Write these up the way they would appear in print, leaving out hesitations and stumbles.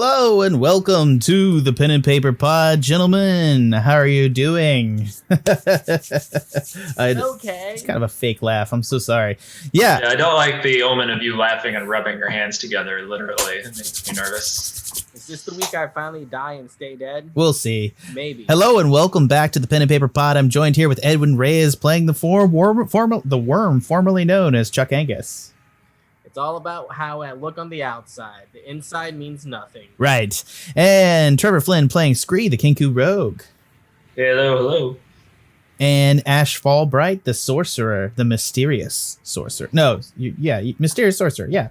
Hello and welcome to the Pen and Paper Pod, gentlemen. How are you doing? Okay. It's kind of a fake laugh. I'm so sorry. Yeah, I don't like the omen of you laughing and rubbing your hands together, literally. It makes me nervous. Is this the week I finally die and stay dead? we'll see. Maybe. Hello and welcome back to the Pen and Paper Pod. I'm joined here with Edwin Reyes playing the worm formerly known as Chuck Angus. It's all about how I look on the outside. The inside means nothing. Right. And Trevor Flynn playing Scree, the Kenku rogue. Hello. And Ashe Fallbright, the sorcerer, the mysterious sorcerer. No, mysterious sorcerer. Yeah.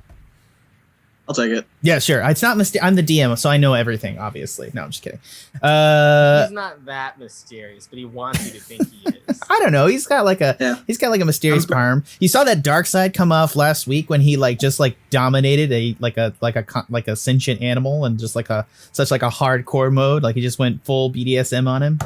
I'll take it. Yeah, sure. It's not I'm the DM, so I know everything, obviously. No, I'm just kidding. He's not that mysterious, but he wants you to think he is. I don't know. He's got like a mysterious charm. You saw that dark side come off last week when he just dominated a sentient animal and just such a hardcore mode. Like he just went full BDSM on him.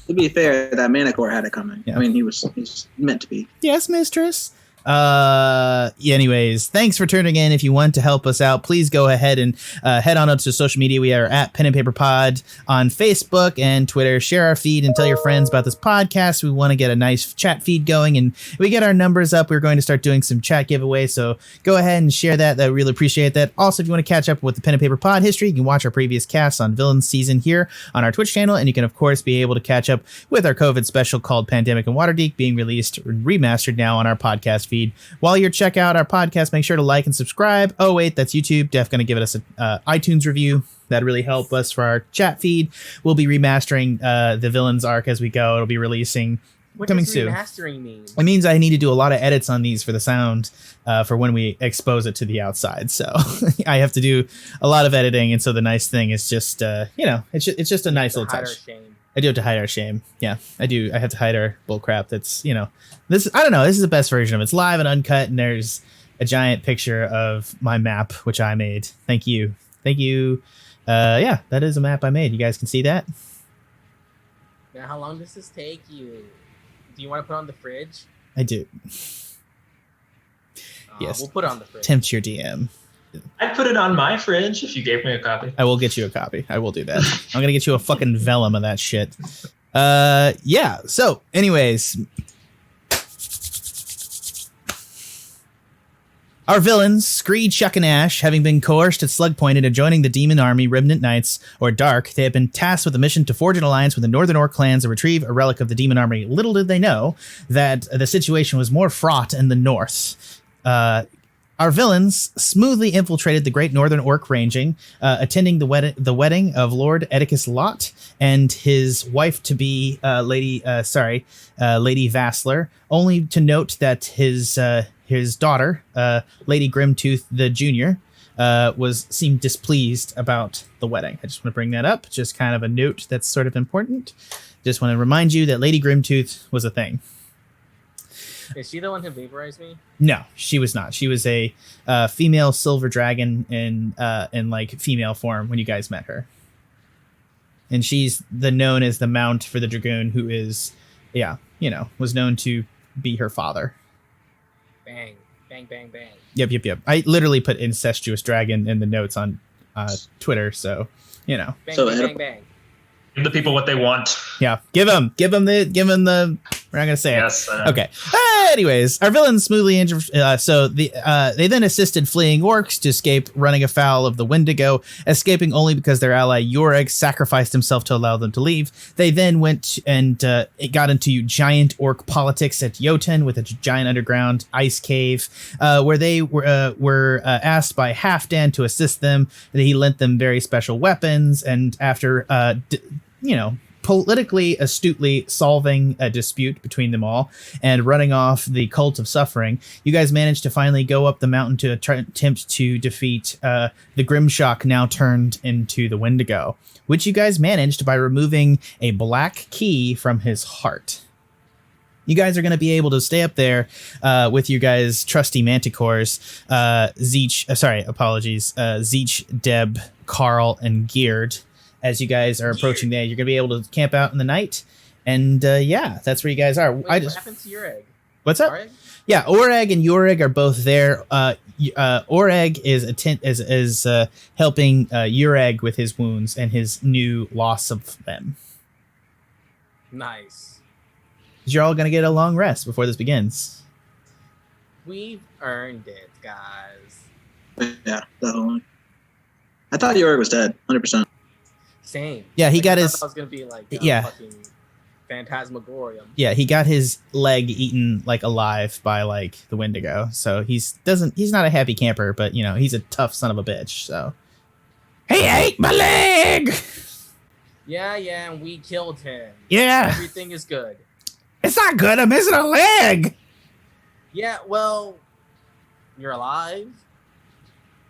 To be fair, that Minotaur had it coming. Yeah. I mean, he's meant to be. Yes, mistress. Anyways, thanks for tuning in. If you want to help us out, please go ahead and head on up to social media. We are at Pen and Paper Pod on Facebook and Twitter. Share our feed and tell your friends about this podcast. We want to get a nice chat feed going, and we get our numbers up. We're going to start doing some chat giveaways, so go ahead and share that. I really appreciate that. Also, if you want to catch up with the Pen and Paper Pod history, you can watch our previous casts on Villains season here on our Twitch channel, and you can of course be able to catch up with our COVID special called Pandemic and Waterdeep, being released remastered now on our podcast feed. While you're check out our podcast, make sure to like and subscribe. Oh wait, that's YouTube. Def going to give us an iTunes review. That'd really help us for our chat feed. We'll be remastering the Villains arc as we go. It'll be releasing coming soon. What does remastering mean? It means I need to do a lot of edits on these for the sound for when we expose it to the outside. So I have to do a lot of editing, and so the nice thing is just it's just a nice little touch. I do have to hide our shame. Yeah, I do. I have to hide our bullcrap. That's, this. I don't know. This is the best version of it. It's live and uncut, and there's a giant picture of my map, which I made. Thank you. Yeah, that is a map I made. You guys can see that. Now, how long does this take you? Do you want to put on the fridge? I do. Yes. We'll put it on the fridge. Tempt your DM. I'd put it on my fridge if you gave me a copy. I will get you a copy. I will do that. I'm gonna get you a fucking vellum of that shit. Yeah. So, anyways, our villains, Scree, Chuck, and Ashe, having been coerced at Slug Point into joining the Demon Army Remnant Knights, or D.A.R.K, they have been tasked with a mission to forge an alliance with the Northern Orc clans and retrieve a relic of the Demon Army. Little did they know that the situation was more fraught in the north. Our villains smoothly infiltrated the Great Northern Orc Ranging, attending the wedding of Lord Edipus Lott and his wife-to-be, Lady Vassler, only to note that his daughter, Lady Grimtooth the Jr., seemed displeased about the wedding. I just want to bring that up, just kind of a note that's sort of important. Just want to remind you that Lady Grimtooth was a thing. Is she the one who vaporized me? No, she was not. She was a female silver dragon in female form when you guys met her. And she's known as the Mount for the Dragoon, who is, was known to be her father. Bang, bang, bang, bang. Yep. I literally put incestuous dragon in the notes on Twitter, so, Bang, bang, bang. Give the people what they want. Yeah, give them the. We're not gonna say yes, it. Okay. Anyways, our villains smoothly they then assisted fleeing orcs to escape, running afoul of the Wendigo, escaping only because their ally D.A.R.K sacrificed himself to allow them to leave. They then went and it got into giant orc politics at Jotun with a giant underground ice cave, where they were asked by Halfdan to assist them. He lent them very special weapons, and after politically astutely solving a dispute between them all and running off the Cult of Suffering, you guys managed to finally go up the mountain to attempt to defeat the Grimshock, now turned into the Wendigo, which you guys managed by removing a black key from his heart. You guys are going to be able to stay up there with you guys' trusty manticores, Zeech, Deb, Carl, and Geared. As you guys are approaching there, you're going to be able to camp out in the night. And that's where you guys are. Wait, what happened to your egg? What's up? Oreg? Yeah, Oreg and Yoreg are both there. Oreg is helping Yoreg with his wounds and his new loss of them. Nice. You're all gonna get a long rest before this begins. We've earned it, guys. Yeah, definitely. I thought York was dead, 100%. Same. Yeah, he Like, got I his. thought it was gonna be like fucking Phantasmagorium. Yeah, he got his leg eaten like alive by like the Wendigo. So he's not a happy camper, but you know he's a tough son of a bitch. So he ate my leg. Yeah, and we killed him. Yeah, Everything is good. it's not good. I'm missing a leg. Yeah, well, you're alive.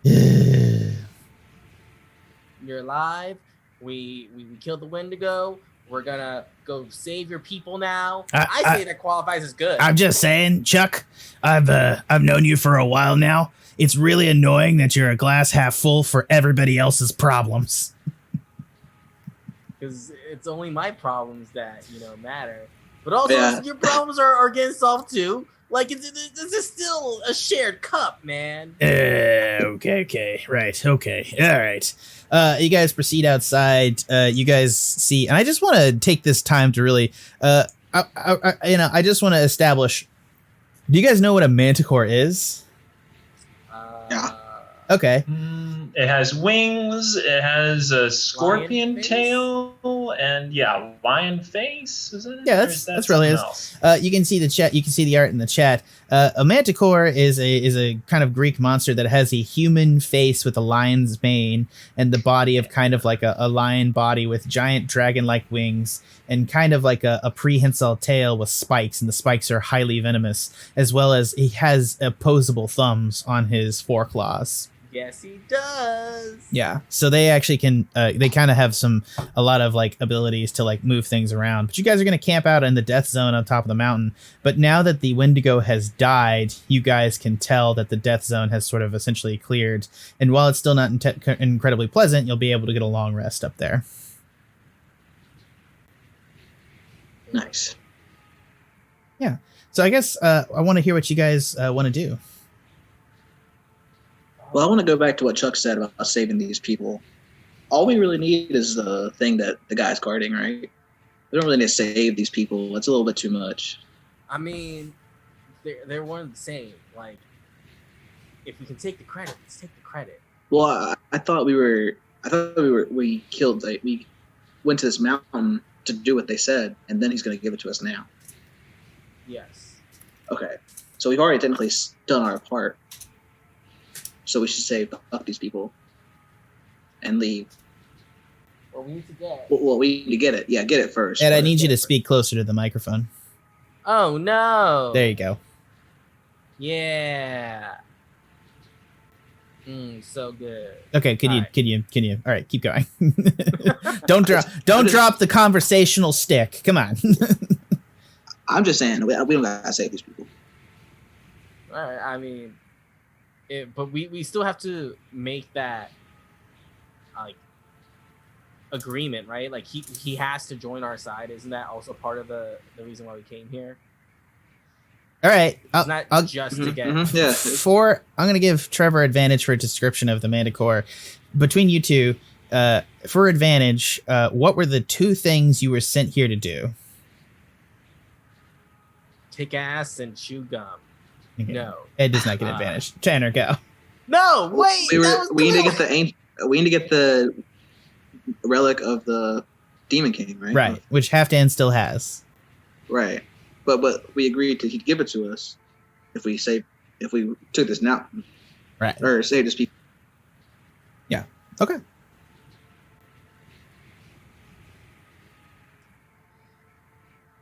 You're alive. We killed the Wendigo. We're gonna go save your people now. I say that qualifies as good. I'm just saying, Chuck. I've known you for a while now. It's really annoying that you're a glass half full for everybody else's problems. Because it's only my problems that matter. But also your problems are getting solved too. Like this is still a shared cup, man. Okay, right, okay, all right. You guys proceed outside. You guys see, and I just want to take this time to really, I just want to establish. Do you guys know what a manticore is? Yeah. Okay. It has wings. It has a scorpion tail, and lion face. Is it? Yeah, that's really it. You can see the chat. You can see the art in the chat. A manticore is a kind of Greek monster that has a human face with a lion's mane and the body of kind of like a lion body with giant dragon-like wings and kind of like a prehensile tail with spikes, and the spikes are highly venomous, as well as he has opposable thumbs on his foreclaws. Yes, he does. Yeah, so they actually can. They kind of have a lot of like abilities to like move things around. But you guys are gonna camp out in the death zone on top of the mountain. But now that the Wendigo has died, you guys can tell that the death zone has sort of essentially cleared. And while it's still not incredibly pleasant, you'll be able to get a long rest up there. Nice. Yeah. So I guess I want to hear what you guys want to do. Well, I want to go back to what Chuck said about saving these people. All we really need is the thing that the guy's guarding, right? We don't really need to save these people. It's a little bit too much. I mean, they're one and the same. Like, if we can take the credit, let's take the credit. Well, I thought we killed. We went to this mountain to do what they said, and then he's going to give it to us now. Yes. Okay, so we've already technically done our part. So we should save up these people and leave. Well, we need to get. Well, we need to get it. Yeah, get it first. And I need you to speak closer to the microphone. Oh no! There you go. Yeah. So good. Okay, can you? All right, keep going. Don't drop the conversational stick. Come on. I'm just saying we don't gotta save these people. All right. I mean. But we still have to make that like agreement, right? Like he has to join our side. Isn't that also part of the reason why we came here? All right, It's not just to get. Yeah. I'm going to give Trevor advantage for a description of the manticore. Between you two, for advantage, what were the two things you were sent here to do? Kick ass and chew gum. Okay. No, Ed does not get advantage. Tanner, go. No, wait. We need to get the relic of the Demon King, right? Right, which Halfdan still has. Right, but we agreed he'd give it to us if we took this now, Right. or saved his people. Yeah. Okay.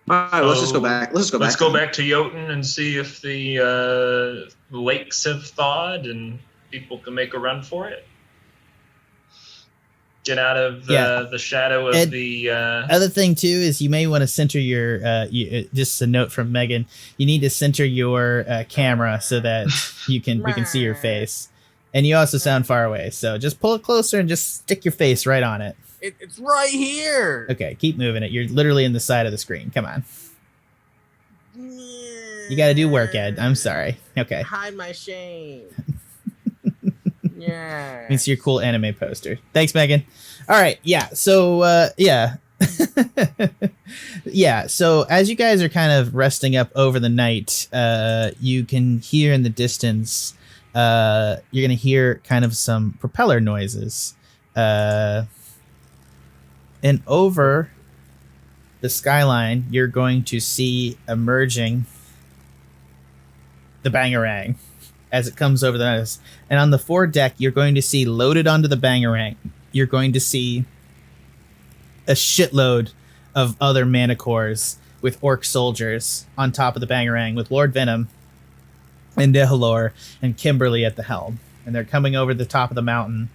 All right, let's just go back. Let's go back to Jotun and see if the lakes have thawed and people can make a run for it. Get out of the shadow of the. Other thing too is you may want to center your. Just a note from Megan. You need to center your camera so that we can see your face, and you also sound far away. So just pull it closer and just stick your face right on it. It's right here. Okay, keep moving it. You're literally in the side of the screen. Come on. You got to do work, Ed. I'm sorry. Okay. Hide my shame. Yeah. It's your cool anime poster. Thanks, Megan. All right. Yeah. So, yeah. Yeah. So as you guys are kind of resting up over the night, you can hear in the distance, you're going to hear kind of some propeller noises. And over the skyline, you're going to see emerging the Bangarang as it comes over the nose. And on the foredeck, you're going to see loaded onto the Bangarang, you're going to see a shitload of other manticores with orc soldiers on top of the Bangarang with Lord Venom and Nihilor and Kimberly at the helm. And they're coming over the top of the mountain,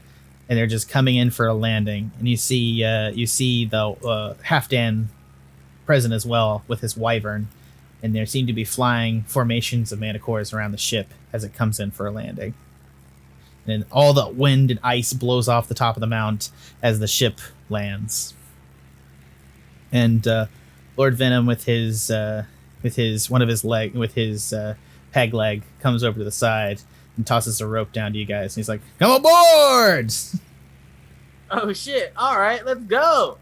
and they're just coming in for a landing. And you see the Halfdan present as well with his wyvern, and there seem to be flying formations of manticores around the ship as it comes in for a landing. And all the wind and ice blows off the top of the mount as the ship lands. And Lord Venom with his peg leg comes over to the side and tosses a rope down to you guys. And he's like, "Come aboard!" Oh shit! All right, let's go.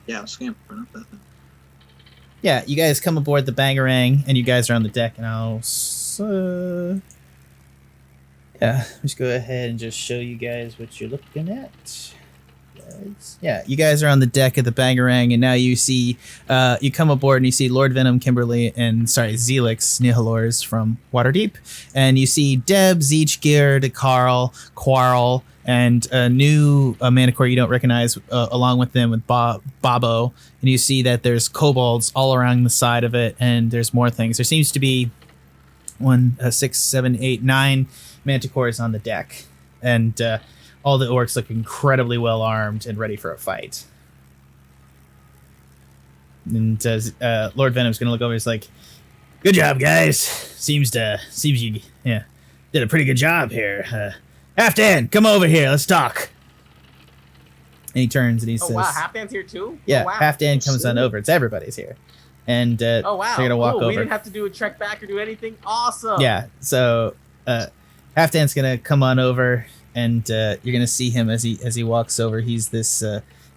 Yeah, I'm scampering up that thing. Yeah, you guys come aboard the Bangarang, and you guys are on the deck. And I'll just go ahead and just show you guys what you're looking at. Yeah, you guys are on the deck of the Bangarang, and now you see, you come aboard and you see Lord Venom, Kimberly, and Zelix, Nihilors from Waterdeep, and you see Deb, Zeechgear, Carl, Quarrel, and a new manticore you don't recognize along with them with Bobo, and you see that there's kobolds all around the side of it, and there's more things. There seems to be 1, 6, 7, 8, 9 manticores on the deck, and all the orcs look incredibly well armed and ready for a fight. And Lord Venom's gonna look over. He's like, "Good job, guys. Seems you did a pretty good job here. Halfdan, come over here. Let's talk." And he turns and he says, "Oh wow, Halfdan's here too." Yeah, oh, wow. Halfdan comes on over. It's everybody's here, and oh wow, they're gonna walk over. We didn't have to do a trek back or do anything. Awesome. Yeah, so Halfdan's gonna come on over. And you're gonna see him as he walks over. He's this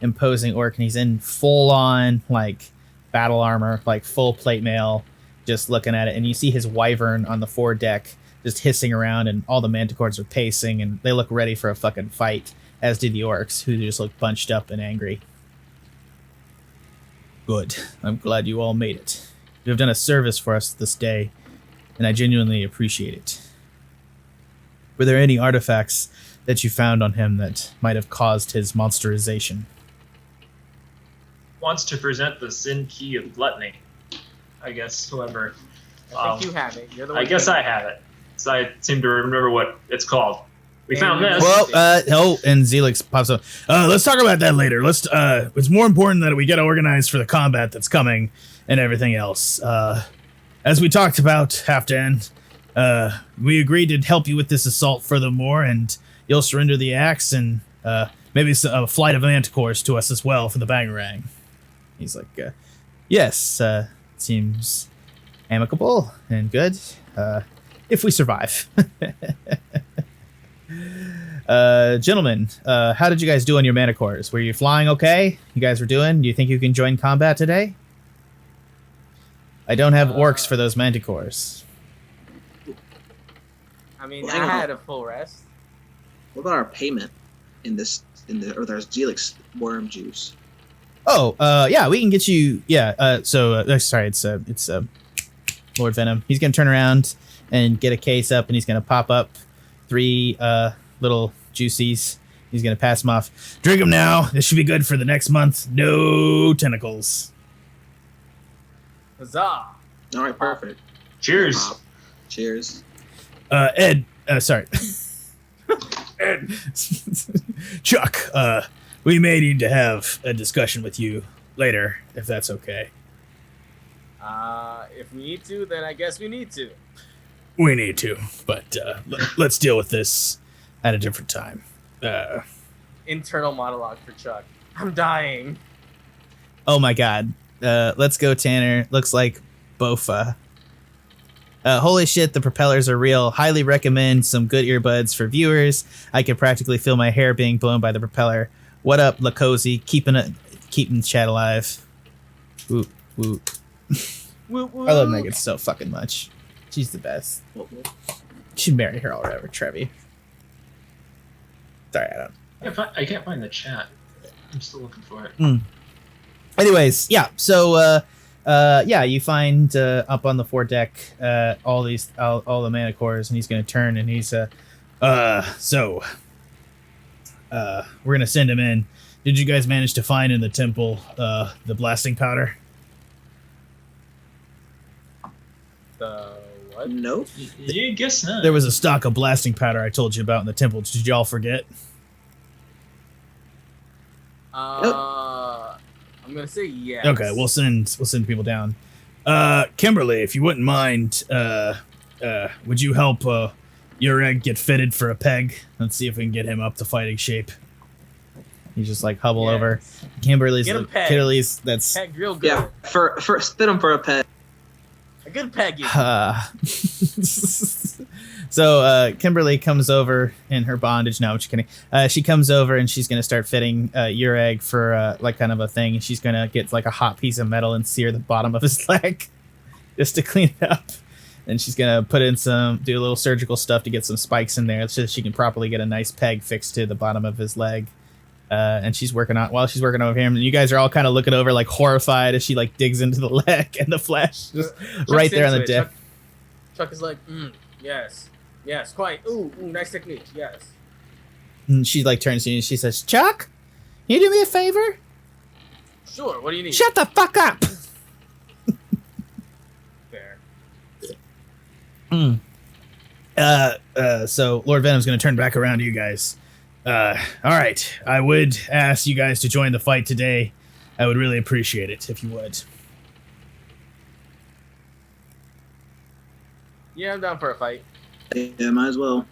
imposing orc, and he's in full on like battle armor, like full plate mail, just looking at it. And you see his wyvern on the foredeck, just hissing around, and all the manticores are pacing, and they look ready for a fucking fight. As do the orcs, who just look bunched up and angry. Good. I'm glad you all made it. You have done a service for us this day, and I genuinely appreciate it. Were there any artifacts that you found on him that might have caused his monsterization? Wants to present the sin key of gluttony. I guess whoever. I think you have it. You're the one. I guess I have it. So I seem to remember what it's called. We found this. Well, and Zelix pops up. Let's talk about that later. It's more important that we get organized for the combat that's coming and everything else. As we talked about, Halfdan, we agreed to help you with this assault furthermore, and you'll surrender the axe and maybe a flight of manticores to us as well for the Bangarang. He's like, yes, seems amicable and good, if we survive. Gentlemen, how did you guys do on your manticores? Were you flying okay? You guys were doing? Do you think you can join combat today? I don't have orcs for those manticores. I mean, Well, I had a full rest. What about our payment there's Zelix worm juice? Oh, yeah, we can get you. Yeah. Sorry, it's Lord Venom. He's gonna turn around and get a case up, and he's gonna pop up 3 little juicies. He's gonna pass them off. Drink them now. This should be good for the next month. No tentacles. Huzzah! All right, perfect. Cheers. Cheers. Ed. Sorry. Ed. Chuck. We may need to have a discussion with you later, if that's okay. If we need to, then I guess we need to. We need to, but let's deal with this at a different time. Internal monologue for Chuck. I'm dying. Oh my god. Let's go, Tanner. Looks like Bofa. Holy shit, the propellers are real. Highly recommend some good earbuds for viewers. I can practically feel my hair being blown by the propeller. What up, Lacozy? Keeping the chat alive. Woo, woo. Woo, woo. I love Megan so fucking much. She's the best. Should marry her already, Trevi. Sorry, I don't. I can't find the chat. I'm still looking for it. Anyways, yeah. So, you find up on the foredeck all the manticores, and he's gonna turn, and he's we're gonna send him in. Did you guys manage to find in the temple the blasting powder? The what? Nope. Yeah, I guess not. There was a stock of blasting powder I told you about in the temple. Did y'all forget? I'm gonna say yes. Okay, we'll send people down. Kimberly, if you wouldn't mind, would you help Ureg get fitted for a peg? Let's see if we can get him up to fighting shape. He's just like hubble over. Kimberly's Get him pegged. Kimberly's that's Peg real good. Yeah, for spit him for a pet. A good pegging. So Kimberly comes over in her bondage. No, I'm just kidding. She comes over and she's gonna start fitting Ureg for like kind of a thing. She's gonna get like a hot piece of metal and sear the bottom of his leg just to clean it up. And she's gonna put in do a little surgical stuff to get some spikes in there so that she can properly get a nice peg fixed to the bottom of his leg. And while she's working over him, and you guys are all kind of looking over like horrified as she like digs into the leg and the flesh just right there on the deck. Chuck is like, yes, quite. Ooh, nice technique, yes. And she like turns to you and she says, "Chuck, can you do me a favor? Sure. What do you need? Shut the fuck up." Fair. So Lord Venom's gonna turn back around to you guys. All right, I would ask you guys to join the fight today. I would really appreciate it if you would. Yeah, I'm down for a fight. Yeah, might as well.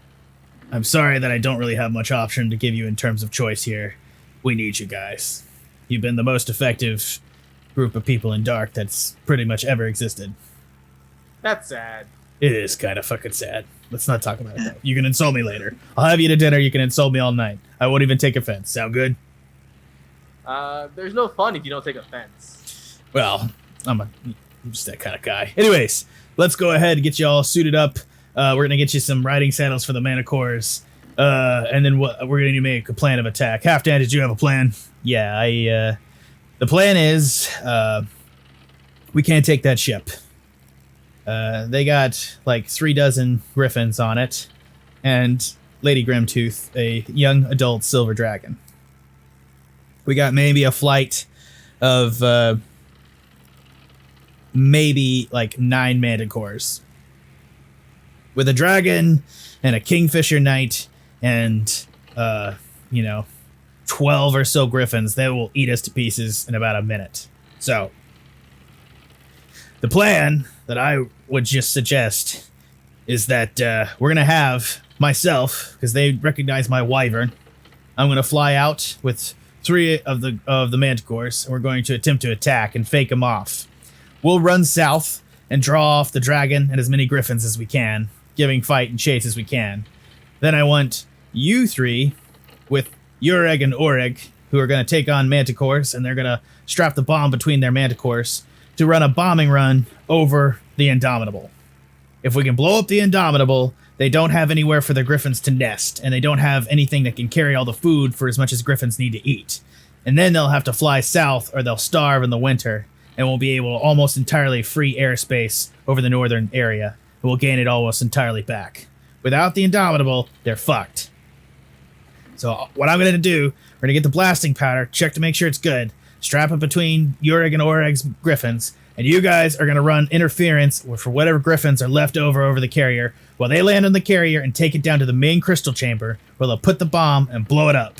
I'm sorry that I don't really have much option to give you in terms of choice here. We need you guys. You've been the most effective group of people in D.A.R.K that's pretty much ever existed. That's sad. It is kind of fucking sad. Let's not talk about it, though. You can insult me later. I'll have you to dinner. You can insult me all night. I won't even take offense. Sound good? There's no fun if you don't take offense. Well, I'm just that kind of guy. Anyways, let's go ahead and get you all suited up. We're going to get you some riding saddles for the manticores. And then we're going to make a plan of attack. Halfdan, did you have a plan? Yeah, the plan is we can't take that ship. They got like 36 griffins on it, and Lady Grimtooth, a young adult silver dragon. We got maybe a flight of maybe like 9 manticores, with a dragon and a Kingfisher knight and 12 or so griffins. They will eat us to pieces in about a minute. So the plan that I would just suggest is that we're going to have myself, because they recognize my wyvern, I'm going to fly out with 3 of the manticores, and we're going to attempt to attack and fake them off. We'll run south and draw off the dragon and as many griffins as we can, giving fight and chase as we can. Then I want you 3 with Ureg and Oreg, who are going to take on manticores, and they're going to strap the bomb between their manticores to run a bombing run over the Indomitable. If we can blow up the Indomitable, they don't have anywhere for their griffins to nest, and they don't have anything that can carry all the food for as much as griffins need to eat. And then they'll have to fly south, or they'll starve in the winter, and we'll be able to almost entirely free airspace over the northern area, and we'll gain it almost entirely back. Without the Indomitable, they're fucked. So what I'm going to do, we're going to get the blasting powder, check to make sure it's good, strap it between Ureg and Oreg's griffins, and you guys are going to run interference for whatever griffins are left over the carrier while they land on the carrier and take it down to the main crystal chamber where they'll put the bomb and blow it up.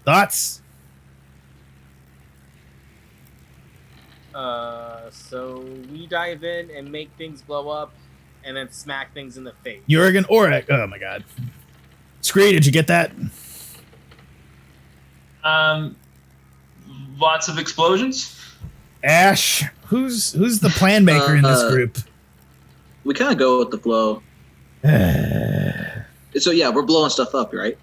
Thoughts? So we dive in and make things blow up and then smack things in the face. Ureg and Oreg. Oh my god. Scree, did you get that? Lots of explosions. Ashe, who's the plan maker in this group? We kind of go with the flow. So yeah, we're blowing stuff up, right?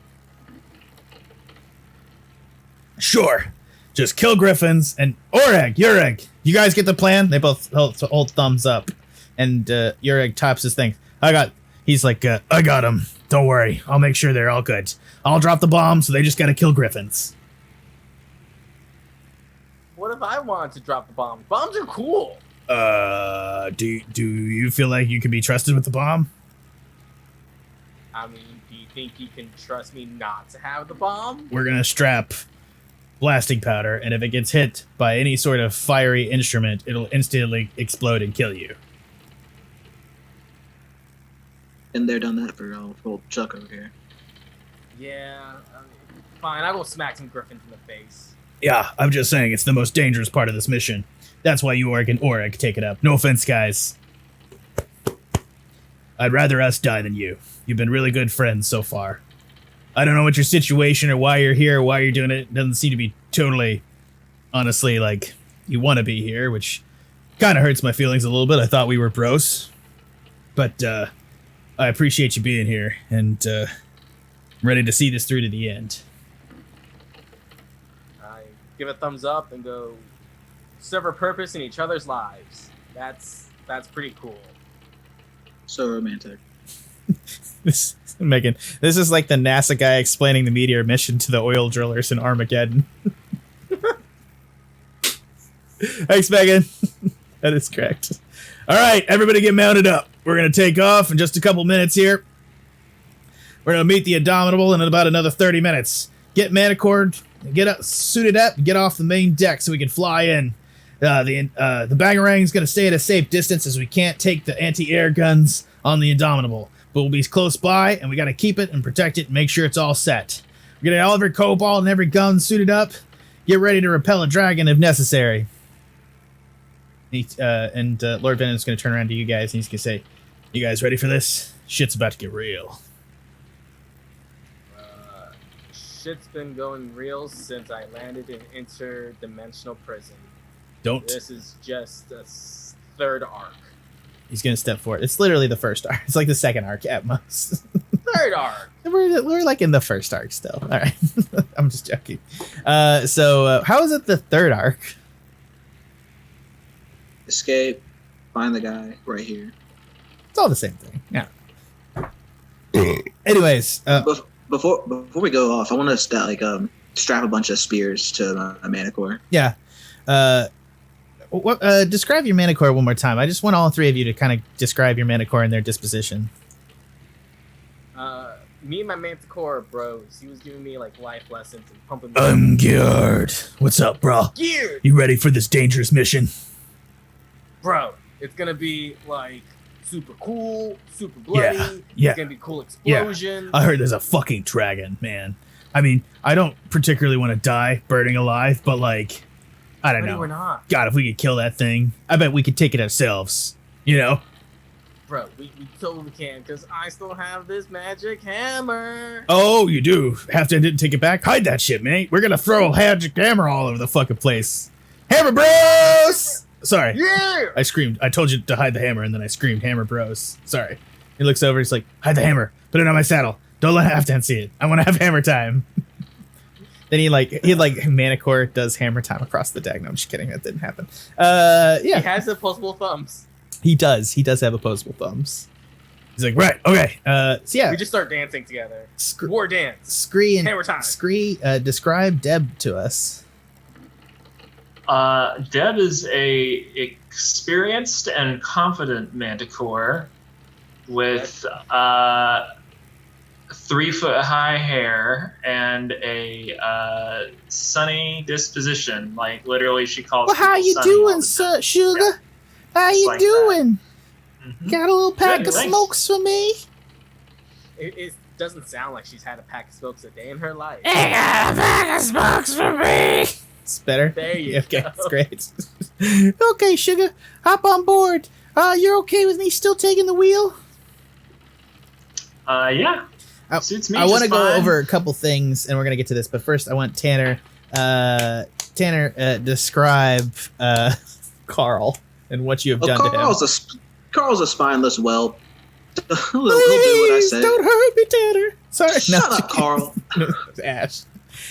Sure. Just kill griffins and Ureg. You guys get the plan? They both hold thumbs up. And Ureg tops his thing. He's like, I got him. Don't worry. I'll make sure they're all good. I'll drop the bomb, so they just gotta kill griffins. What if I wanted to drop the bomb? Bombs are cool. Do you feel like you can be trusted with the bomb? I mean, do you think you can trust me not to have the bomb? We're gonna strap blasting powder, and if it gets hit by any sort of fiery instrument, it'll instantly explode and kill you. And they're done that for old Chuck over here. Yeah, I mean, fine. I will smack some griffins in the face. Yeah, I'm just saying it's the most dangerous part of this mission. That's why Ureg and Oreg take it up. No offense, guys. I'd rather us die than you. You've been really good friends so far. I don't know what your situation or why you're here or why you're doing it. It doesn't seem to be totally, honestly, like you want to be here, which kind of hurts my feelings a little bit. I thought we were bros. But I appreciate you being here, and I'm ready to see this through to the end. I give a thumbs up and go, serve a purpose in each other's lives. That's pretty cool. So romantic. This is like the NASA guy explaining the meteor mission to the oil drillers in Armageddon. Thanks, Megan. That is correct. All right, everybody get mounted up. We're going to take off in just a couple minutes here. We're going to meet the Indomitable in about another 30 minutes. Get manicored, get up, suited up, get off the main deck so we can fly in. The Bangarang's going to stay at a safe distance as we can't take the anti-air guns on the Indomitable. But we'll be close by, and we got to keep it and protect it and make sure it's all set. We're going to get all of our cobalt and every gun suited up. Get ready to repel a dragon if necessary. Lord Venon's going to turn around to you guys, and he's going to say, you guys ready for this? Shit's about to get real. Shit's been going real since I landed in interdimensional prison. This is just a third arc. He's going to step forward. It's literally the first arc. It's like the second arc at most. Third arc. We're like in the first arc still. All right. I'm just joking. So how is it the third arc? Escape. Find the guy right here. It's all the same thing. Yeah. Anyways. Before we go off, I want to strap a bunch of spears to a manticore. Yeah. Describe your manticore one more time. I just want all three of you to kind of describe your manticore and their disposition. Me and my manticore are bros. He was giving me like life lessons and pumping me. I'm Geared. What's up, bro? Geared. You ready for this dangerous mission? Bro, it's gonna be like super cool, super bloody. Yeah. It's gonna be cool explosion. Yeah. I heard there's a fucking dragon, man. I mean, I don't particularly want to die burning alive, but like, I don't know. We're not. God, if we could kill that thing, I bet we could take it ourselves. You know? Bro, we totally can, because I still have this magic hammer. Oh, you do? Halfdan didn't take it back? Hide that shit, mate. We're gonna throw a magic hammer all over the fucking place. Hammer bros! Sorry. Yeah! I screamed. I told you to hide the hammer, and then I screamed, hammer bros. Sorry. He looks over, he's like, hide the hammer. Put it on my saddle. Don't let Halfdan see it. I want to have hammer time. Then he Manicore does hammer time across the deck. No, I'm just kidding. That didn't happen. Yeah. He has opposable thumbs. He does. He does have opposable thumbs. He's like, right, okay. So yeah. We just start dancing together. War dance. Scree and hammer time. Scree, describe Deb to us. Deb is a experienced and confident manticore with 3-foot-high hair and a sunny disposition. Like literally, she calls. Well, how you doing, sugar? Yeah. How you like doing? Mm-hmm. Got a little pack of smokes for me? It doesn't sound like she's had a pack of smokes a day in her life. I got a pack of smokes for me. It's better. There you go. It's great. Okay, sugar, hop on board. You're okay with me still taking the wheel? Yeah. Suits me. I want to go over a couple things, and we're gonna get to this. But first, I want Tanner. Tanner, describe Carl and what you have done to him. Carl's a spineless whelp. He'll do what I say. Don't hurt me, Tanner. Sorry. Shut up, Carl. Ashe.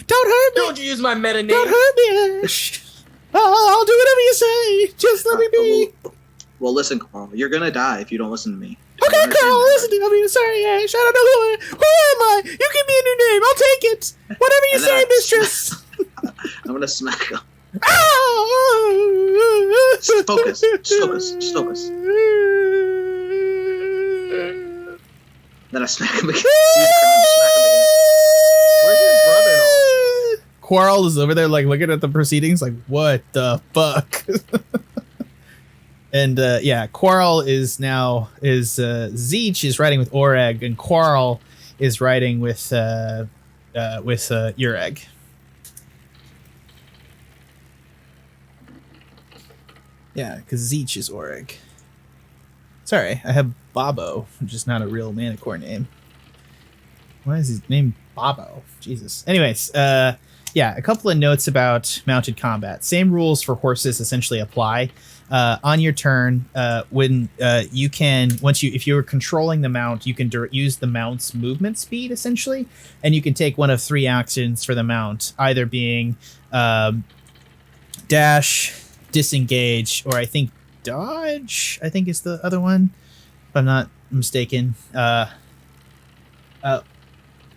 Don't hurt me. Don't you use my meta name. Don't hurt me, Ashe. I'll do whatever you say. Just let me be. Well, listen, Carl. You're going to die if you don't listen to me. Okay, Carl, listen to me. Sorry, Ashe. I don't know who am I? You give me a new name. I'll take it. Whatever you say, mistress. I'm going to smack him. Ah! Just focus. Then I smack him again. Where's his brother-in-law? Quarrel is over there, like, looking at the proceedings, like, what the fuck? And, Quarrel is now, Zeech is riding with Oreg, and Quarrel is riding with Ureg. Yeah, because Zeech is Oreg. Sorry, I have Bobo, which is not a real Manticore name. Why is his name Bobo? Jesus. Anyways, a couple of notes about mounted combat. Same rules for horses essentially apply. On your turn, when you can, if you're controlling the mount, you can use the mount's movement speed essentially, and you can take one of 3 actions for the mount, either being dash, disengage, or I think dodge, I think is the other one, if I'm not mistaken.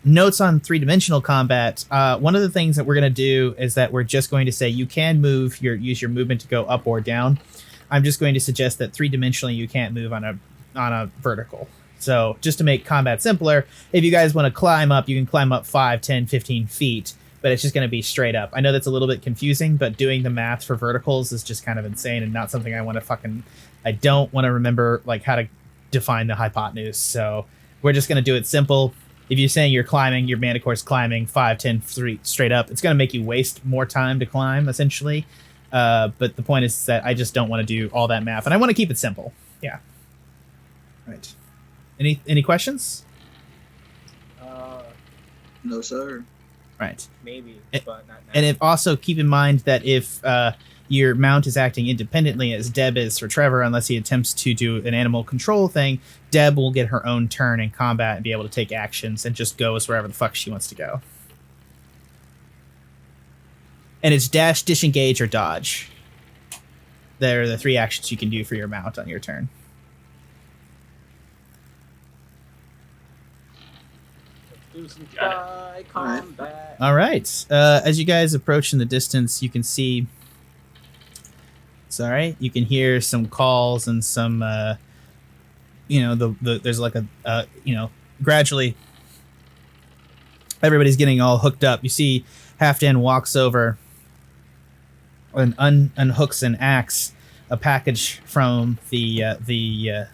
Notes on 3-dimensional combat. One of the things that we're going to do is that we're just going to say you can use your movement to go up or down. I'm just going to suggest that 3-dimensionally you can't move on a vertical. So just to make combat simpler, if you guys want to climb up, you can climb up 5, 10, 15 feet, but it's just going to be straight up. I know that's a little bit confusing, but doing the math for verticals is just kind of insane and not something I don't want to remember like how to define the hypotenuse. So we're just going to do it simple. If you're saying you're climbing, your Manticore's climbing 5, 10 feet straight up, it's going to make you waste more time to climb, essentially. But the point is that I just don't want to do all that math, and I want to keep it simple. Yeah. Right. Any questions? No, sir. Right. Maybe, but not now. And if also keep in mind that if your mount is acting independently, as Deb is for Trevor, unless he attempts to do an animal control thing, Deb will get her own turn in combat and be able to take actions and just goes wherever the fuck she wants to go. And it's dash, disengage, or dodge. They're the 3 actions you can do for your mount on your turn. Do some sky combat. All right. As you guys approach in the distance, you can see... Sorry, you can hear some calls and some, there's like gradually everybody's getting all hooked up. You see Halfdan walks over and unhooks an axe, a package from the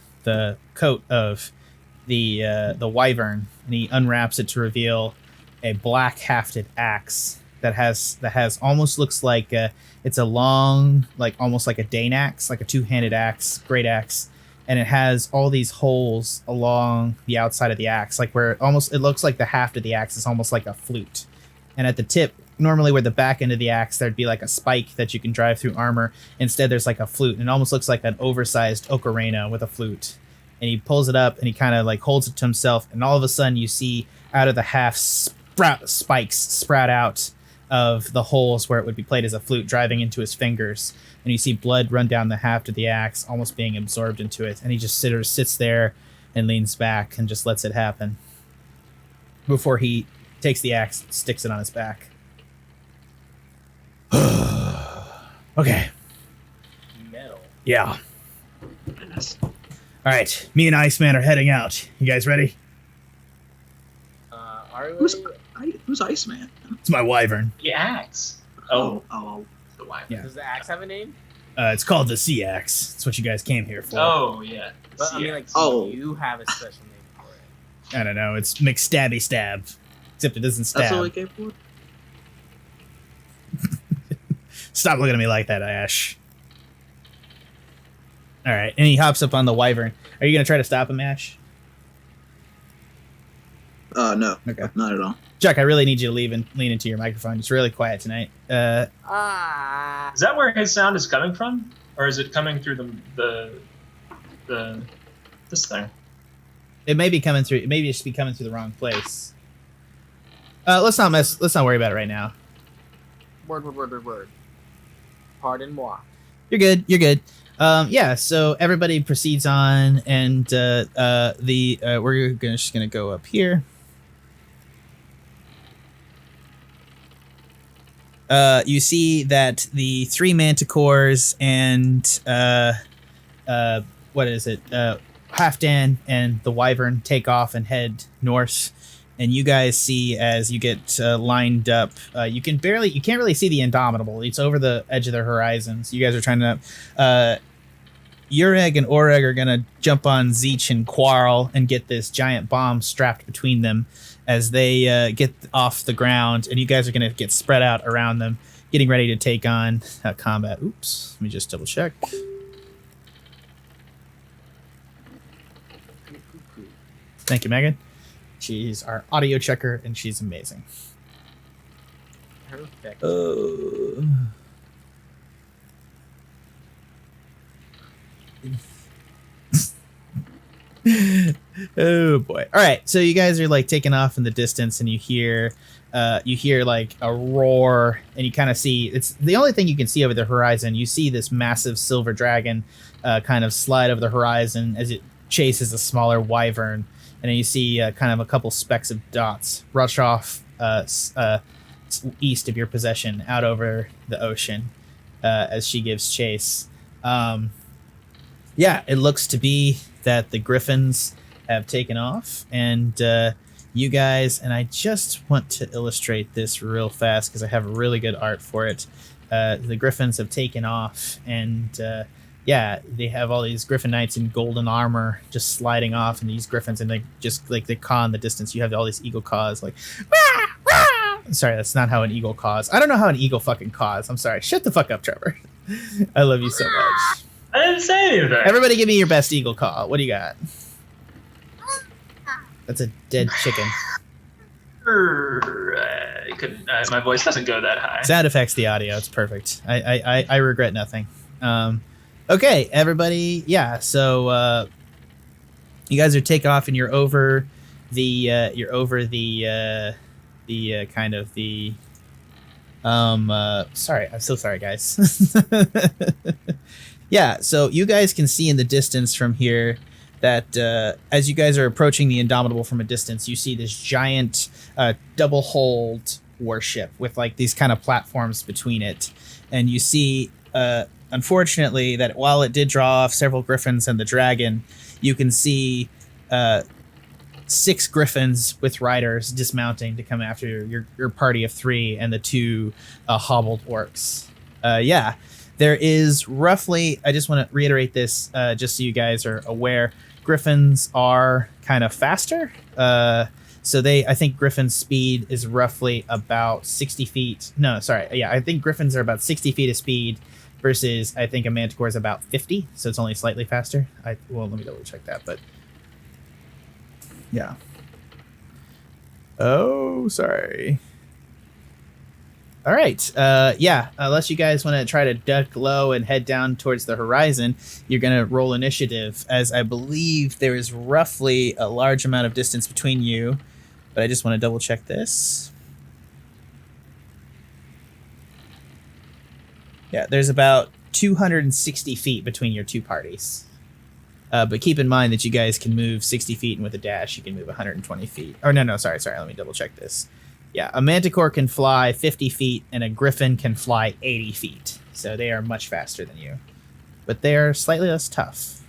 coat of the wyvern, and he unwraps it to reveal a black hafted axe that has almost looks like it's a long, like almost like a Dane axe, like a 2-handed axe, great axe, and it has all these holes along the outside of the axe, like where it looks like the haft of the axe is almost like a flute, and at the tip, normally where the back end of the axe there'd be like a spike that you can drive through armor. Instead, there's like a flute, and it almost looks like an oversized ocarina with a flute. And he pulls it up and he kind of like holds it to himself, and all of a sudden you see out of the haft spikes sprout out of the holes where it would be played as a flute, driving into his fingers, and you see blood run down the haft of the axe, almost being absorbed into it, and he just sits there and leans back and just lets it happen before he takes the axe and sticks it on his back. Okay. Metal. Yeah. All right, me and Iceman are heading out. You guys ready? Are we? Who's Iceman? It's my wyvern. The axe. Oh. The wyvern. Yeah. Does the axe have a name? It's called the Sea Axe. It's what you guys came here for. Oh, yeah. But I mean, like, you have a special name for it. I don't know. It's McStabby Stab. Except it doesn't stab. That's what we came for? Stop looking at me like that, Ashe. All right, and he hops up on the wyvern. Are you going to try to stop him, Ashe? No. Okay. Not at all. Chuck, I really need you to lean into your microphone. It's really quiet tonight. Is that where his sound is coming from, or is it coming through this thing? It may be coming through. Maybe it should be coming through the wrong place. Let's not worry about it right now. Word. Pardon moi. You're good. Yeah. So everybody proceeds on, and we're just gonna go up here. You see that the 3 manticores and what is it? Halfdan and the wyvern take off and head north. And you guys see as you get lined up, you can't really see the Indomitable. It's over the edge of the horizon. So you guys are trying to, Ureg and Oreg are going to jump on Zeech and Quarrel and get this giant bomb strapped between them as they get off the ground. And you guys are going to get spread out around them, getting ready to take on combat. Oops, let me just double check. Thank you, Megan. She's our audio checker, and she's amazing. Perfect. Oh boy! All right, so you guys are like taking off in the distance, and you hear like a roar, and you kind of see it's the only thing you can see over the horizon. You see this massive silver dragon kind of slide over the horizon as it chases a smaller wyvern. And then you see kind of a couple specks of dots rush off east of your possession out over the ocean as she gives chase. Yeah, it looks to be that the griffins have taken off. And you guys, and I just want to illustrate this real fast because I have really good art for it. The griffins have taken off and... yeah, they have all these griffin knights in golden armor just sliding off, and these griffins, and they just like they caw in the distance. You have all these eagle caws, like, rah, rah. Sorry, that's not how an eagle caws. I don't know how an eagle fucking caws. I'm sorry. Shut the fuck up, Trevor. I love you so much. I didn't say anything. Everybody, give me your best eagle caw. What do you got? That's a dead chicken. My voice doesn't go that high. Sound affects the audio. It's perfect. I regret nothing. Okay, everybody. Yeah, so you guys are take off, and you're over the kind of the sorry, I'm so sorry, guys. Yeah, so you guys can see in the distance from here that as you guys are approaching the Indomitable from a distance, you see this giant double-hulled warship with like these kind of platforms between it, and you see. Unfortunately, that while it did draw off several griffins and the dragon, you can see 6 griffins with riders dismounting to come after your party of 3 and the 2 hobbled orcs. Yeah, there is roughly, I just want to reiterate this just so you guys are aware, griffins are kind of faster. So I think griffin's speed is roughly about 60 feet. No, sorry. Yeah, I think griffins are about 60 feet of speed. Versus, I think a manticore is about 50, so it's only slightly faster. Well, let me double check that, but yeah. Oh, sorry. All right. Yeah, unless you guys want to try to duck low and head down towards the horizon, you're going to roll initiative, as I believe there is roughly a large amount of distance between you, but I just want to double check this. Yeah, there's about 260 feet between your 2 parties. But keep in mind that you guys can move 60 feet, and with a dash, you can move 120 feet. Or no, sorry. Let me double check this. Yeah, a manticore can fly 50 feet, and a griffin can fly 80 feet. So they are much faster than you. But they are slightly less tough.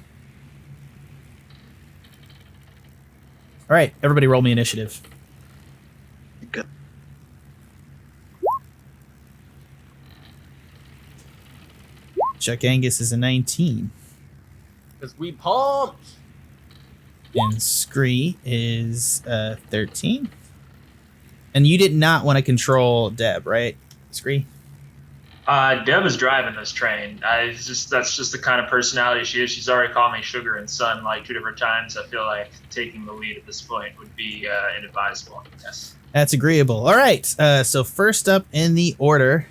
All right, everybody roll me initiative. Good. Chuck Angus is a 19. Because we pumped. And Scree is 13. And you did not want to control Deb, right, Scree? Deb is driving this train. That's just the kind of personality she is. She's already called me sugar and sun like 2 different times. I feel like taking the lead at this point would be inadvisable. Yes. That's agreeable. All right. So first up in the order.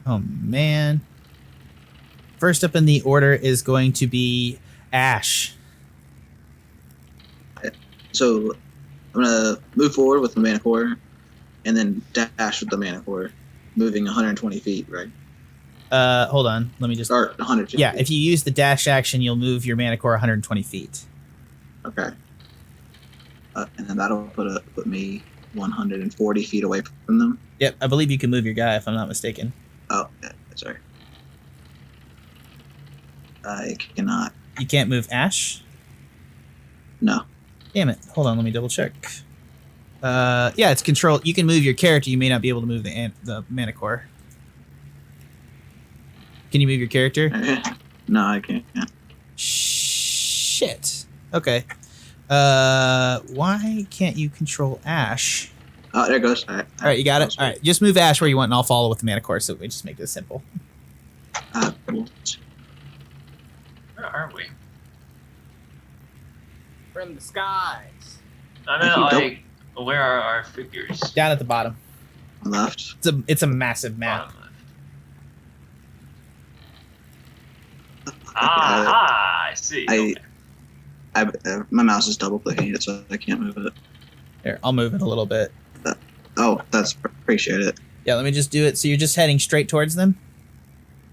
Oh man. First up in the order is going to be Ashe. So I'm gonna move forward with the manticore, and then dash with the manticore, moving 120 feet, right? Hold on. Let me just. Or 100 feet. Yeah, if you use the dash action, you'll move your manticore 120 feet. Okay. And then that'll put me 140 feet away from them. Yep, I believe you can move your guy if I'm not mistaken. Oh, yeah, sorry. I cannot. You can't move Ashe? No. Damn it. Hold on, let me double check. Yeah, it's control. You can move your character. You may not be able to move the manticore. Can you move your character? No, I can't. Yeah. Shit. Okay. Why can't you control Ashe? Oh, there it goes. All right, you got it? All right, just move Ashe where you want, and I'll follow with the manticore, so we just make this simple. Where are we? We're in the skies. I mean, where are our figures? Down at the bottom. Left. It's a massive map. Bottom left. I see. My mouse is double clicking it, so I can't move it. Here, I'll move it a little bit. Oh, appreciate it. Yeah, let me just do it. So you're just heading straight towards them?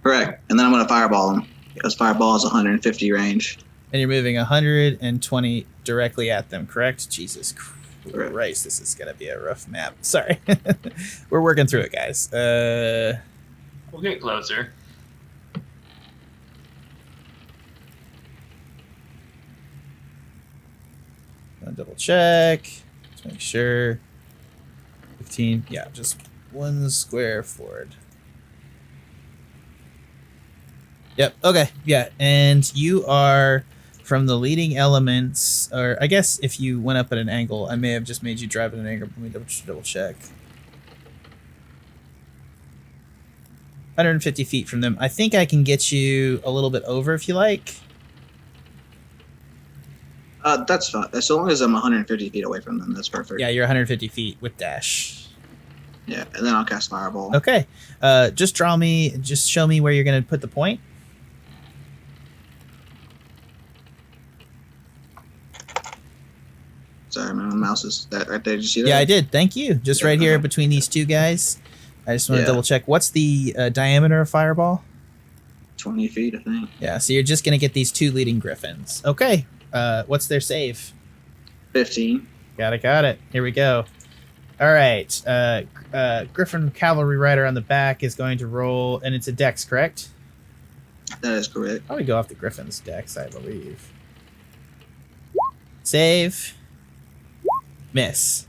Correct. And then I'm going to fireball them, because fireball is 150 range. And you're moving 120 directly at them, correct? Jesus Christ, this is going to be a rough map. Sorry. We're working through it, guys. We'll get closer. I'll double check. Let's make sure. 15. Yeah, just 1 square forward. Yep. Okay. Yeah. And you are from the leading elements, or I guess if you went up at an angle, I may have just made you drive at an angle. Let me double check. 150 feet from them. I think I can get you a little bit over if you like. That's fine. As long as I'm 150 feet away from them, that's perfect. Yeah, you're 150 feet with dash. Yeah, and then I'll cast fireball. Okay. Just show me where you're going to put the point. Sorry, my mouse is that right there. Did you see that? Yeah, I did. Thank you. Just right here between these two guys. I just want to double check. What's the diameter of fireball? 20 feet, I think. Yeah, so you're just going to get these 2 leading griffins. Okay. What's their save? 15. Got it. Here we go. All right. Griffin Cavalry Rider on the back is going to roll, and it's a dex, correct? That is correct. Probably go off the Griffin's dex, I believe. Save. Miss.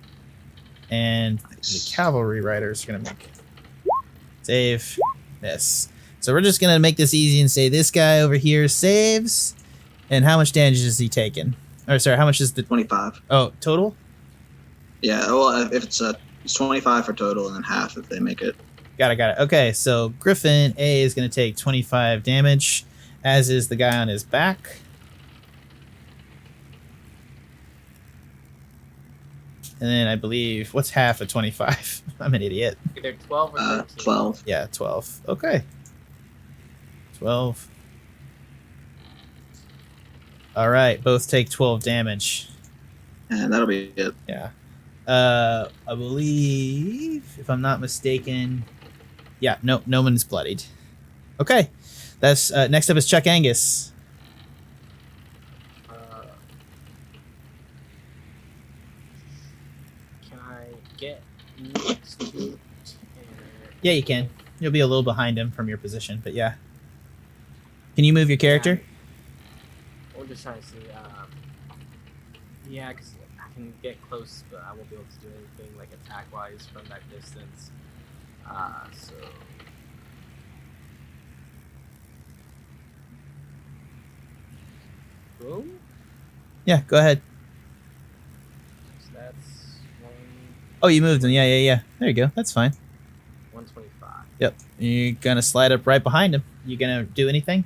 And the Cavalry Riders are going to make save. Miss. So we're just going to make this easy and say this guy over here saves. And how much damage is he taking? Or sorry, how much is the 25? Oh, total? Yeah, well, if it's 25 for total, and then half if they make it. Got it. Okay, so Griffin A is going to take 25 damage, as is the guy on his back. And then I believe, what's half of 25? I'm an idiot. Either 12 or 13. 12. Yeah, 12. Okay. 12. All right, both take 12 damage. And that'll be it. Yeah. I believe, if I'm not mistaken, yeah, no one's bloodied. Okay. That's next up is Chuck Angus. Can I get next to it? Yeah, you can. You'll be a little behind him from your position, but yeah. Can you move your character? We're just trying to see. Yeah, because I can get close, but I won't be able to do anything like attack-wise from that distance. So. Boom. Yeah, go ahead. So that's 1. Oh, you moved him. Yeah. There you go. That's fine. 125. Yep. You're gonna slide up right behind him. You gonna do anything?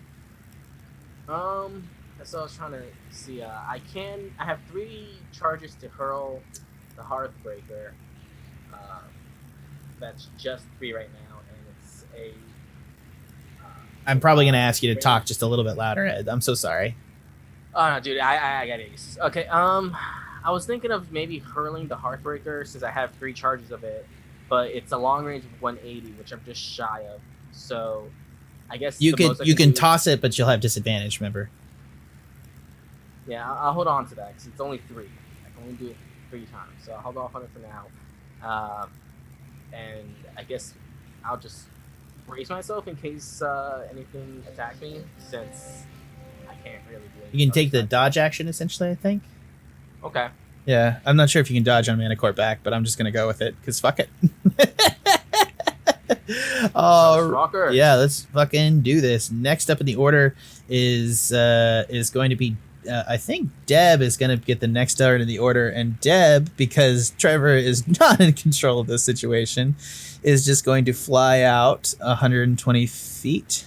That's what I was trying to see. I have 3 charges to hurl the Hearthbreaker. That's just 3 right now, and it's a. I'm probably gonna ask you to talk just a little bit louder, Ed. I'm so sorry. Oh no, dude, I got it. Okay, I was thinking of maybe hurling the Hearthbreaker since I have 3 charges of it, but it's a long range of 180, which I'm just shy of. So, I guess You the most I can do- toss it, but you'll have disadvantage. Remember? Yeah, I'll hold on to that because it's only 3. I can only do it 3 times, so I'll hold off on it for now. And I guess I'll just brace myself in case anything attacks me, since I can't really do anything. You can take the dodge action essentially. I think. Okay. Yeah, I'm not sure if you can dodge on Manacore back, but I'm just gonna go with it because fuck it. Oh, Rocker. yeah, let's fucking do this. Next up in the order is going to be I think Deb is going to get the next start in the order, and Deb, because Trevor is not in control of this situation, is just going to fly out 120 feet,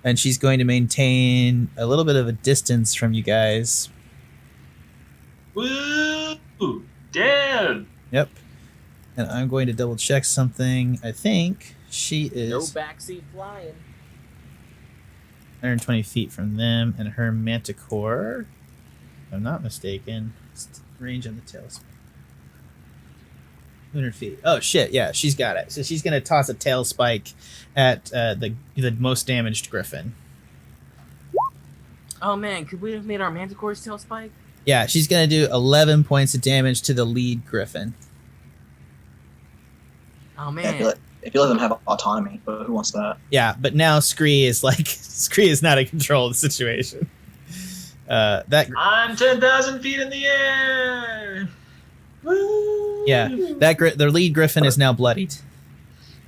and she's going to maintain a little bit of a distance from you guys. Woo! Deb! Yep. And I'm going to double check something. I think she is No backseat flying. 120 feet from them, and her manticore, if I'm not mistaken, range on the tail. 200 feet. Oh shit! Yeah, she's got it. So she's gonna toss a tail spike at the most damaged griffin. Oh man, could we have made our Manticore's tail spike? Yeah, she's gonna do 11 points of damage to the lead griffin. Oh Yeah, man. if you let them have autonomy, but who wants that? Yeah, but now Scree is not in control of the situation. I'm 10,000 feet in the air! Woo! Yeah, the lead griffin is now bloodied.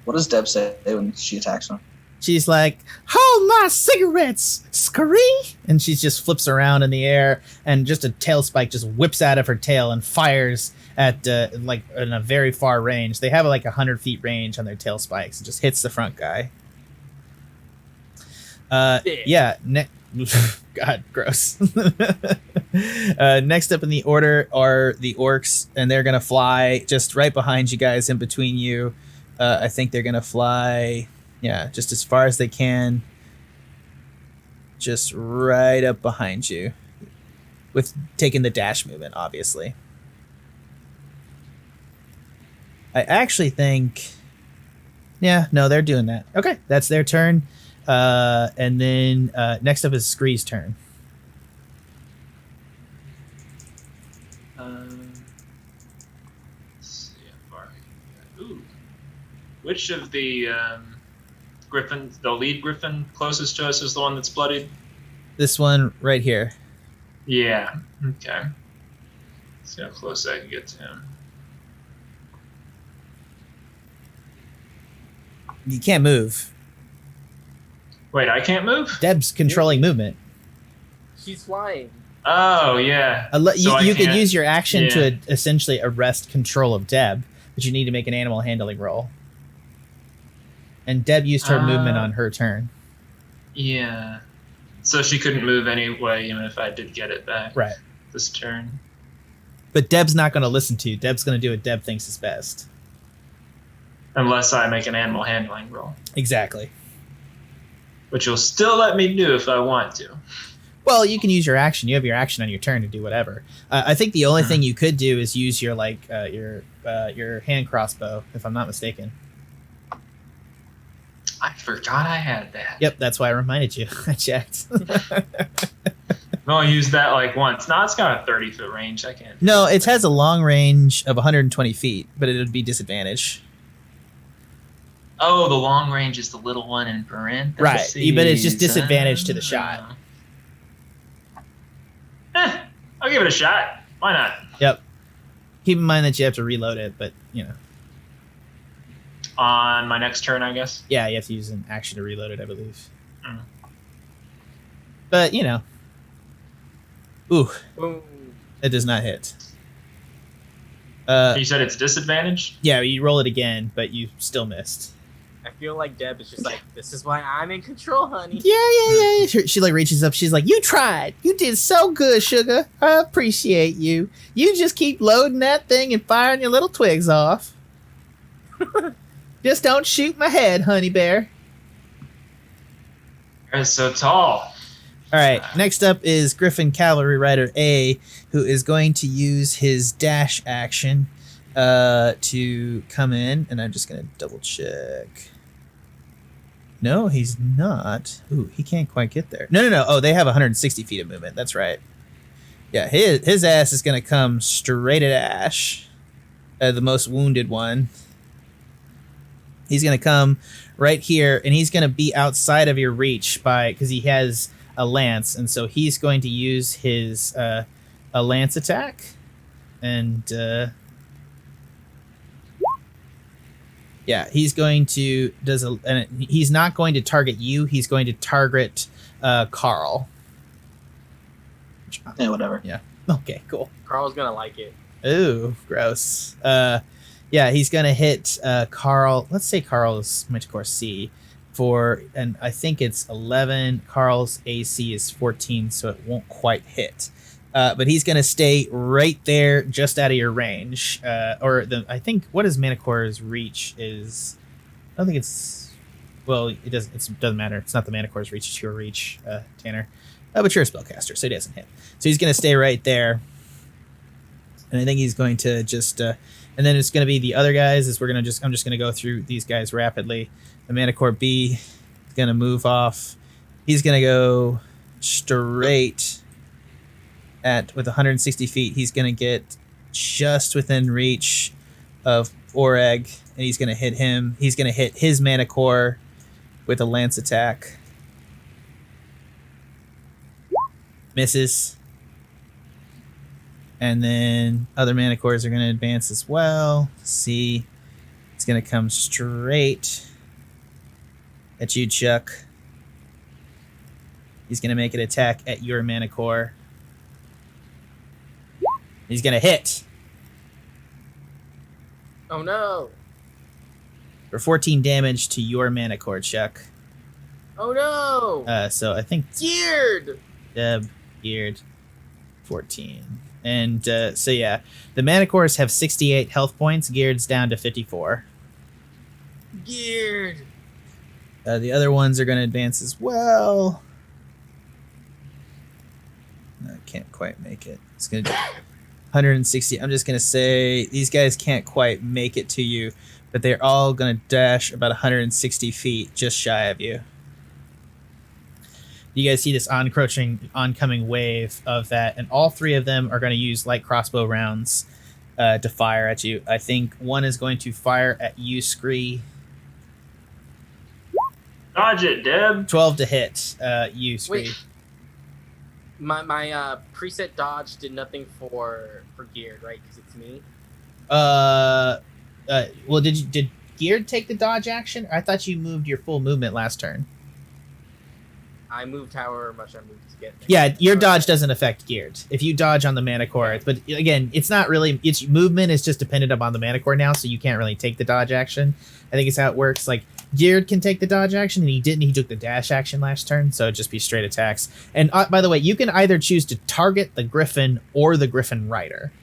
What does Deb say when she attacks him? She's like, "Hold my cigarettes, Scree!" And she just flips around in the air, and just a tail spike just whips out of her tail and fires at like in a very far range. They have like 100 feet range on their tail spikes. It just hits the front guy. Yeah. God, gross. Next up in the order are the orcs, and they're gonna fly just right behind you guys, in between you. I think they're gonna fly, yeah, just as far as they can, just right up behind you, with taking the dash movement, obviously. I actually think, yeah, no, they're doing that. Okay, that's their turn. And then next up is Scree's turn. Let's see how far I can get. Ooh. Which of the griffins, the lead griffin closest to us, is the one that's bloodied? This one right here. Yeah. Okay. Let's see how close I can get to him. You can't move. Wait, I can't move? Deb's controlling movement. She's flying. Oh, yeah. You could can't- use your action yeah. to essentially arrest control of Deb, but you need to make an animal handling roll. And Deb used her movement on her turn. Yeah. So she couldn't move anyway, even if I did get it back. Right. This turn. But Deb's not going to listen to you. Deb's going to do what Deb thinks is best. Unless I make an animal handling roll. Exactly. Which you'll still let me do if I want to. Well, you can use your action. You have your action on your turn to do whatever. I think the only thing you could do is use your your hand crossbow, if I'm not mistaken. I forgot I had that. Yep, that's why I reminded you. I checked. I've only used that like once. No, it's got a 30-foot range. I can't. No, it has a long range of 120 feet, but it would be disadvantage. Oh, the long range is the little one in parentheses. Right, but it's just disadvantage to the shot. I'll give it a shot. Why not? Yep. Keep in mind that you have to reload it, but, you know. On my next turn, I guess. Yeah, you have to use an action to reload it, I believe. Mm. But, you know. Ooh, Boom. it does not hit. You said it's disadvantage? Yeah, you roll it again, but you still missed. I feel like Deb is just like, this is why I'm in control, honey. Yeah. She like reaches up. She's like, you tried. You did so good, sugar. I appreciate you. You just keep loading that thing and firing your little twigs off. Just don't shoot my head, honey bear. You're so tall. All right. Next up is Griffin Cavalry Rider A, who is going to use his dash action to come in, and I'm just going to double check. No, he's not. Ooh, he can't quite get there. No. Oh, they have 160 feet of movement. That's right. Yeah, his ass is going to come straight at Ashe, the most wounded one. He's going to come right here, and he's going to be outside of your reach because he has a lance, and so he's going to use his a lance attack, and yeah, he's going to and he's not going to target you. He's going to target Carl. Yeah, whatever. Yeah. Okay. Cool. Carl's gonna like it. Ooh, gross. Yeah, he's gonna hit Carl. Let's say Carl's manticore C and I think it's 11. Carl's AC is 14, so it won't quite hit. But he's gonna stay right there, just out of your range. I think what is Manticore's reach is. I don't think it's. Well, it doesn't matter. It's not the Manticore's reach; it's your reach, Tanner. But you're a spellcaster, so he doesn't hit. So he's gonna stay right there. And I think he's going to just. And then it's gonna be the other guys. I'm just gonna go through these guys rapidly. The Manticore B is gonna move off. He's gonna go straight. With 160 feet, he's going to get just within reach of Oreg, and he's going to hit him. He's going to hit his Manticore with a lance attack. Misses. And then other Manticores are going to advance as well. See, it's going to come straight at you, Chuck. He's going to make an attack at your Manticore. He's going to hit. Oh, no. For 14 damage to your Manticore, Chuck. Oh, no. So I think... Geared. Deb, geared. 14. And so, yeah. The Manticores have 68 health points. Geared's down to 54. Geared. The other ones are going to advance as well. I can't quite make it. It's going to... 160. I'm just going to say these guys can't quite make it to you, but they're all going to dash about 160 feet just shy of you. You guys see this oncoming wave of that, and all three of them are going to use light crossbow rounds to fire at you. I think one is going to fire at you, Scree. Dodge it, Deb. 12 to hit you, Scree. Wait. My preset dodge did nothing for Geared, right? Because it's me. Well, did Geared take the dodge action? I thought you moved your full movement last turn. I moved however much I moved to get there. Yeah, your dodge doesn't affect Geared. If you dodge on the Manticore, but again, it's not really. Its movement is just dependent upon the Manticore now, so you can't really take the dodge action. I think it's how it works. Like Geared can take the dodge action, and he didn't. He took the dash action last turn, so it'd just be straight attacks. And by the way, you can either choose to target the Griffin or the Griffin Rider.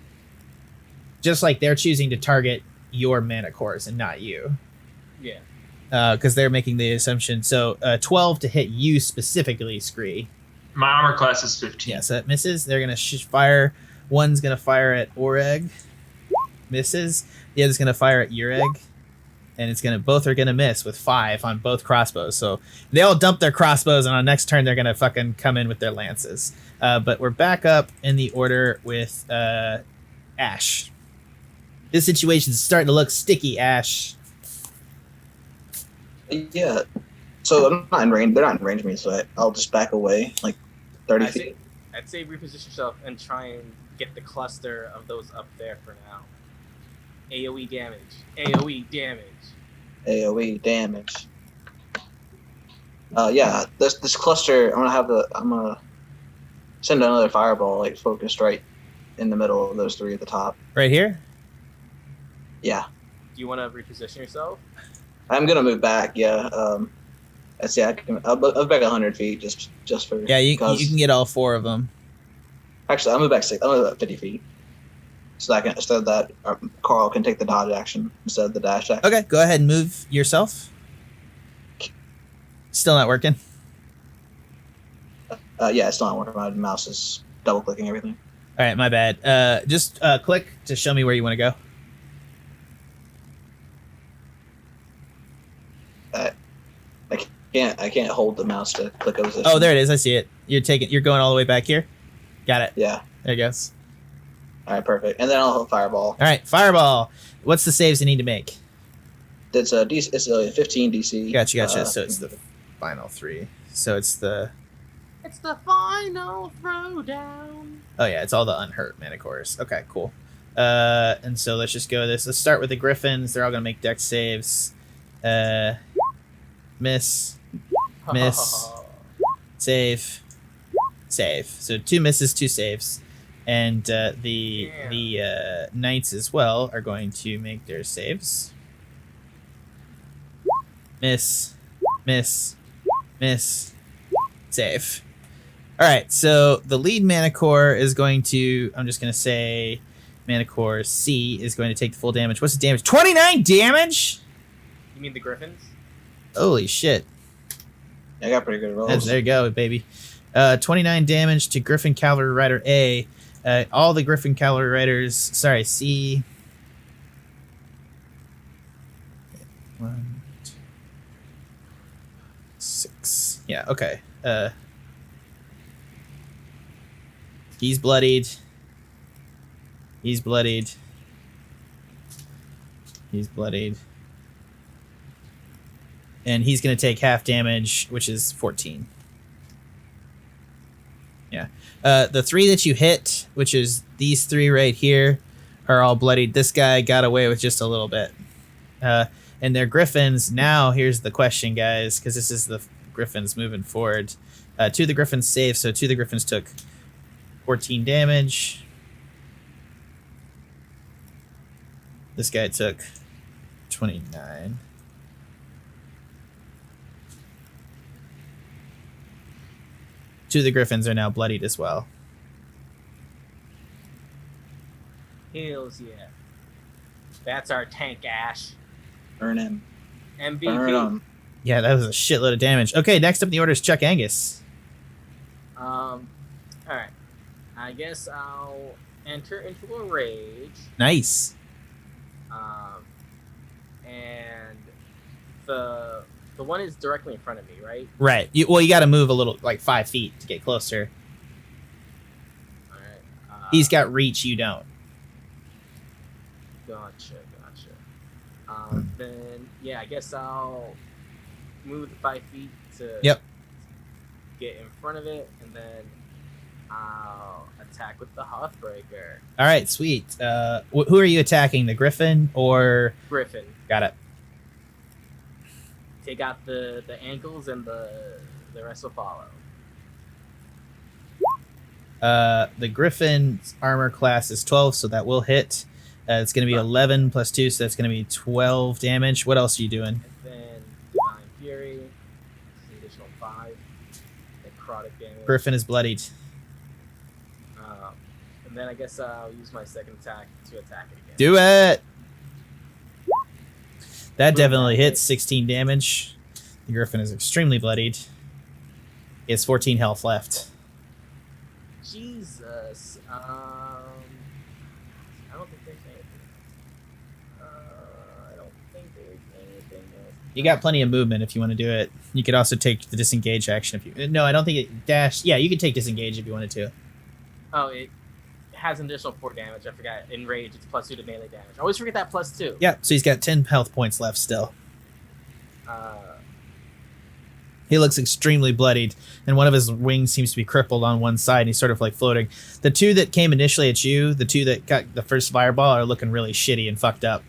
Just like they're choosing to target your Manticores and not you. Yeah. Because they're making the assumption. So 12 to hit you specifically, Scree. My armor class is 15. Yeah, so that misses. They're going to fire. One's going to fire at Oreg. Misses. The other's going to fire at Ureg. And both are going to miss with 5 on both crossbows. So they all dump their crossbows, and on next turn they're going to fucking come in with their lances. But we're back up in the order with Ashe. This situation's starting to look sticky, Ashe. Yeah. So I'm not in range. They're not in range of me, so I'll just back away like 30 feet. I'd say reposition yourself and try and get the cluster of those up there for now. AoE damage. AoE damage. AoE damage. Yeah. This cluster. I'm gonna send another fireball like focused right in the middle of those three at the top. Right here? Yeah. Do you want to reposition yourself? I'm gonna move back. Yeah. I see. I'll back 100 feet just for. Yeah, you can get all 4 of them. Actually, I'll move back 50 feet. So that Carl can take the dodge action instead of the dash action. Okay, go ahead and move yourself. Still not working. Yeah, it's not working. My mouse is double clicking everything. All right, my bad. Just click to show me where you want to go. I can't hold the mouse to click a position. Oh, there it is. I see it. You're going all the way back here. Got it. Yeah. There it goes. All right, perfect. And then I'll fireball. All right, fireball. What's the saves you need to make? It's a 15 DC. Gotcha. So it's the final 3. So it's the final throwdown. Oh yeah, it's all the unhurt manticores. Okay, cool. And so let's just go with this. Let's start with the griffins. They're all gonna make dex saves. Miss, save. So 2 misses, 2 saves, and the knights as well are going to make their saves. Miss, save. All right, so the lead manticore is going to, I'm just going to say manticore C is going to take the full damage. What's the damage? 29 damage? You mean the griffins? Holy shit. I got pretty good rolls. There you go, baby. 29 damage to Griffin Cavalry Rider A. All the Griffin Cavalry Riders, C. 1, 2, 6. Yeah, okay. He's bloodied. And he's going to take half damage, which is 14. Yeah. The 3 that you hit, which is these 3 right here, are all bloodied. This guy got away with just a little bit. And they're griffins. Now, here's the question, guys, because this is the griffins moving forward. 2 of the griffins saved, so 2 of the griffins took 14 damage. This guy took 29. Two of the griffins are now bloodied as well. Hells yeah. That's our tank, Ashe. Burn him. MVP. Burn him. Yeah, that was a shitload of damage. Okay, next up in the order is Chuck Angus. Alright. I guess I'll enter into a rage. Nice. And the one is directly in front of me, right? Right. You got to move a little, like 5 feet to get closer. Alright. He's got reach, you don't. Gotcha. Then, yeah, I guess I'll move the 5 feet to get in front of it, and then I'll attack with the Hearthbreaker. All right, sweet. Who are you attacking, the griffin or... Griffin. Got it. Take out the ankles, and the rest will follow. The griffin's armor class is 12, so that will hit. It's going to be 11 plus 2, so that's going to be 12 damage. What else are you doing? And then Divine Fury, additional 5 necrotic damage. Griffin is bloodied. And then I guess I'll use my second attack to attack it again. Do it! That definitely hits 16 damage. The griffin is extremely bloodied. He has 14 health left. Jesus. I don't think there's anything. You got plenty of movement if you want to do it. You could also take the disengage action if you... No, I don't think it dash... Yeah, you could take disengage if you wanted to. Oh, it has an additional 4 damage. I forgot. In rage, it's plus 2 to melee damage. I always forget that plus 2. Yeah, so he's got 10 health points left still. He looks extremely bloodied, and one of his wings seems to be crippled on one side, and he's sort of like floating. The 2 that came initially at you, the 2 that got the first fireball, are looking really shitty and fucked up.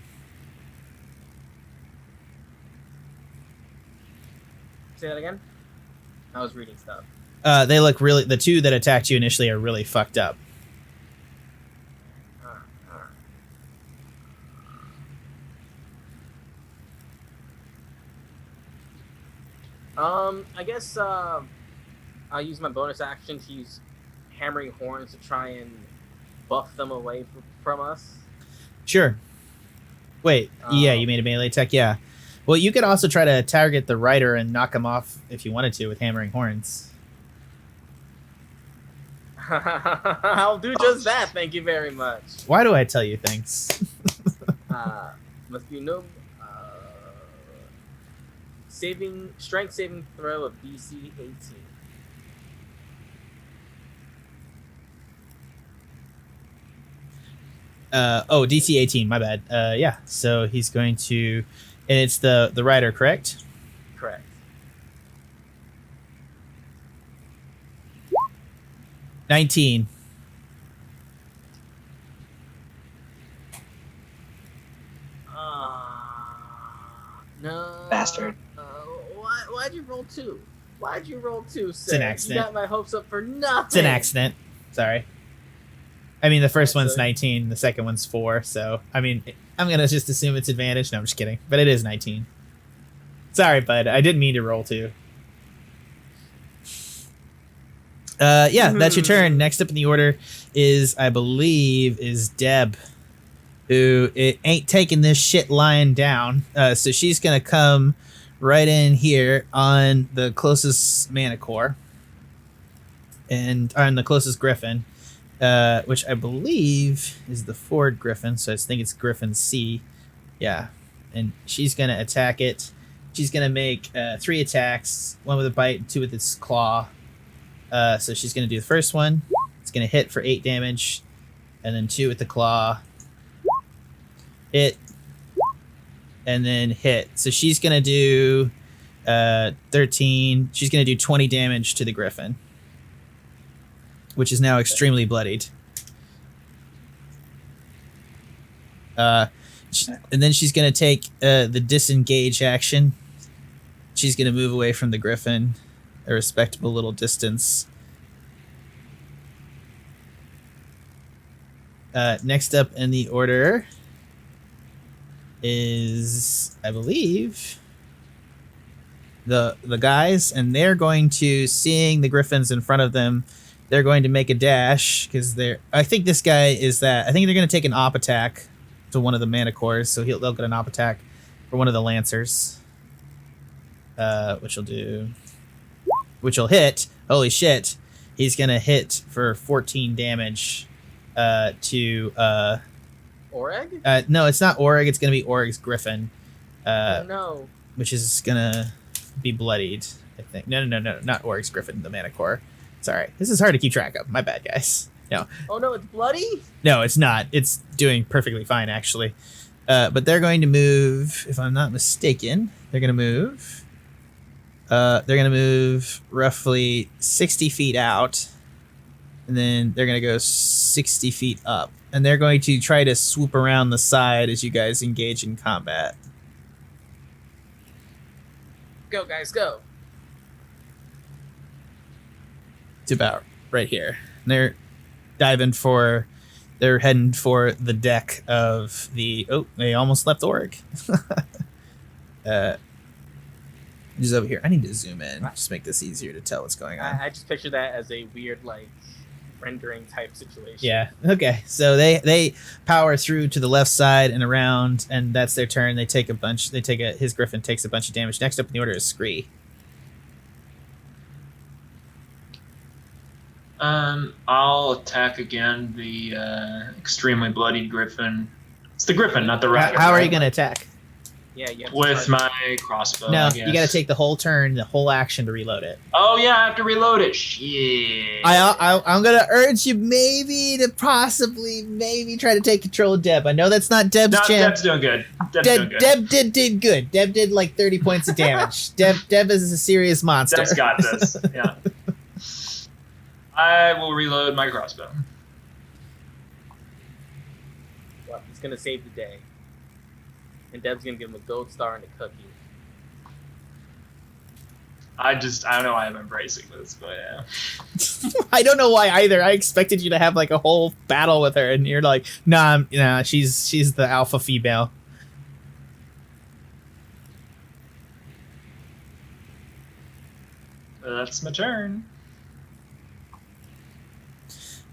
Say that again? I was reading stuff. They look really... The 2 that attacked you initially are really fucked up. I guess I'll use my bonus action to use hammering horns to try and buff them away from us. Sure. Wait, yeah, you made a melee attack, yeah. Well, you could also try to target the rider and knock him off if you wanted to with hammering horns. I'll do just that, thank you very much. Why do I tell you things? Must be no strength saving throw of DC 18. DC 18, my bad. Yeah, so he's going to... And it's the rider, correct? Correct. $19. No. Bastard. Why'd you roll 2? Why'd you roll 2, It's an accident. You got my hopes up for nothing. It's an accident. Sorry. I mean, the first one's 19, the second one's 4, so, I mean, I'm going to just assume it's advantage. No, I'm just kidding. But it is 19. Sorry, bud. I didn't mean to roll 2. Yeah, that's your turn. Next up in the order is, I believe, is Deb, who ain't taking this shit lying down. So she's going to come right in here on the closest manticore and on the closest griffin. Which I believe is the forward griffin, so I think it's Griffin C. Yeah, and she's gonna attack it. She's gonna make 3 attacks, 1 with a bite, and 2 with its claw. So she's gonna do the first one. It's gonna hit for 8 damage, and then 2 with the claw. Hit, and then hit. So she's gonna do 13. She's gonna do 20 damage to the griffin, which is now extremely bloodied. And then she's going to take the disengage action. She's going to move away from the griffin a respectable little distance. Next up in the order is, I believe, the guys, and they're going to, seeing the griffins in front of them, they're going to make a dash because I think this guy is that. I think they're going to take an op attack to one of the manticores, so they'll get an op attack for one of the lancers, which will hit. Holy shit! He's going to hit for 14 damage to. Oreg? No, it's not Oreg. It's going to be Oreg's griffin. No. Which is going to be bloodied. I think. No, not Oreg's griffin. The manticore. Sorry, this is hard to keep track of. My bad, guys. No. Oh no, it's bloody? No, it's not. It's doing perfectly fine, actually. But they're going to move, if I'm not mistaken, they're going to move roughly 60 feet out, and then they're going to go 60 feet up. And they're going to try to swoop around the side as you guys engage in combat. Go, guys, go. It's about right here. And they're heading for the deck of the... Oh, they almost left Oreg. Just over here. I need to zoom in. Just make this easier to tell what's going on. I just picture that as a weird, like, rendering type situation. Yeah. Okay. So they power through to the left side and around, and that's their turn. They take a bunch. His griffin takes a bunch of damage. Next up in the order is Scree. I'll attack again the extremely bloodied griffin. It's the griffin, not the rider. How are you going to attack? Yeah, you have to with my crossbow. No, you got to take the whole turn, the whole action to reload it. Oh yeah, I have to reload it. Shit. I'm going to urge you maybe try to take control of Deb. I know that's not Deb's champ. Deb's doing good. Deb did good. Deb did like 30 points of damage. Deb is a serious monster. Deb's got this. Yeah. I will reload my crossbow. Well, he's gonna save the day, and Deb's gonna give him a gold star and a cookie. I don't know why I'm embracing this, but yeah. I don't know why either. I expected you to have like a whole battle with her, and you're like, nah, she's the alpha female. That's my turn.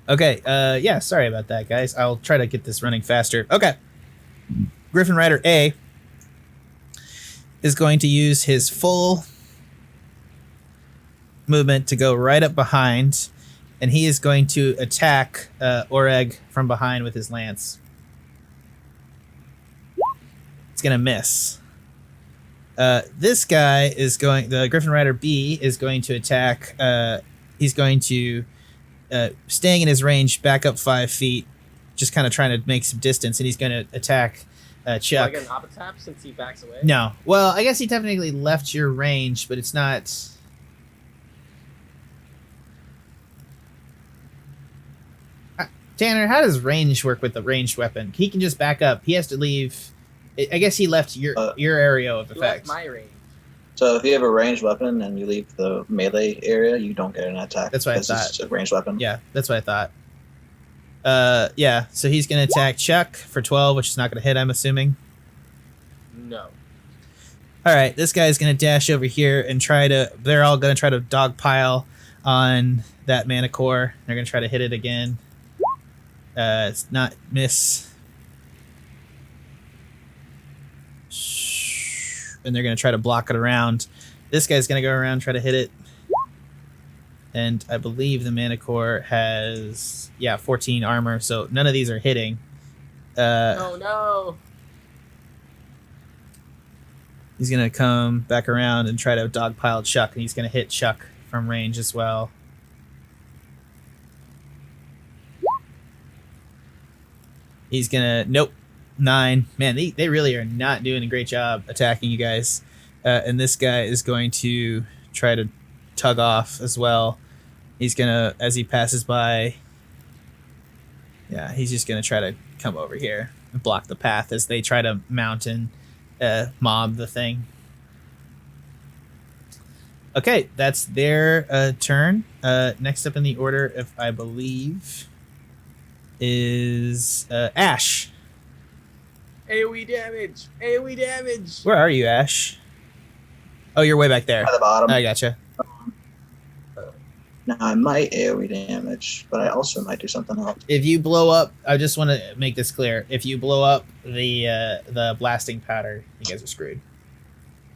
Okay, yeah, sorry about that, guys. I'll try to get this running faster. Okay. Griffin Rider A is going to use his full movement to go right up behind, and he is going to attack Oreg from behind with his lance. It's going to miss. This guy is going... The Griffin Rider B is going to attack... he's going to... staying in his range, back up 5 feet, just kind of trying to make some distance, and he's going to attack Chuck. Do I get an op tap since he backs away? No. Well, I guess he technically left your range, but it's not... Tanner, how does range work with the ranged weapon? He can just back up. He has to leave... I guess he left your area of He effect. left my range. So if you have a ranged weapon and you leave the melee area, you don't get an attack. That's what I because thought. It's a ranged weapon. Yeah, that's what I thought. Yeah, so he's going to attack Chuck for 12, which is not going to hit, I'm assuming. No. All right, this guy's going to dash over here and try to... They're all going to try to dogpile on that manticore. They're going to try to hit it again. It's not miss. And they're going to try to block it around. This guy's going to go around, try to hit it. And I believe the manticore has, 14 armor, so none of these are hitting. Oh, no. He's going to come back around and try to dogpile Chuck, and he's going to hit Chuck from range as well. He's going to, nope, 9. Man, they really are not doing a great job attacking you guys. And this guy is going to try to tug off as well. He's going to, as he passes by, he's just going to try to come over here and block the path as they try to mount and mob the thing. Okay, that's their turn. Next up in the order, if I believe, is Ashe. AoE damage! AoE damage! Where are you, Ashe? Oh, you're way back there. At the bottom. I gotcha. Now I might AoE damage, but I also might do something else. If you blow up, I just want to make this clear. If you blow up the blasting powder, you guys are screwed.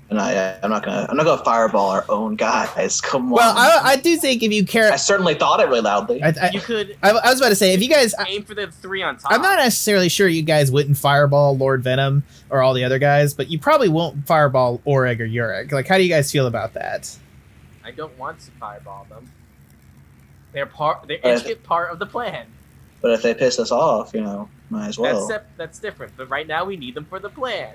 And I'm not gonna fireball our own guys. Come on. Well, I do think if you care, I certainly thought it really loudly. You could I was about to say if you guys, aim for the 3 on top. I'm not necessarily sure you guys wouldn't fireball Lord Venom or all the other guys, but you probably won't fireball Oreg or Ureg. Like, how do you guys feel about that? I don't want to fireball them. They're intricate part of the plan. But if they piss us off, might as well. That's different. But right now we need them for the plan.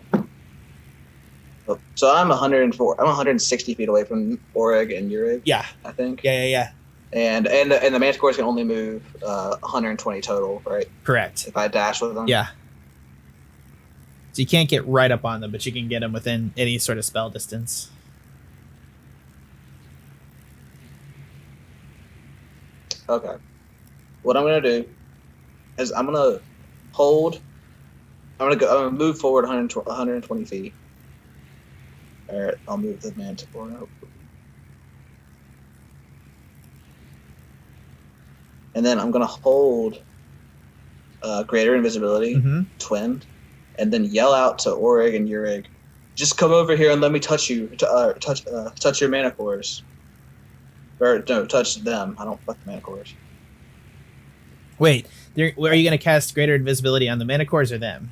So I'm 104. I'm 160 feet away from Oreg and Ureg. Yeah. I think. Yeah. And the manticores can only move 120 total, right? Correct. If I dash with them. Yeah. So you can't get right up on them, but you can get them within any sort of spell distance. Okay. What I'm gonna do is I'm gonna hold. I'm gonna move forward 120 feet. All right, I'll move the manticore out. And then I'm gonna hold greater invisibility, twin, and then yell out to Oreg and Ureg, "Just come over here and let me touch you. Touch your manticores." Or no, touch them. I don't fuck the manticores. Wait, are you going to cast greater invisibility on the manticores or them?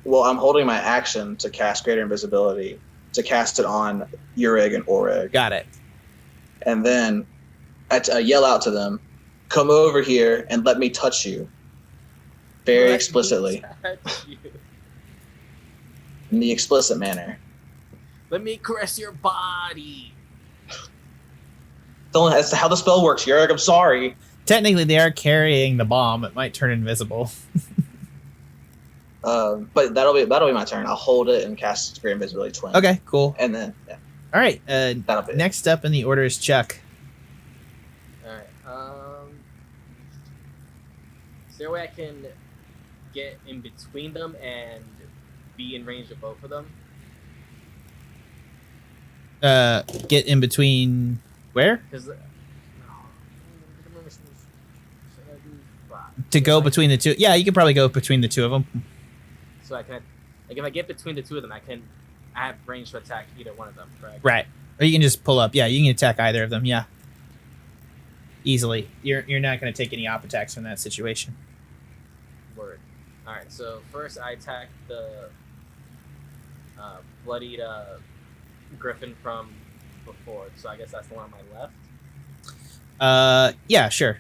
Well, I'm holding my action to cast greater invisibility to cast it on Ureg and Oreg. Got it. And then I yell out to them, "Come over here and let me touch you." Very explicitly. In the explicit manner. Let me caress your body. That's how the spell works, Ureg. I'm sorry. Technically, they are carrying the bomb. It might turn invisible. But that'll be my turn. I'll hold it and cast Greater Invisibility Twin. Okay, cool. And then, All right. that'll be next up in the order is Chuck. All right. Is there a way I can get in between them and be in range of both of them? Get in between Where? Because To go between the two? Yeah, you could probably go between the two of them. So I can, like, if I get between the two of them, I have range to attack either one of them, correct? Right. Or you can just pull up. Yeah, you can attack either of them. Yeah. Easily. You're not going to take any op attacks from that situation. Word. All right. So first, I attack the bloodied griffin from before. So I guess that's the one on my left. Yeah, sure.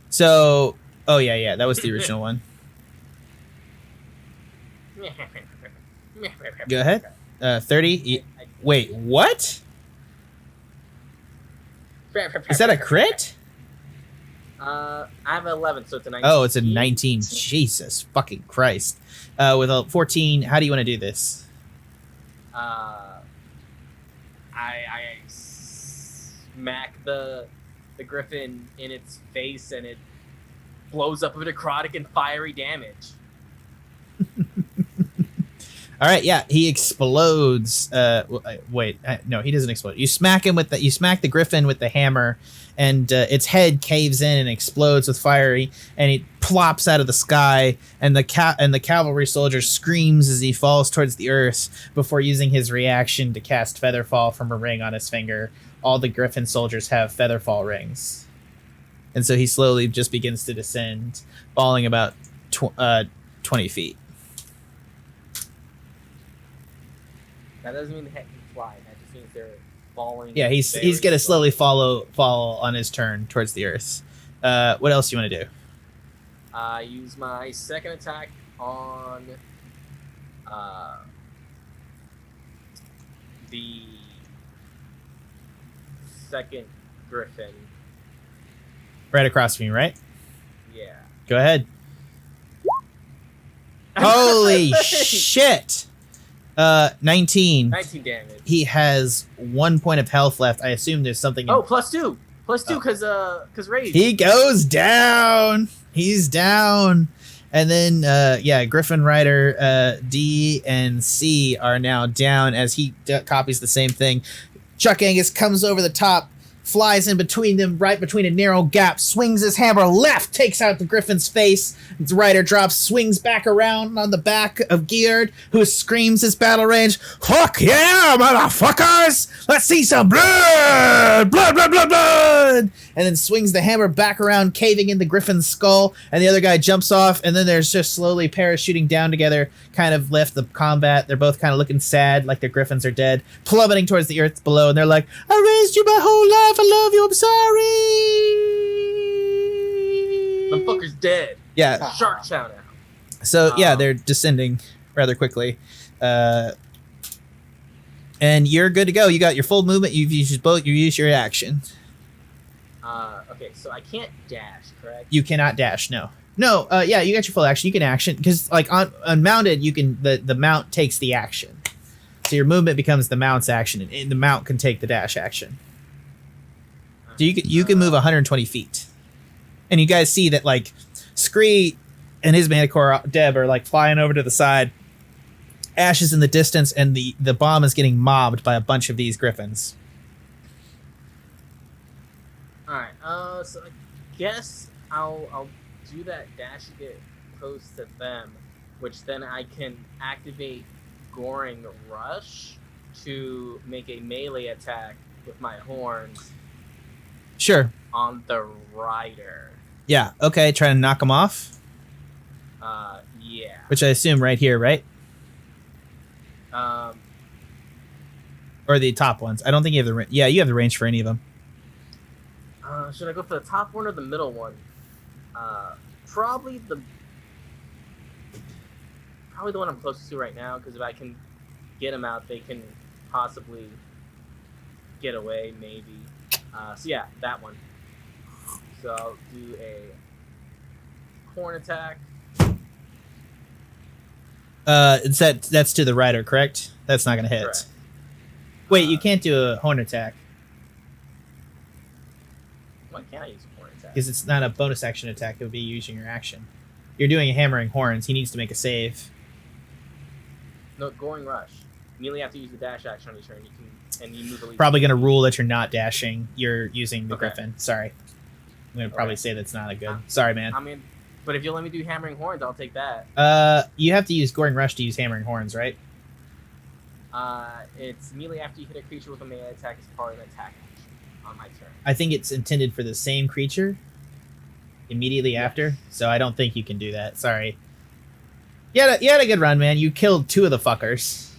So, oh yeah, that was the original one. Go ahead. 30. Wait, what? Is that a crit? I have 11, so it's a 19. Oh, it's a 19. Jesus fucking Christ. With a 14, how do you want to do this? I smack the griffin in its face, and it blows up with necrotic and fiery damage. All right, yeah, he explodes. Wait, no, he doesn't explode. You smack him with you smack the griffin with the hammer, and its head caves in and explodes with fiery, and it plops out of the sky, and the cavalry soldier screams as he falls towards the earth before using his reaction to cast Featherfall from a ring on his finger. All the griffin soldiers have Featherfall rings, and so he slowly just begins to descend, falling about 20 feet. That doesn't mean the heck can fly. That just means they're falling. Yeah, he's gonna slowly fall on his turn towards the earth. What else do you want to do? I use my second attack on the second griffin. Right across from you, right? Yeah. Go ahead. Holy shit! 19. 19 damage. He has 1 point of health left. I assume there's something. Oh, +2 because rage. He goes down. He's down. And then, Griffin Rider D and C are now down as he copies the same thing. Chuck Angus comes over the top, flies in between them, right between a narrow gap, swings his hammer left, takes out the Griffin's face. The rider drops, swings back around on the back of Geared, who screams his battle range, "Fuck yeah, motherfuckers! Let's see some blood! Blood, blood, blood, blood!" And then swings the hammer back around, caving in the Griffin's skull, and the other guy jumps off, and then they're just slowly parachuting down together, kind of left the combat. They're both kind of looking sad, like their Griffins are dead, plummeting towards the earth below, and they're like, "I raised you my whole life, I love you, I'm sorry!" The fucker's dead. Yeah. Shark chow now. So, yeah, they're descending rather quickly. And you're good to go. You got your full movement. You've used both. You use your action. Okay, so I can't dash, correct? You cannot dash, no. No, yeah, you got your full action. You can action, because, like, on mounted, you can, the mount takes the action. So your movement becomes the mount's action, and the mount can take the dash action. So you can move 120 feet. And you guys see that, like, Scree and his manticore Deb are, like, flying over to the side. Ashe is in the distance, and the bomb is getting mobbed by a bunch of these griffins. Alright, so I guess I'll do that dash to get close to them, which then I can activate Goring Rush to make a melee attack with my horns. Sure. On the rider. Yeah, okay, try to knock him off. Yeah. Which I assume right here, right? Or the top ones. I don't think you have the range. Yeah, you have the range for any of them. Should I go for the top one or the middle one? Probably the one I'm closest to right now, because if I can get them out, they can possibly get away, maybe. So yeah, that one. So I'll do a horn attack. That's to the rider, correct? That's not gonna hit. Correct. Wait, you can't do a horn attack. Why can't I use a horn attack? Because it's not a bonus action attack, it would be using your action. You're doing a hammering horns, he needs to make a save. No, Goring Rush. Immediately after you use the dash action on your turn, you can And you move at least probably going to rule that you're not dashing. You're using the Okay. Griffin. Sorry. I'm going to probably say that's not a good. Uh, Sorry, man. I mean, but if you let me do Hammering Horns, I'll take that. You have to use Goring Rush to use Hammering Horns, right? It's immediately after you hit a creature with a melee attack as part of an attack action on my turn. I think it's intended for the same creature immediately after, so I don't think you can do that. Sorry. You had a good run, man. You killed 2 of the fuckers.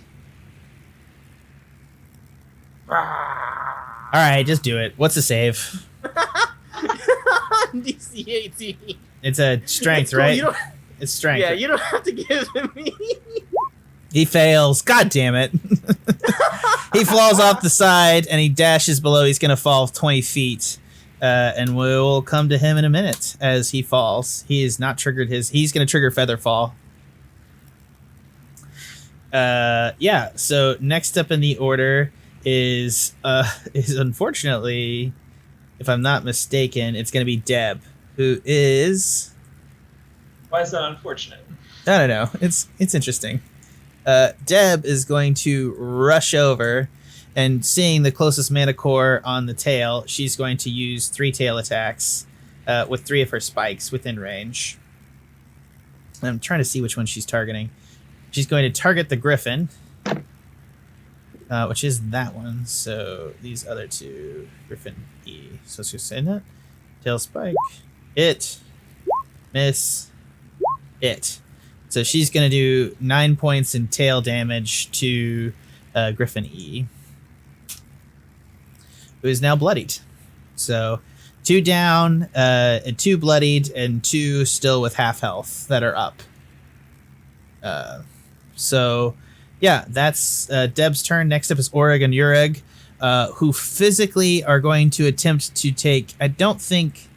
All right, just do it. What's the save? DC 18. It's a strength, Cool, right? you don't- It's strength. Yeah, you don't have to give it to me. He fails. God damn it. He falls off the side and he dashes below. He's going to fall 20 feet. And we'll come to him in a minute as he falls. He has not triggered his... He's going to trigger Featherfall. Yeah, so next up in the order is unfortunately, if I'm not mistaken, it's going to be Deb, who is... Why is that unfortunate? I don't know. It's interesting. Deb is going to rush over, and seeing the closest manticore on the tail, she's going to use 3 tail attacks with 3 of her spikes within range. I'm trying to see which one she's targeting. She's going to target the griffin, which is that one. So these other 2, griffin E. So let's just say that. Tail spike. It. Miss. It. So she's going to do 9 points in tail damage to Griffin E, who is now bloodied. So 2 down, and 2 bloodied, and 2 still with half health that are up. So, yeah, that's Deb's turn. Next up is Oreg and Ureg, who physically are going to attempt to take... I don't think...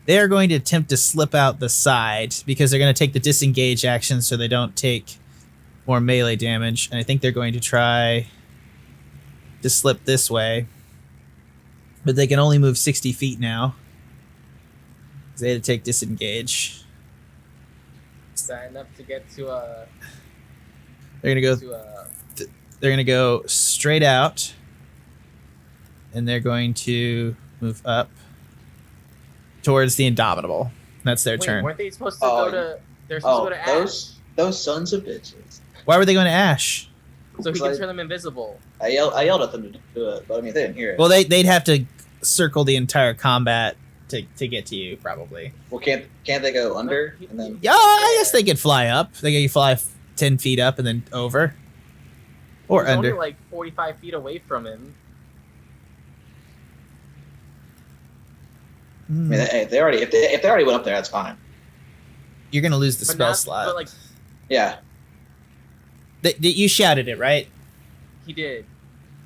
They're going to attempt to slip out the side because they're going to take the disengage action so they don't take more melee damage. And I think they're going to try to slip this way. But they can only move 60 feet now. They had to take disengage. Is that enough to get to a... They're going to go straight out. And they're going to move up towards the Indomitable. That's their turn. Weren't they supposed to go to... They're supposed to go to Ashe. Those sons of bitches. Why were they going to Ashe? So he can turn them invisible. I yelled at them to do it, but I mean, they didn't hear it. Well, they'd have to circle the entire combat to get to you, probably. Well, can't they go under and then? Yeah, I guess they could fly up. They could fly 10 feet up and then over. Or He's under. only like 45 feet away from him. I mean, if they already went up there, that's fine. You're going to lose the But spell not- slot. But like, Yeah. You shouted it, right? he did.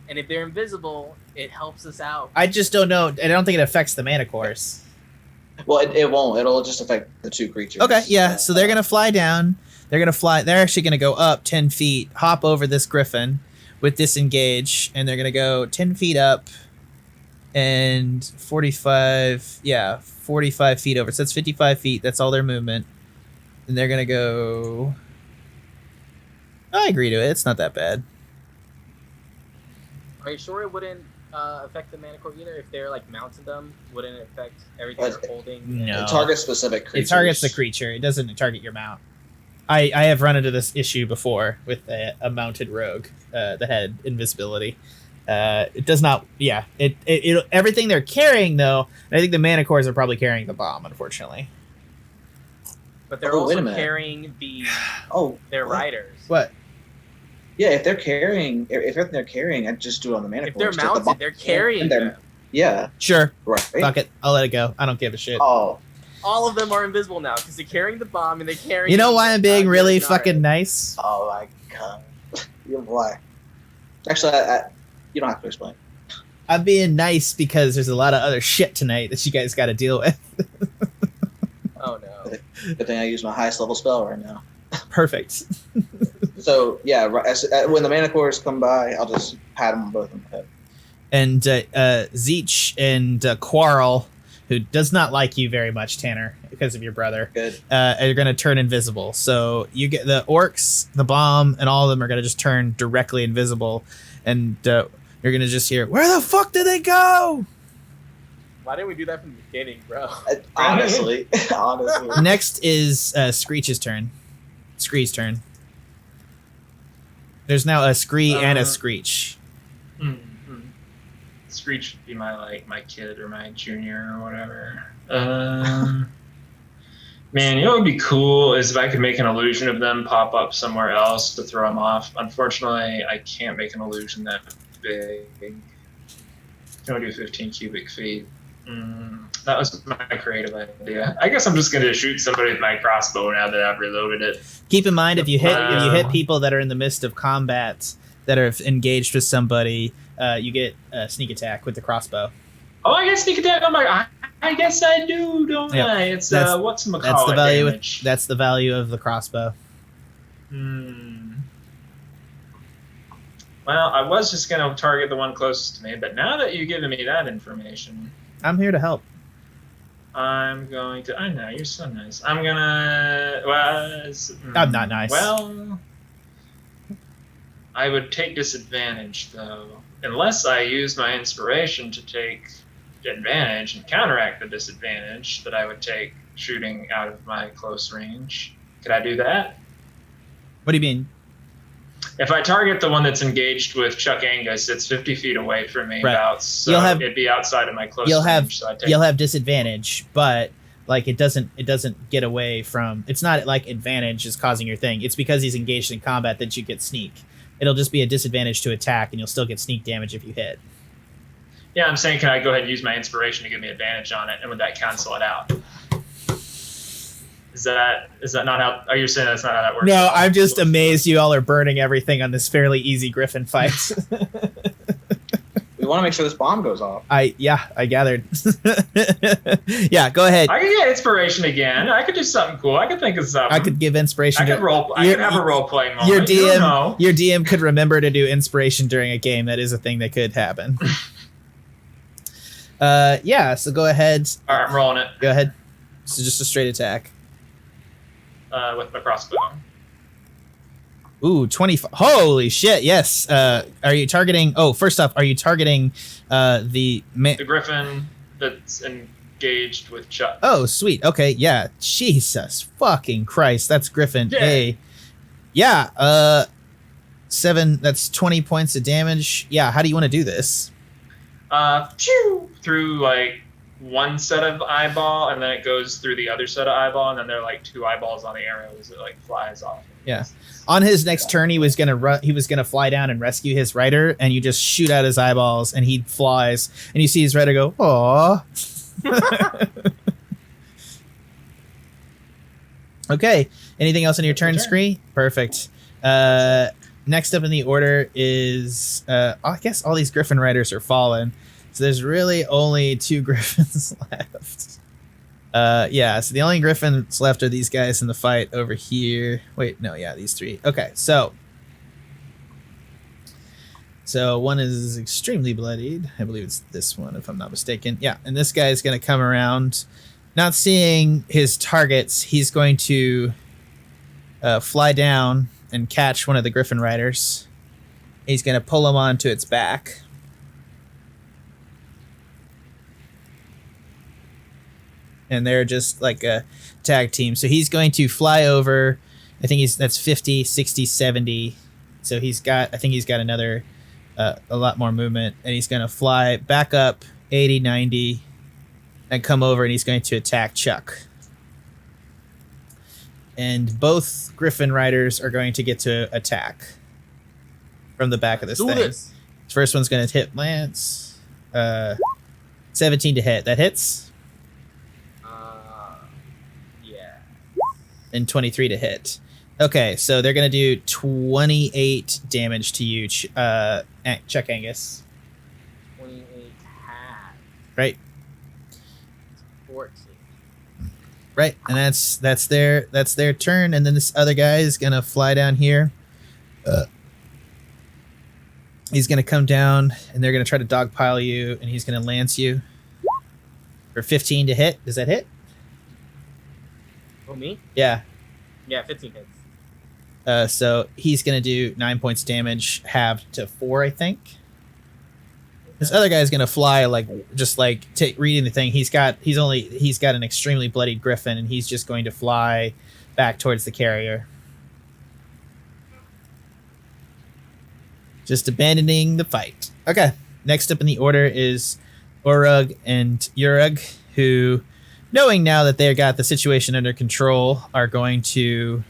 And if they're invisible, it helps us out. I just don't know. I don't think it affects the manticores. Well, it won't. It'll just affect the 2 creatures. Okay, yeah. So they're going to fly down. They're going to fly. They're actually going to go up 10 feet, hop over this griffin with disengage, and they're going to go 10 feet up and 45 feet over. So that's 55 feet. That's all their movement. And they're going to go... I agree to it. It's not that bad. Are you sure it wouldn't affect the manticore either? If they're like mounting them, wouldn't it affect everything they're holding? No. It targets specific creatures. It targets the creature. It doesn't target your mount. I have run into this issue before with a mounted rogue that had invisibility. It does not. Yeah. It everything they're carrying though. And I think the manticores are probably carrying the bomb. Unfortunately. But they're Oh, wait a also minute. carrying their what? riders. What? Yeah, if everything they're carrying, I'd just do it on the manticore. If they're mounted, they're carrying them. Yeah. Sure. Right. Fuck it. I'll let it go. I don't give a shit. Oh. All of them are invisible now because they're carrying the bomb and they're carrying. You know why I'm being really Gary fucking Nara. nice? Oh my god. You're why? Actually, you don't have to explain. I'm being nice because there's a lot of other shit tonight that you guys got to deal with. Oh no. Good thing I use my highest level spell right now. Perfect. So yeah, when the manticores come by, I'll just pat them on both of them. And Zeech and Quarrel, who does not like you very much, Tanner, because of your brother, Good. are going to turn invisible. So you get the orcs, the bomb, and all of them are going to just turn directly invisible. And You're gonna just hear, "Where the fuck did they go?" Why didn't we do that from the beginning, bro? Honestly. Next is Screech's turn. Scree's turn. There's now a Scree and a Screech. Screech would be my kid or my junior or whatever. Man, you know what would be cool is if I could make an illusion of them pop up somewhere else to throw them off. Unfortunately, I can't make an illusion that big. Can only do 15 cubic feet. That was my creative idea. I guess I'm just going to shoot somebody with my crossbow now that I've reloaded it. Keep in mind, if you hit people that are in the midst of combat that are engaged with somebody, you get a sneak attack with the crossbow. Oh, I get sneak attack on my... I guess I do, don't I? It's whatchamacallit that's the value. Damage. That's the value of the crossbow. Well, I was just going to target the one closest to me, but now that you've given me that information... I'm here to help. I'm going to... I know, you're so nice. I'm going to... Well, I'm not nice. Well, I would take disadvantage, though. Unless I use my inspiration to take advantage and counteract the disadvantage that I would take shooting out of my close range. Could I do that? What do you mean? If I target the one that's engaged with Chuck Angus, it's 50 feet away from me. Right. So it'd be outside of my close range. You'll have disadvantage, but it doesn't get away from. It's not like advantage is causing your thing. It's because he's engaged in combat that you get sneak. It'll just be a disadvantage to attack, and you'll still get sneak damage if you hit. Yeah, I'm saying, can I go ahead and use my inspiration to give me advantage on it, and would that cancel it out? Is that not how? Are you saying that's not how that works? No, I'm just amazed you all are burning everything on this fairly easy Griffin fight. We want to make sure this bomb goes off. I gathered. Yeah, go ahead. I could get inspiration again. I could do something cool. I could think of something. I could give inspiration. I could have a role playing moment. Your DM could remember to do inspiration during a game. That is a thing that could happen. Yeah. So go ahead. All right, I'm rolling it. Go ahead. So just a straight attack. With my crossbow. Ooh, 25. Holy shit, yes. Are you targeting... Oh, first off, are you targeting the griffin that's engaged with Chuck? Oh, sweet. Okay, yeah. Jesus fucking Christ. That's Griffin. Yeah. Hey. Yeah, 7... That's 20 points of damage. Yeah, how do you want to do this? Through, one set of eyeball, and then it goes through the other set of eyeball, and then there are two eyeballs on the arrows that flies off. Yeah. On his next turn, he was gonna fly down and rescue his rider, and you just shoot out his eyeballs, and he flies, and you see his rider go, "Aww." Okay. Anything else on your turn, Scree? Perfect. Next up in the order is I guess all these Griffin riders are fallen. So there's really only 2 Griffins left. Yeah, so the only Griffins left are these guys in the fight over here. Wait, no, yeah, these 3. Okay, so one is extremely bloodied. I believe it's this one, if I'm not mistaken. Yeah, and this guy is going to come around. Not seeing his targets, he's going to fly down and catch one of the Griffin riders. He's going to pull him onto its back. And they're just like a tag team. So he's going to fly over. I think that's 50, 60, 70. So I think he's got another, a lot more movement. And he's going to fly back up 80, 90, and come over, and he's going to attack Chuck. And both Griffin riders are going to get to attack from the back of this thing. This first one's going to hit Lance. 17 to hit. That hits? And 23 to hit. Okay, so they're going to do 28 damage to you, Chuck Angus. 28 half. Right. 14. Right, and that's their turn, and then this other guy is going to fly down here. He's going to come down, and they're going to try to dogpile you, and he's going to lance you for 15 to hit. Does that hit? Oh, me? Yeah. Yeah, 15 hits. So he's going to do 9 points damage, halved to 4, I think. This other guy's gonna fly reading the thing. He's got an extremely bloodied griffin, and he's just going to fly back towards the carrier. Just abandoning the fight. Okay. Next up in the order is Orug and Urug, who, knowing now that they've got the situation under control, are going to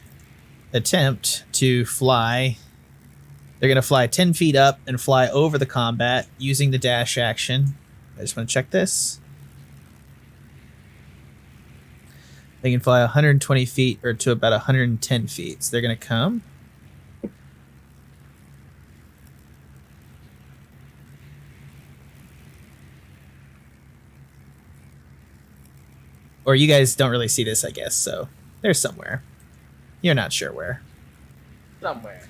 attempt to fly. They're going to fly 10 feet up and fly over the combat using the dash action. I just want to check this. They can fly 120 feet or to about 110 feet. So they're going to come. Or you guys don't really see this, I guess, so they're somewhere. You're not sure where. Somewhere.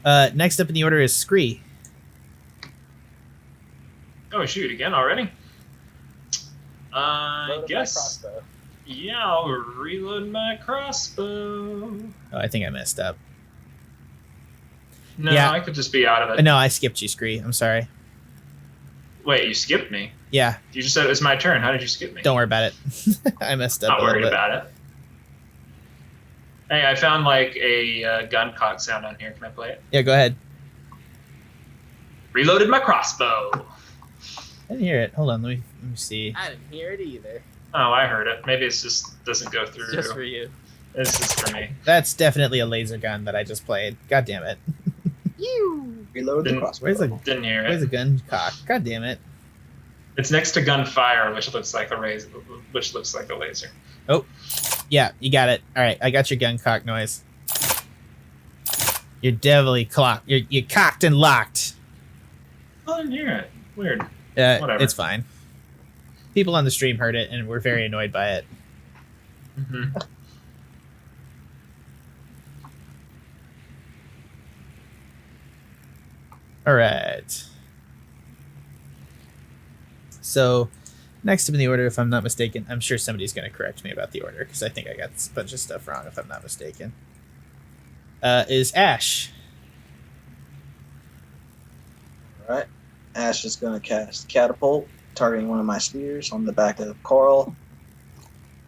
Next up in the order is Scree. Oh, shoot, again already? I Load up my guess. crossbow. Yeah, I'll reload my crossbow. Oh, I think I messed up. No, Yeah. I could just be out of it. No, I skipped you, Scree. I'm sorry. Wait, you skipped me? Yeah, You just said it was my turn. How did you skip me? don't worry about it. I messed up Not a little worried bit. about it. Hey, I found like a gun cock sound on here. Can I play it? Yeah, go ahead. Reloaded my crossbow. I didn't hear it. Hold on, let me see. I didn't hear it either. Oh, I heard it. Maybe it's just doesn't go through. It's just for you. It's just for me. That's definitely a laser gun that I just played. God damn it. You. Reload the Didn't- crossbow. Didn't hear Where's it. the gun cock? God damn it. It's next to gunfire, which looks like a laser. Oh, yeah, you got it. All right, I got your gun cock noise. You're devilly clocked. You're cocked and locked. I didn't hear it. Weird. Whatever. It's fine. People on the stream heard it and were very annoyed by it. Mm-hmm. All right. So, next up in the order, if I'm not mistaken, I'm sure somebody's going to correct me about the order because I think I got a bunch of stuff wrong if I'm not mistaken. Is Ashe. All right. Ashe is going to cast Catapult, targeting one of my spears on the back of Coral.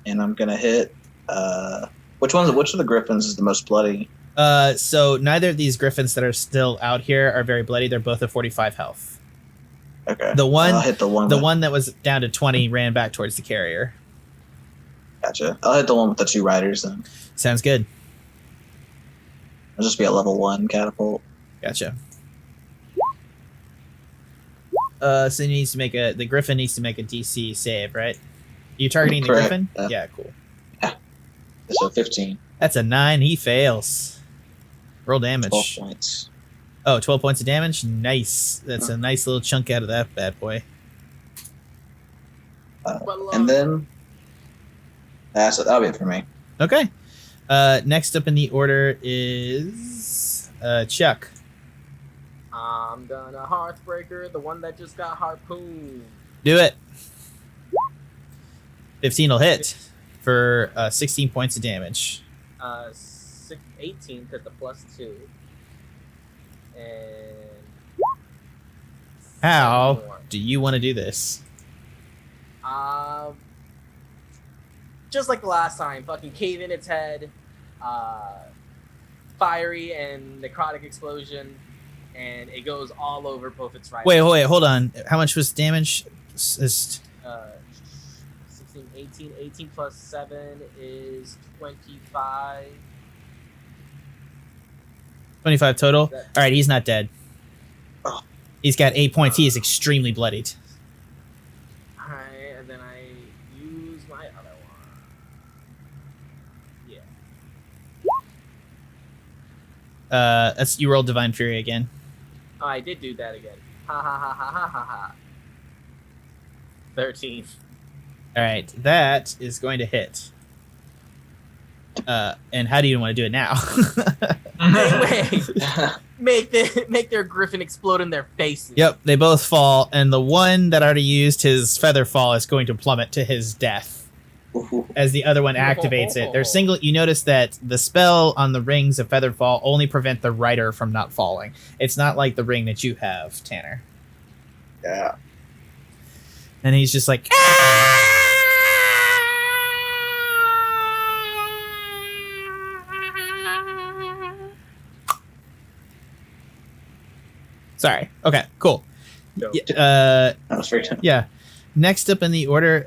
And I'm going to hit... which of the griffins is the most bloody? So neither of these griffins that are still out here are very bloody. They're both at 45 health. Okay. The one, I'll hit the one. one that was down to 20 ran back towards the carrier. Gotcha. I'll hit the one with the 2 riders then. Sounds good. It'll just be a level 1 catapult. Gotcha. So the griffin needs to make a DC save, right? Are you targeting the Correct. griffin? Yeah. Yeah, cool. So 15. That's a 9. He fails. Roll 12 damage. points. Oh, 12 points of damage? Nice. That's a nice little chunk out of that bad boy. And then... that'll be it for me. Okay. Next up in the order is Chuck. I'm gonna Hearthbreaker, the one that just got harpooned. Do it. 15 will hit for 16 points of damage. 18 because the +2. And How 7 more. do you want to do this? Just like the last time, fucking cave in its head, fiery and necrotic explosion, and it goes all over both its right. Wait, hold on. How much was damage? 16, 18. 18 plus 7 is 25. 25 total? That- All right, he's not dead. Oh. He's got 8 points. He is extremely bloodied. Alright, and then I use my other one. Yeah. You rolled Divine Fury again. Oh, I did do that again. Ha ha ha ha ha ha ha. 13. All right, that is going to hit. And how do you want to do it now? Wait. Make their griffin explode in their faces. Yep, they both fall, and the one that already used his feather fall is going to plummet to his death as the other one activates it. They're single. You notice that the spell on the rings of feather fall only prevent the rider from not falling. It's not like the ring that you have, Tanner. Yeah. And he's just like, sorry. Okay, cool. Dope. That was very tough. Yeah. Next up in the order,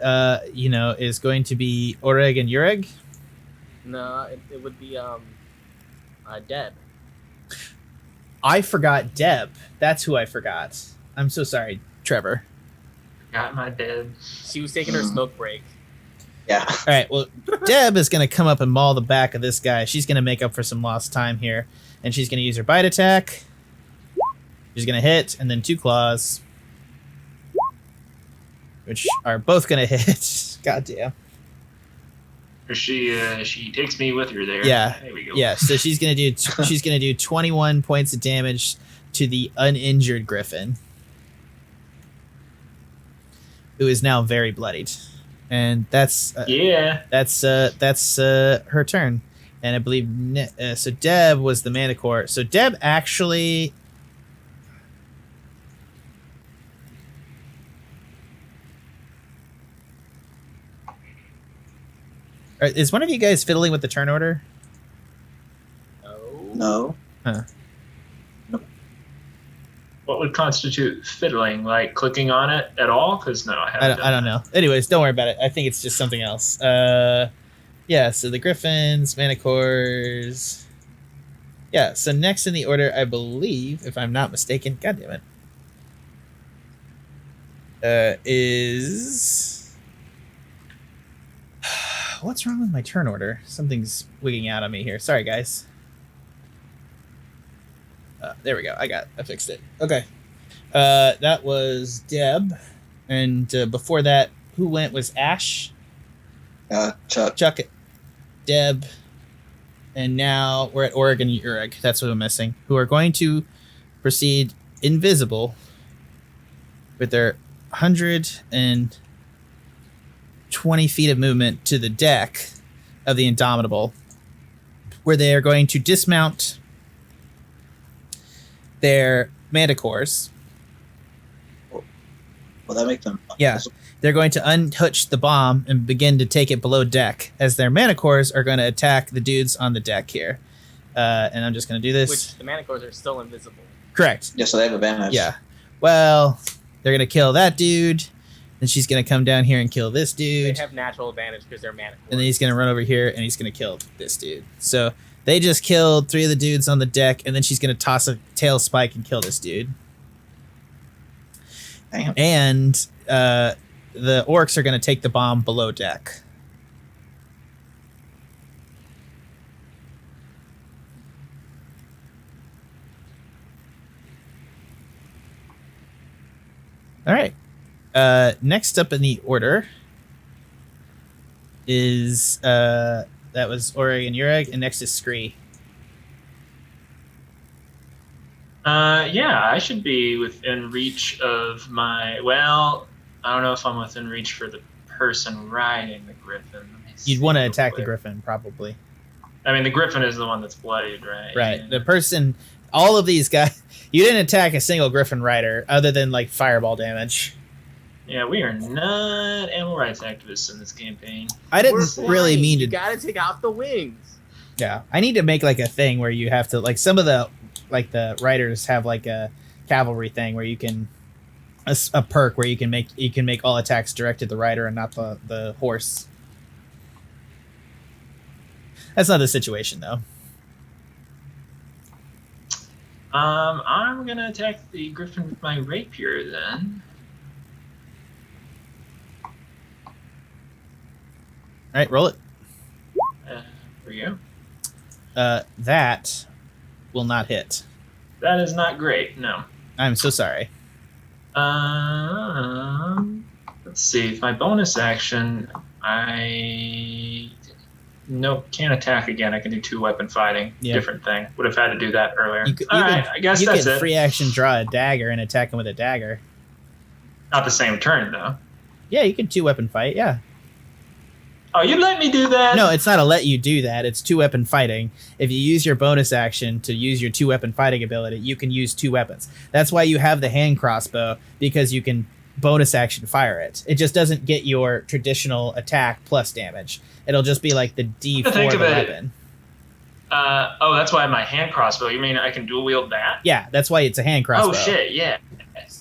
is going to be Oreg and Ureg. No, it would be Deb. I forgot Deb. That's who I forgot. I'm so sorry, Trevor. Got my dead. She was taking her smoke break. Yeah. All right, well, Deb is going to come up and maul the back of this guy. She's going to make up for some lost time here, and she's going to use her bite attack. She's going to hit, and then 2 claws, which are both going to hit. God damn. She takes me with her there. Yeah. There we go. Yeah, so she's going to do 21 points of damage to the uninjured griffin, who is now very bloodied. And that's her turn. And I believe so Deb was the manticore. So Deb actually is one of you guys fiddling with the turn order? No. Huh. What would constitute fiddling? Like clicking on it at all? Because no, I don't know. Anyways, don't worry about it. I think it's just something else. Yeah, so the griffins, manticores. Yeah, so next in the order, I believe, if I'm not mistaken, God damn it, is... What's wrong with my turn order? Something's wigging out on me here. Sorry, guys. There we go. I fixed it. Okay. That was Deb. And before that, who went was Ashe. Chuck. Deb. And now we're at Oreg and Ureg. That's what I'm missing. Who are going to proceed invisible with their 120 feet of movement to the deck of the Indomitable, where they are going to dismount their manticores. Will that make them? Yeah. They're going to unhitch the bomb and begin to take it below deck, as their manticores are going to attack the dudes on the deck here. And I'm just going to do this. Which the manticores are still invisible. Correct. Yeah, so they have advantage. Yeah. Well, they're going to kill that dude. Then she's going to come down here and kill this dude. They have natural advantage because they're manticores. And then he's going to run over here and he's going to kill this dude. So they just killed 3 of the dudes on the deck, and then she's going to toss a tail spike and kill this dude. Damn. And the orcs are going to take the bomb below deck. All right. Next up in the order is that was Oreg and Ureg, and next is Scree. Yeah, I should be within reach of my. Well, I don't know if I'm within reach for the person riding the griffin. You'd want to attack the griffin, probably. I mean, the griffin is the one that's bloodied, right? Right. Yeah. The person, all of these guys, you didn't attack a single griffin rider other than like fireball damage. Yeah, we are not animal rights activists in this campaign. I didn't really mean to. You gotta take out the wings. Yeah, I need to make like a thing where you have to like some of the riders have like a cavalry thing where you can a perk where you can make all attacks directed at the rider and not the horse. That's not the situation though. I'm gonna attack the griffin with my rapier then. All right, roll it. For you. That will not hit. That is not great. No. I'm so sorry. Let's see. My bonus action, can't attack again. I can do 2-weapon fighting. Yeah. Different thing. Would have had to do that earlier. I guess you that's can it. free action draw a dagger and attack him with a dagger. Not the same turn though. Yeah, you can 2-weapon fight. Yeah. Oh, you let me do that? No, it's not a let you do that. It's 2-weapon fighting. If you use your bonus action to use your 2-weapon fighting ability, you can use 2 weapons. That's why you have the hand crossbow, because you can bonus action fire it. It just doesn't get your traditional attack plus damage. It'll just be like the D4 of the weapon. That's why my hand crossbow. You mean I can dual wield that? Yeah, that's why it's a hand crossbow. Oh shit, yeah.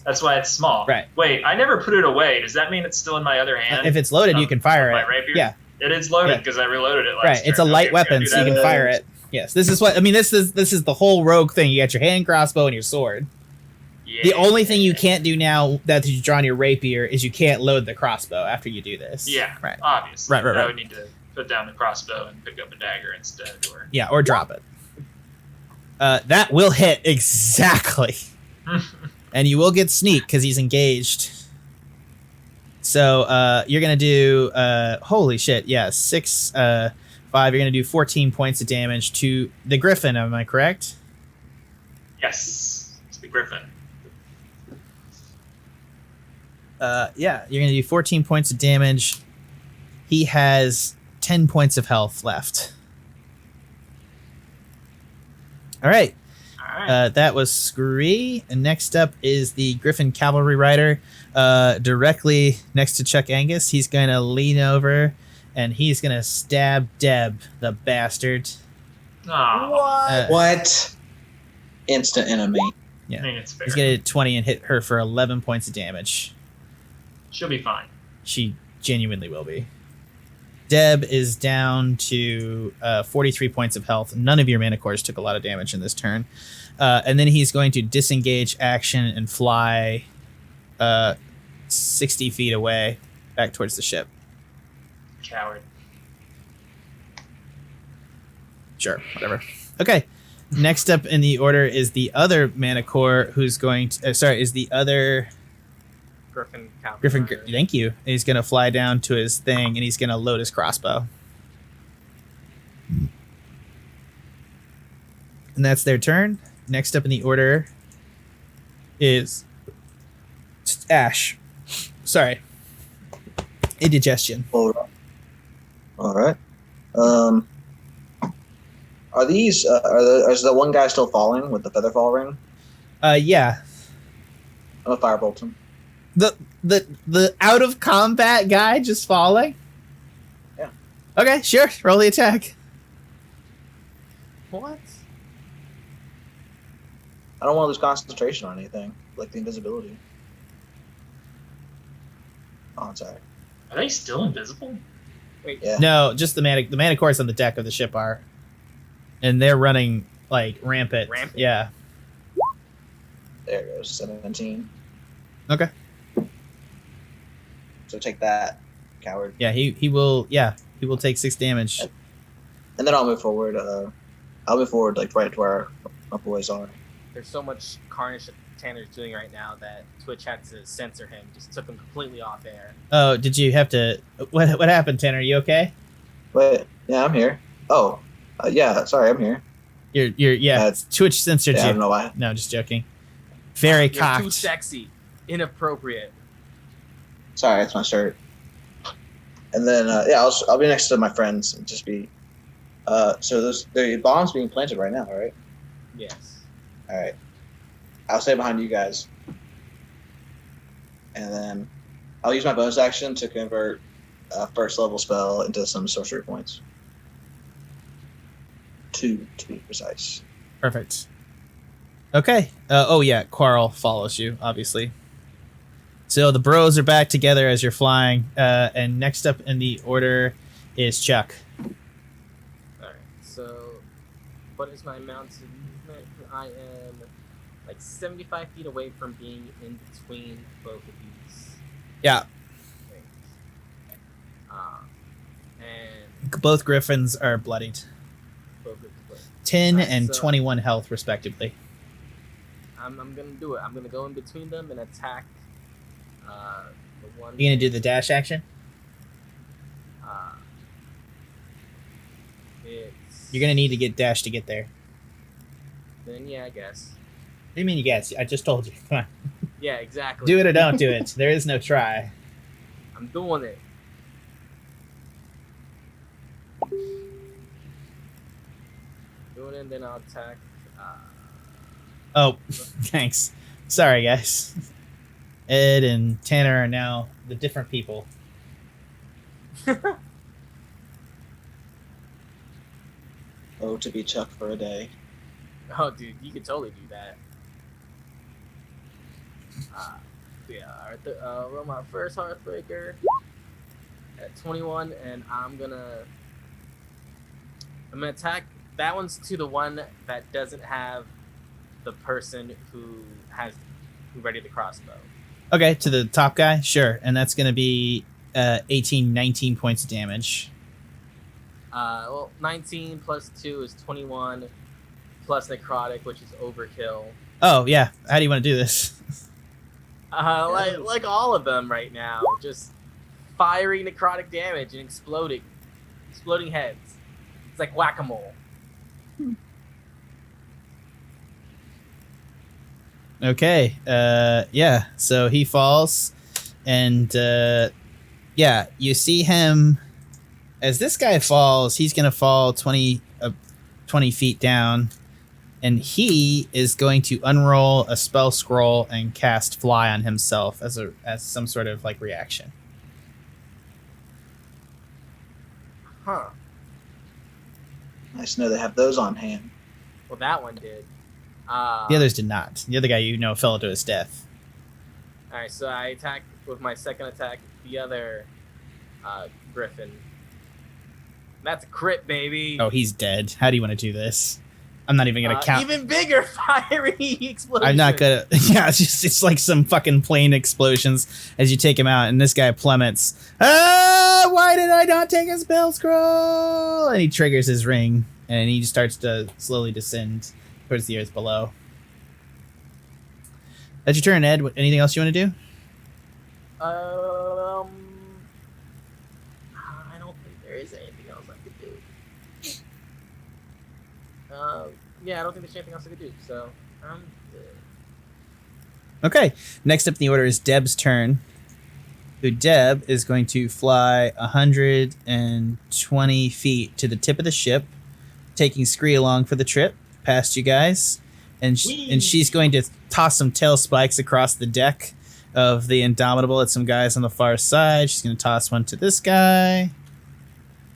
That's why it's small. Right. Wait, I never put it away. Does that mean it's still in my other hand? If it's loaded, you can fire it. My rapier? Yeah. It is loaded because I reloaded it last Right. It's a turn. light weapon, so you can fire it. Yes. This is what I mean. This is the whole rogue thing. You got your hand crossbow and your sword. Yeah. The only thing you can't do now that you draw on your rapier is you can't load the crossbow after you do this. Yeah. Right. Obviously. Right. I would need to put down the crossbow and pick up a dagger instead, or drop it. That will hit exactly. And you will get sneak because he's engaged. So you're going to do, holy shit, 6, 5. You're going to do 14 points of damage to the griffin, am I correct? Yes, it's the griffin. You're going to do 14 points of damage. He has 10 points of health left. All right. That was Scree. And next up is the Griffin Cavalry Rider, directly next to Chuck Angus. He's going to lean over, and he's going to stab Deb, the bastard. Oh. What? Instant enemy. Yeah. I mean, it's fair. He's going to hit 20 and hit her for 11 points of damage. She'll be fine. She genuinely will be. Deb is down to 43 points of health. None of your manticores took a lot of damage in this turn. And then he's going to disengage action and fly 60 feet away back towards the ship. Coward. Sure, whatever. Okay. Next up in the order is the other manticore who's going to... is the other... Griffin, thank you. He's going to fly down to his thing, and he's going to load his crossbow. And that's their turn. Next up in the order is Ashe. Sorry. Indigestion. All right. Are these... is the one guy still falling with the feather fall ring? Yeah. I'm going to firebolt him. The out of combat guy just falling? Yeah. Okay, sure. Roll the attack. What? I don't want to lose concentration on anything, like the invisibility. Oh, I'm sorry. Are they still invisible? Wait. Yeah. No, just the manticores on the deck of the ship are. And they're running like rampant. Yeah. There it goes. 17. Okay. So take that, coward. Yeah, he will take 6 damage. And then I'll move forward. Like right to where my boys are. There's so much carnage that Tanner's doing right now that Twitch had to censor him. Just took him completely off air. Oh, did you have to? What happened, Tanner? Are you okay? Wait, yeah, I'm here. Oh, yeah. Sorry, I'm here. You're Twitch censored you. I don't know why. No, just joking. Very You're cocked. too sexy, inappropriate. Sorry, that's my shirt. And then I'll be next to my friends and just be. So the bomb's being planted right now, right? Yes. All right. I'll stay behind you guys. And then I'll use my bonus action to convert a first level spell into some sorcery points. 2 to be precise. Perfect. Okay. Quarrel follows you, obviously. So the bros are back together as you're flying. And next up in the order is Chuck. Alright, so what is my mounted movement? I am like 75 feet away from being in between both of these Yeah. things. And Both griffins are bloodied. both of them. 10 Alright, and so 21 health, respectively. I'm gonna do it. I'm gonna go in between them and attack the one. You gonna do the dash action? It's. You're gonna need to get dash to get there. Then yeah, I guess. What do you mean you guess? I just told you. Come on. Yeah, exactly. Do it or don't do it. There is no try. I'm doing it. Doing it, and then I'll attack. Oh, thanks. Sorry, guys. Ed and Tanner are now the different people. Oh, to be Chuck for a day. Oh, dude, you could totally do that. Roll my first Heartbreaker at 21, and I'm gonna attack. That one's to the one that doesn't have the person who ready the crossbow. Okay, to the top guy, sure, and that's gonna be 19 points of damage. 19 plus 2 is 21, plus necrotic, which is overkill. Oh yeah, how do you want to do this? Like all of them right now, just firing necrotic damage and exploding heads. It's like whack-a-mole. Okay, yeah, so he falls, and yeah, you see him, as this guy falls, he's going to fall 20 feet down, and he is going to unroll a spell scroll and cast Fly on himself as some sort of like reaction. Huh. Nice to know they have those on hand. Well, that one did. The others did not. The other guy, fell to his death. All right, so I attack with my second attack the other griffin. That's a crit, baby. Oh, he's dead. How do you want to do this? I'm not even gonna count. Even bigger fiery explosion. I'm not gonna. Yeah, it's like some fucking plane explosions as you take him out, and this guy plummets. Ah! Why did I not take a spell scroll? And he triggers his ring, and he starts to slowly descend towards the earth below. That's your turn, Ed. Anything else you want to do? I don't think there is anything else I could do. Yeah, I don't think there's anything else I could do. So I'm good. Okay. Next up in the order is Deb's turn. So Deb is going to fly 120 feet to the tip of the ship, taking Scree along for the trip past you guys, and she's going to toss some tail spikes across the deck of the Indomitable at some guys on the far side. She's going to toss one to this guy.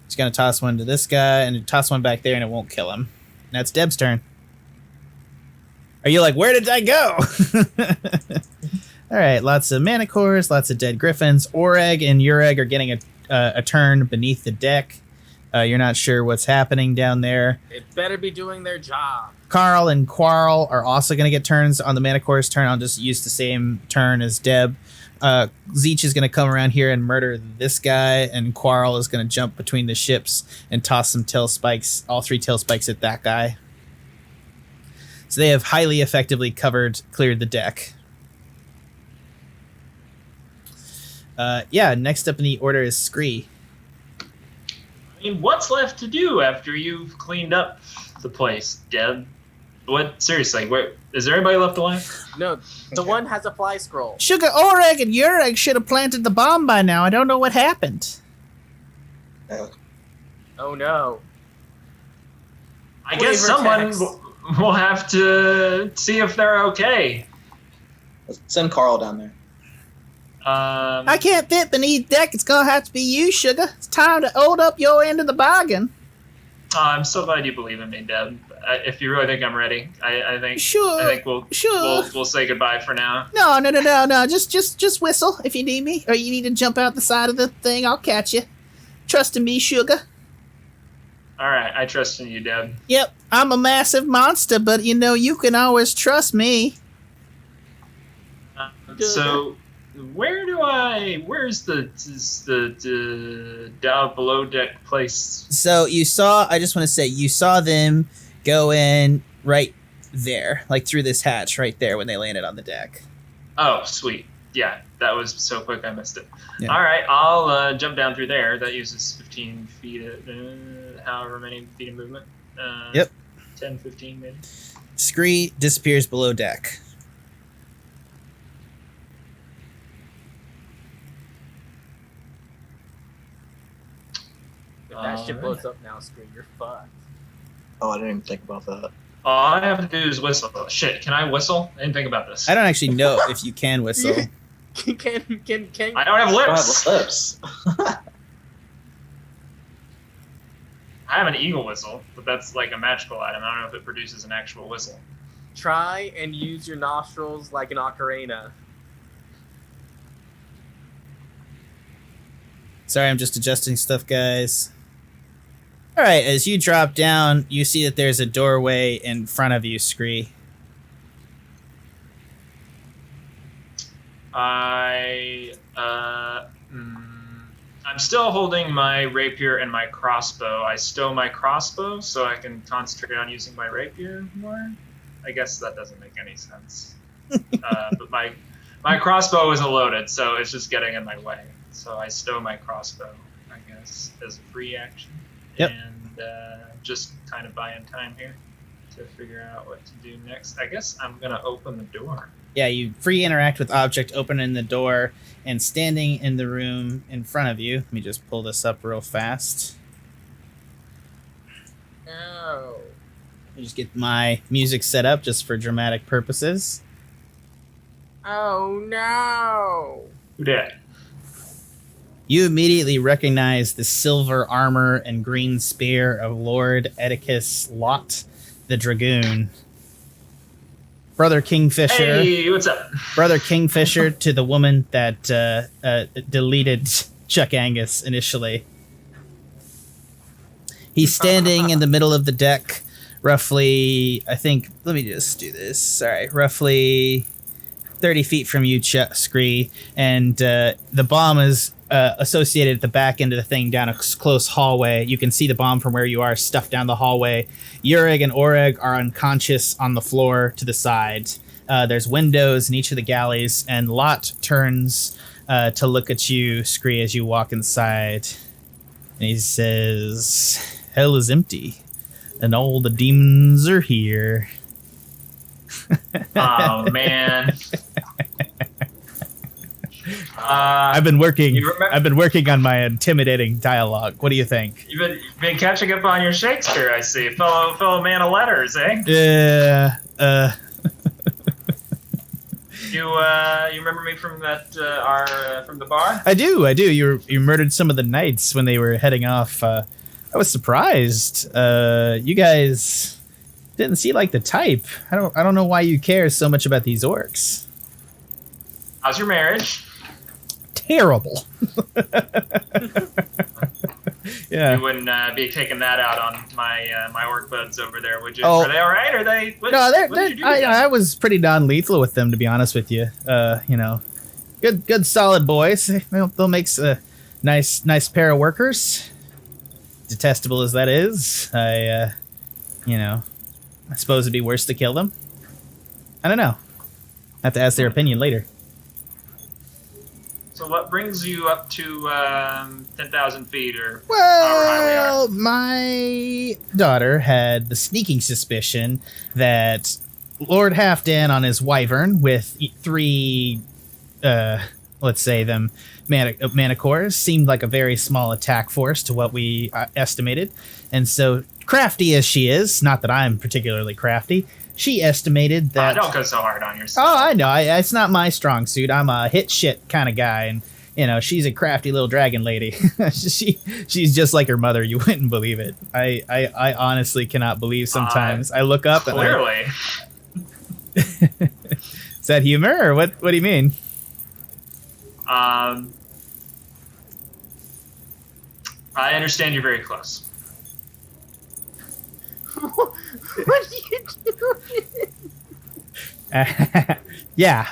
She's going to toss one to this guy, and toss one back there, and it won't kill him. And that's Deb's turn. Are you like, where did I go? All right, lots of manticores, lots of dead griffins. Oreg and Ureg are getting a turn beneath the deck. You're not sure what's happening down there. It better be doing their job. Carl and Quarl are also going to get turns on the Manicore's turn. I'll just use the same turn as Deb. Zeech is going to come around here and murder this guy, and Quarl is going to jump between the ships and toss some tail spikes, all 3 tail spikes at that guy. So they have highly effectively cleared the deck. Yeah, next up in the order is Scree. I mean, what's left to do after you've cleaned up the place, Deb? What? Seriously, is there anybody left alive? No, the one has a fly scroll. Sugar Oreg and Ureg should have planted the bomb by now. I don't know what happened. Oh no. I guess someone will have to see if they're okay. Let's send Carl down there. I can't fit beneath deck. It's gonna have to be you, Sugar. It's time to hold up your end of the bargain. I'm so glad you believe in me, Deb. If you really think I'm ready, I think. Sure. I think we'll say goodbye for now. No. Just whistle if you need me, or you need to jump out the side of the thing. I'll catch you. Trust in me, Sugar. All right, I trust in you, Deb. Yep, I'm a massive monster, but you can always trust me. So, where's the down below deck place? So I just want to say, you saw them go in right there, like through this hatch right there when they landed on the deck. Oh, sweet. Yeah, that was so quick I missed it. Yeah. All right, I'll jump down through there. That uses 15 feet, however many feet of movement. Yep. 10, 15 maybe. Scree disappears below deck. If that ship blows up now, Scree, you're fucked. Oh, I didn't even think about that. All I have to do is whistle. Shit, can I whistle? I didn't think about this. I don't actually know if you can whistle. Can I don't have I don't lips. have lips. I have an eagle whistle, but that's like a magical item. I don't know if it produces an actual whistle. try and use your nostrils like an ocarina. Sorry, I'm just adjusting stuff, guys. All right, as you drop down, you see that there's a doorway in front of you, Scree. I'm still holding my rapier and my crossbow. I stow my crossbow so I can concentrate on using my rapier more. I guess that doesn't make any sense. But my crossbow isn't loaded, so it's just getting in my way. So I stow my crossbow, I guess, as a free action. Yep. And just kind of buying time here to figure out what to do next. I guess I'm going to open the door. Yeah, you free interact with object opening the door and standing in the room in front of you. Let me just pull this up real fast. No. Let me just get my music set up just for dramatic purposes. Oh no. Who did? You immediately recognize the silver armor and green spear of Lord Edipus Lott, the Dragoon. Brother Kingfisher. Hey, what's up? Brother Kingfisher to the woman that deleted Chuck Angus initially. He's standing in the middle of the deck, roughly, I think, let me just do this. Sorry, roughly 30 feet from you, Scree, and the bomb is associated at the back end of the thing down a close hallway. You can see the bomb from where you are stuffed down the hallway. Ureg and Oreg are unconscious on the floor to the side. There's windows in each of the galleys, and Lott turns to look at you, Scree, as you walk inside. And he says, "Hell is empty, and all the demons are here." Oh, man. I've been working on my intimidating dialogue. What do you think? You've been catching up on your Shakespeare, I see. Fellow man of letters, eh? Yeah. You remember me from that from the bar? I do. You murdered some of the knights when they were heading off. I was surprised. You guys didn't seem like the type. I don't know why you care so much about these orcs. How's your marriage? Terrible. Yeah. You wouldn't be taking that out on my orc buds over there, would you? Oh. Are they all right? Are they? What did you do? I was pretty non-lethal with them, to be honest with you. Good, solid boys. They'll make a nice pair of workers. Detestable as that is, I suppose it'd be worse to kill them. I don't know. Have to ask their opinion later. So what brings you up to 10,000 feet or however Well, my daughter had the sneaking suspicion that Lord Halfdan on his wyvern with 3, let's say them, manticores seemed like a very small attack force to what we estimated. And so, crafty as she is, not that I'm particularly crafty, she estimated that... don't go so hard on yourself. Oh, I know. It's not my strong suit. I'm a hit shit kind of guy, and she's a crafty little dragon lady. She's just like her mother. You wouldn't believe it. I honestly cannot believe sometimes. I look up and clearly. Is that humor or what do you mean? I understand you're very close. What are you doing? Yeah.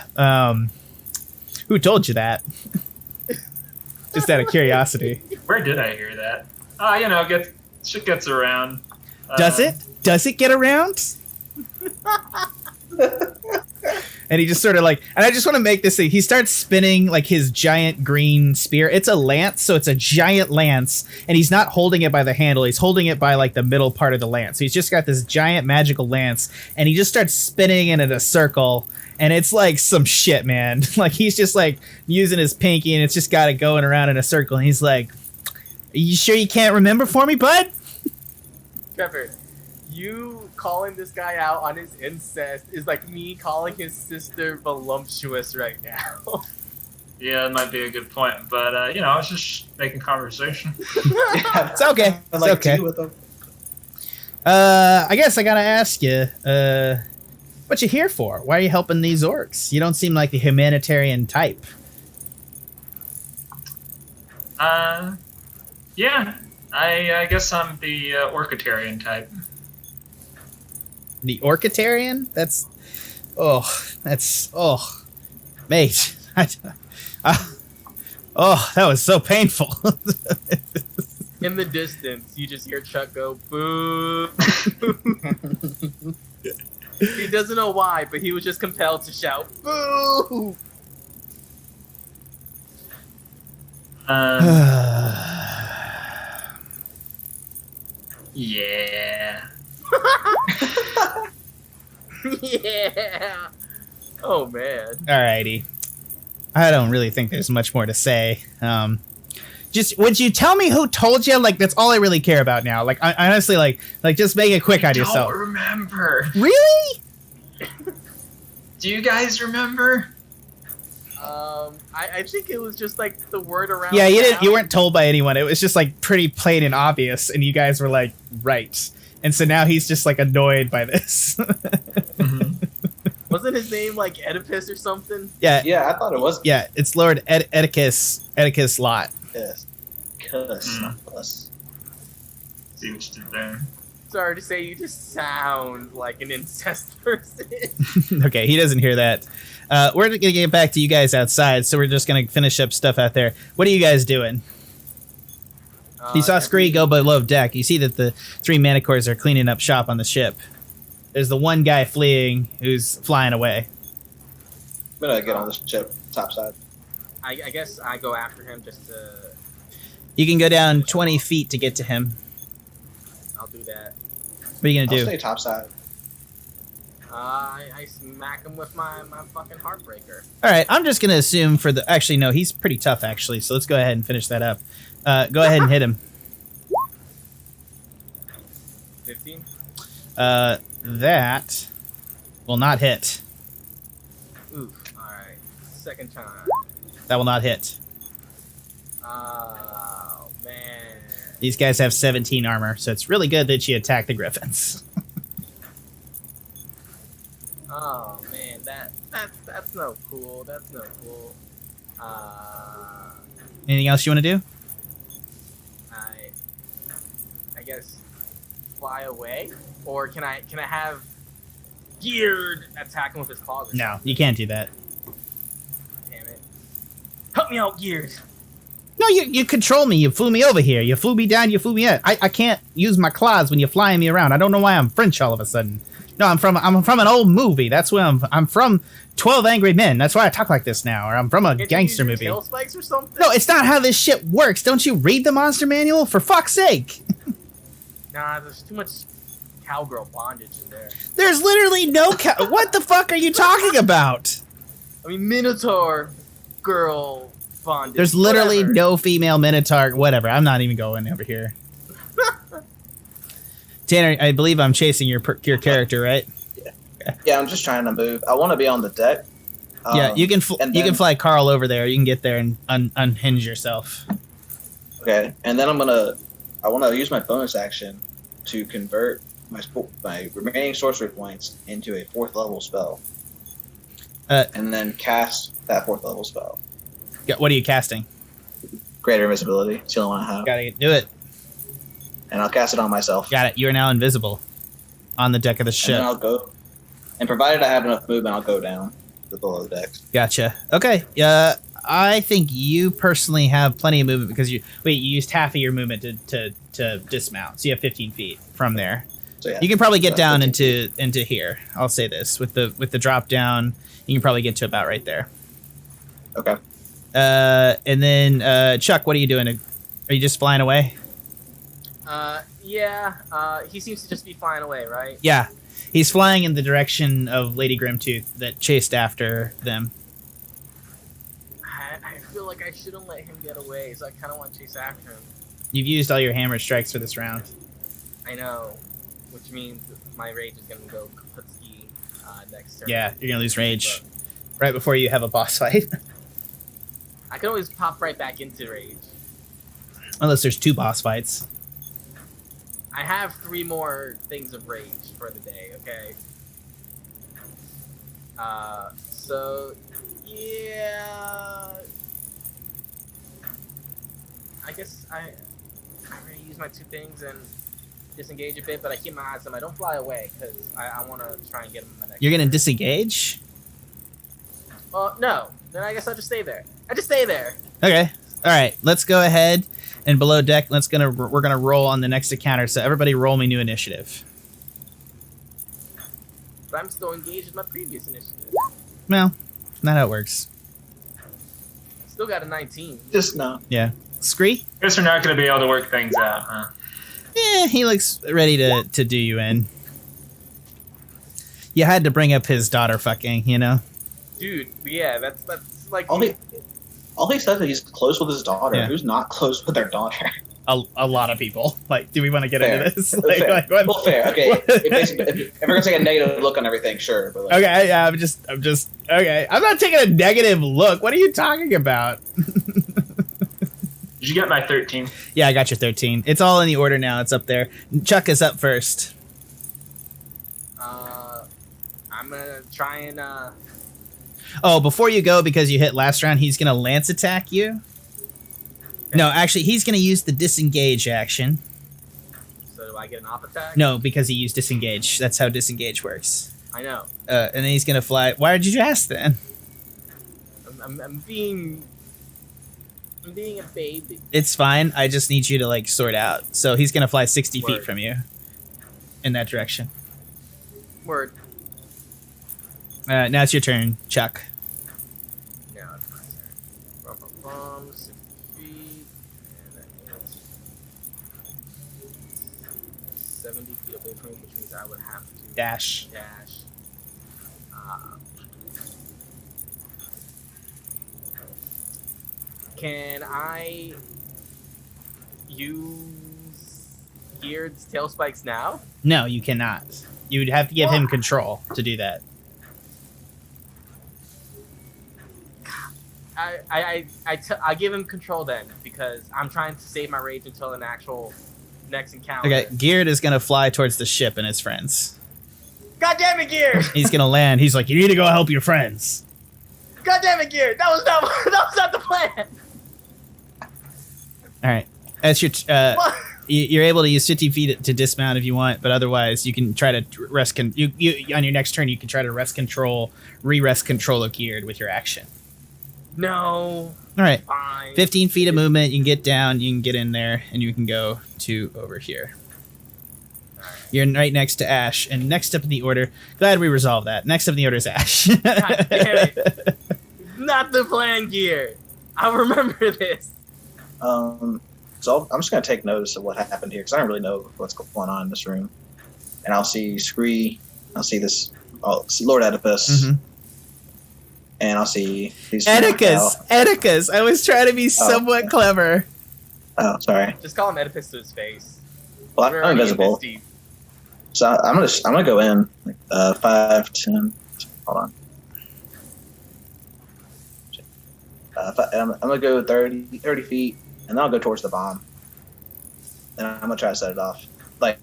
Who told you that? Just out of curiosity. Where did I hear that? Shit gets around. Does it? Does it get around? And he just sort of and I just want to make this thing. He starts spinning like his giant green spear. It's a lance, so it's a giant lance, and he's not holding it by the handle. He's holding it by the middle part of the lance. So he's just got this giant magical lance, and he just starts spinning it in a circle, and it's like some shit, man. He's just using his pinky, and it's just got it going around in a circle, and he's like, "Are you sure you can't remember for me, bud?" Trevor, you calling this guy out on his incest is like me calling his sister voluptuous right now. Yeah, that might be a good point. But I was just making conversation. It's okay. I It's like okay. tea with them. I guess I gotta ask you, what you here for? Why are you helping these orcs? You don't seem like the humanitarian type. Yeah. I guess I'm the orcitarian type. The orcitarian? Mate. That was so painful. In the distance, you just hear Chuck go, boo. He doesn't know why, but he was just compelled to shout, boo. Yeah. Yeah. Oh, man. Alrighty. I don't really think there's much more to say. Just would you tell me who told you? Like, that's all I really care about now. Like, I honestly, like just make it quick on yourself. I don't remember. Really? Do you guys remember? I think it was just like the word around. Yeah, town. you weren't told by anyone. It was just like pretty plain and obvious, and you guys were like, right. And so now he's just like annoyed by this. Wasn't his name like Edipus or something? Yeah. Yeah, I thought it was. Yeah, it's Lord Edicus Lott. Yes. Cuss, not us. See what you did there. Sorry to say, you just sound like an incest person. Okay, he doesn't hear that. We're gonna get back to you guys outside, so we're just gonna finish up stuff out there. What are you guys doing? You saw Scree go below deck. You see that the 3 manticores are cleaning up shop on the ship. There's the one guy fleeing who's flying away. I'm gonna get on the ship, topside. I guess I go after him just to. You can go down 20 feet to get to him. I'll do that. What are you gonna I'll do? stay topside. I smack him with my fucking heartbreaker. All right, I'm just gonna assume for the. Actually, no, he's pretty tough actually. So let's go ahead and finish that up. Go ahead and hit him. 15. That will not hit. Oof. All right. Second time. That will not hit. Oh man. These guys have 17 armor, so it's really good that you attack the griffins. Oh man, that's no cool. That's no cool. Anything else you want to do? I guess fly away, or can I have Geared attack him with his claws? Or No, something? you can't do that. Damn it! Help me out, Geared. No, you control me. You flew me over here. You flew me down. You flew me up. I can't use my claws when you're flying me around. I don't know why I'm French all of a sudden. No, I'm from an old movie. That's where I'm from. 12 Angry Men. That's why I talk like this now. Or I'm from a Can't gangster you use movie. your tail spikes or something? No, it's not how this shit works. Don't you read the monster manual? For fuck's sake. Nah, there's too much cowgirl bondage in there. There's literally no what the fuck are you talking about? I mean, Minotaur girl bondage. There's literally whatever. no female Minotaur. Whatever. I'm not even going over here. Tanner, I believe I'm chasing your character, right? Yeah, I'm just trying to move. I want to be on the deck. Yeah, you can and you can then- fly Carl over there. You can get there and unhinge yourself. Okay, and then I want to use my bonus action to convert my remaining sorcery points into a 4th level spell, and then cast that 4th level spell. What are you casting? Greater invisibility. It's the only one I have, Gotta do it. and I'll cast it on myself. Got it. You are now invisible on the deck of the And ship. then I'll go. And provided I have enough movement, I'll go down to below deck. Gotcha. Okay. I think you personally have plenty of movement because you used half of your movement to dismount, so you have 15 feet from there. So yeah, You can probably get that's down 15 into here. I'll say this with the drop down, you can probably get to about right there. Okay. And then Chuck, what are you doing? Are you just flying away? Yeah. He seems to just be flying away, right? Yeah, he's flying in the direction of Lady Grimtooth that chased after them. I feel like I shouldn't let him get away, so I kind of want to chase after him. You've used all your hammer strikes for this round. I know, which means my rage is gonna go kaputski next turn. Yeah, you're gonna lose rage right before you have a boss fight. I can always pop right back into rage. Unless there's 2 boss fights. I have 3 more things of rage for the day, okay? So, yeah... I guess I'm going to use my 2 things and disengage a bit, but I keep my eyes on them. I don't fly away, because I want to try and get them in my next You're going to turn. disengage? No. Then I guess I'll just stay there. I just stay there. Okay. All right. Let's go ahead and below deck. We're gonna roll on the next encounter. So everybody, roll me new initiative. But I'm still engaged in my previous initiative. Well, not how it works. Still got a 19. Just no. Yeah. Scree? Guess we're not going to be able to work things out, huh? Yeah, he looks ready to do you in. You had to bring up his daughter fucking, you know? Dude, yeah, that's like... All he said that he's close with his daughter. Yeah. Who's not close with their daughter? A lot of people. Like, do we want to get Fair. into this? Fair. What? Well, fair. Okay. If we're gonna take a negative look on everything, sure. But like, Okay, yeah, I'm just okay. I'm not taking a negative look. What are you talking about? Did you get my 13? Yeah, I got your 13. It's all in the order now. It's up there. Chuck is up first. I'm gonna try and Oh, before you go, because you hit last round, he's gonna lance attack you. No, actually, he's gonna use the disengage action. So do I get an off attack? No, because he used disengage. That's how disengage works. I know. And then he's gonna fly. Why did you ask then? I'm being a baby. It's fine. I just need you to like sort out. So he's gonna fly 60 feet Word. from you, in that direction. Word. Now it's your turn, Chuck. Now it's my turn. 60 feet. And that is 70 feet away from me, which means I would have to Dash. dash. Can I use geared tail spikes now? No, you cannot. You would have to give him control to do that. I give him control then, because I'm trying to save my rage until an actual next encounter. Okay, Geared is gonna fly towards the ship and his friends. God damn it, Geared! He's gonna land. He's like, you need to go help your friends. God damn it, Geared! That was not the plan. All right, that's your. What? You're able to use 50 feet to dismount if you want, but otherwise you can try to rest. You on your next turn you can try to rest control, re-rest control of Geared with your action. No. All right, Fine. 15 feet of movement. You can get down. You can get in there, and you can go to over here. You're right next to Ashe, and next up in the order. Glad we resolved that. Next up in the order is Ashe. God damn it. Not the plan, Geared. I'll remember this. So I'm just gonna take notice of what happened here because I don't really know what's going on in this room. And I'll see Scree. I'll see this. I'll see Lord Edipus. Mhm. And I'll see these. Edicus. I was trying to be somewhat clever. Oh, sorry. Just call him Edipus to his face. Well, We're I'm already invisible. in this deep. So I'm gonna go in. 5, 10. Hold on. I'm gonna go 30 feet, and then I'll go towards the bomb. And I'm gonna try to set it off, like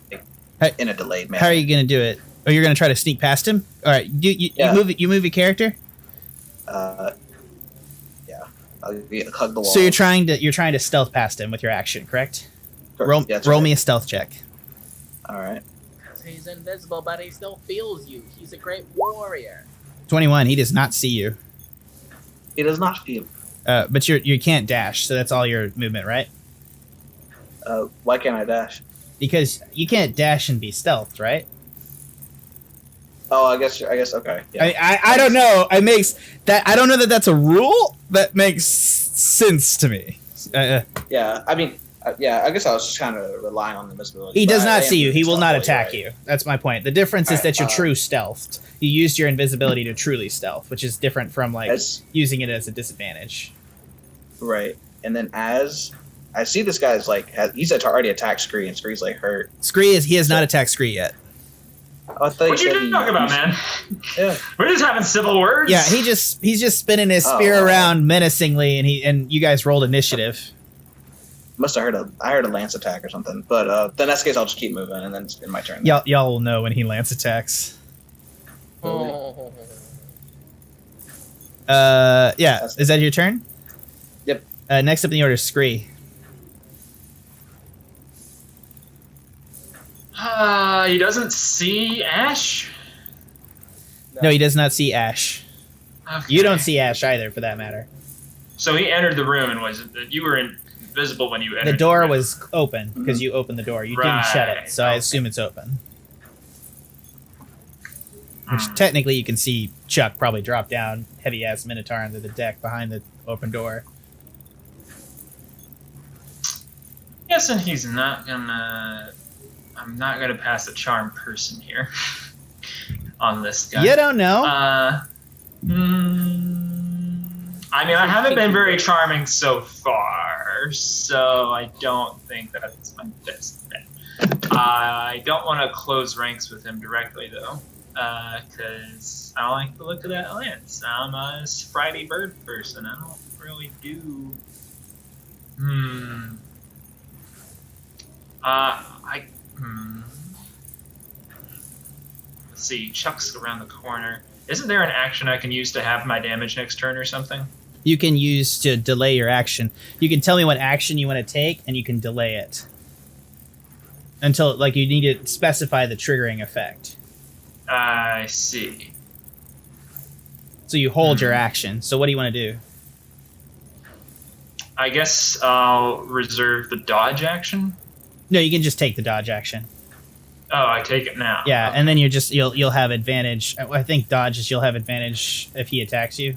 Hey, in a delayed manner. How are you gonna do it? Oh, you're gonna try to sneak past him. All right, you move. You move your character. Yeah. I'll hug the wall. So you're trying to stealth past him with your action, correct? Roll me a stealth check. All right. He's invisible, but he still feels you. He's a great warrior. 21. He does not see you. He does not feel. But you can't dash, so that's all your movement, right? Why can't I dash? Because you can't dash and be stealthed, right? Oh, I guess okay. Yeah. I don't know. I don't know that that's a rule. That makes sense to me. Yeah. I mean, yeah. I guess I was just kind of relying on the invisibility. He does but not I see am you. He will not stealthily, attack right? you. That's my point. The difference is that you're Alright, true stealthed. You used your invisibility to truly stealth, which is different from like using it as a disadvantage. Right. And then as I see this guy's like he's already attacked Scree, and Scree's like hurt. Scree he has not attacked Scree yet. I thought What you talking about, man? Yeah. We're just having civil words. Yeah, he's just spinning his spear around menacingly, and you guys rolled initiative. Must have heard a lance attack or something. But then in that case, I'll just keep moving, and then it's in my turn. Y'all will know when he lance attacks. Oh. Yeah. Is that your turn? Yep. Next up in the order is Scree. He doesn't see Ashe? No, he does not see Ashe. Okay. You don't see Ashe either, for that matter. So he entered the room and you were invisible when you entered. The door was open because you opened the door. You didn't shut it, so I assume it's open. Which technically you can see Chuck probably drop down heavy-ass Minotaur under the deck behind the open door. Guessing he's not gonna... I'm not gonna pass a charm person here on this guy. You don't know. I mean, I haven't been very charming so far, so I don't think that's my best bet. I don't want to close ranks with him directly, though, because I don't like the look of that lance. I'm a Friday bird person. I don't really do... Let's see, Chuck's around the corner. Isn't there an action I can use to have my damage next turn or something? You can use to delay your action. You can tell me what action you want to take, and you can delay it. Until, like, you need to specify the triggering effect. I see. So you hold your action. So what do you want to do? I guess I'll reserve the dodge action. No, you can just take the dodge action. Oh, I take it now. Yeah, Okay. and then you'll have advantage. I think dodge is you'll have advantage if he attacks you,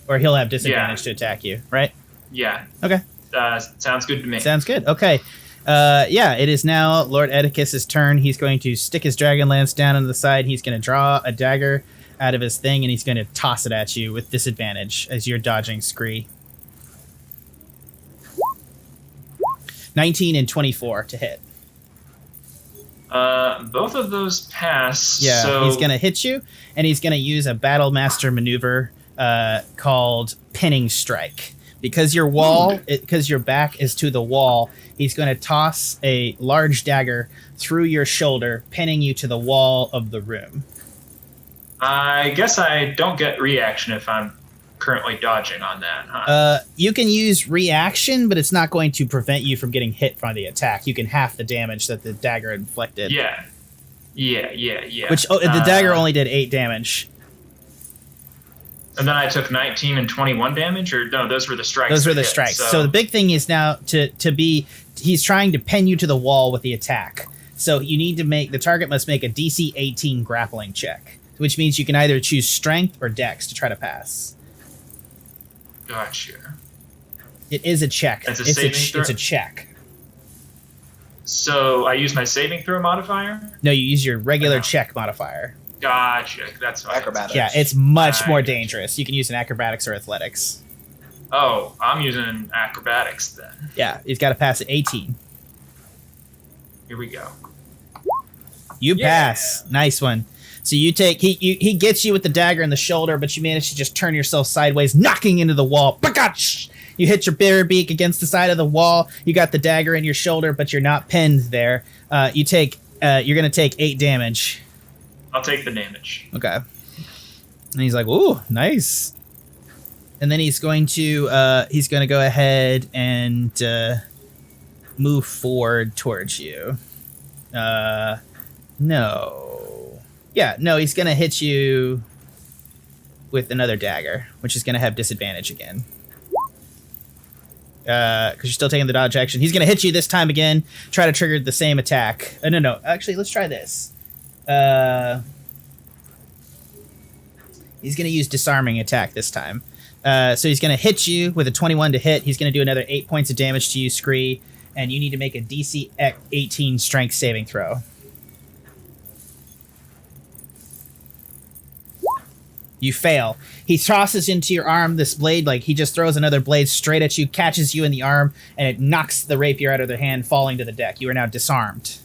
or he'll have disadvantage to attack you, right? Yeah. Okay. Sounds good to me. Sounds good. Okay. Yeah, it is now Lord Edipus' turn. He's going to stick his dragon lance down on the side. He's going to draw a dagger out of his thing, and he's going to toss it at you with disadvantage as you're dodging Scree. 19 and 24 to hit. Both of those pass. Yeah, so... he's going to hit you, and he's going to use a battle master maneuver called pinning strike. Because your wall, because your back is to the wall, he's going to toss a large dagger through your shoulder, pinning you to the wall of the room. I guess I don't get reaction if I'm currently dodging on that, huh? You can use reaction, but it's not going to prevent you from getting hit from the attack. You can half the damage that the dagger inflicted. Yeah. Which the dagger only did 8 damage. And then I took 19 and 21 damage, or no, those were the strikes. Those were the strikes. So the big thing is now he's trying to pin you to the wall with the attack. So you need to the target must make a DC 18 grappling check, which means you can either choose strength or dex to try to pass. Gotcha. It is a check. It's a check. So I use my saving throw modifier? No, you use your regular check modifier. Gotcha. That's what acrobatics. Yeah, it's much more dangerous. You can use an acrobatics or athletics. Oh, I'm using acrobatics then. Yeah, he's got to pass at 18. Here we go. You pass. Nice one. So you take he gets you with the dagger in the shoulder, but you manage to just turn yourself sideways, knocking into the wall. Bakach! You hit your bear beak against the side of the wall. You got the dagger in your shoulder, but you're not pinned there. You're gonna take 8 damage. I'll take the damage. Okay. And he's like, "Ooh, nice." And then he's going to go ahead and move forward towards you. No. Yeah, no, he's going to hit you with another dagger, which is going to have disadvantage again. Because you're still taking the dodge action. He's going to hit you this time again, try to trigger the same attack. No. Actually, let's try this. He's going to use disarming attack this time. So he's going to hit you with a 21 to hit. He's going to do another 8 points of damage to you, Scree, and you need to make a DC 18 strength saving throw. You fail. He tosses into your arm this blade, like he just throws another blade straight at you, catches you in the arm, and it knocks the rapier out of their hand, falling to the deck. You are now disarmed.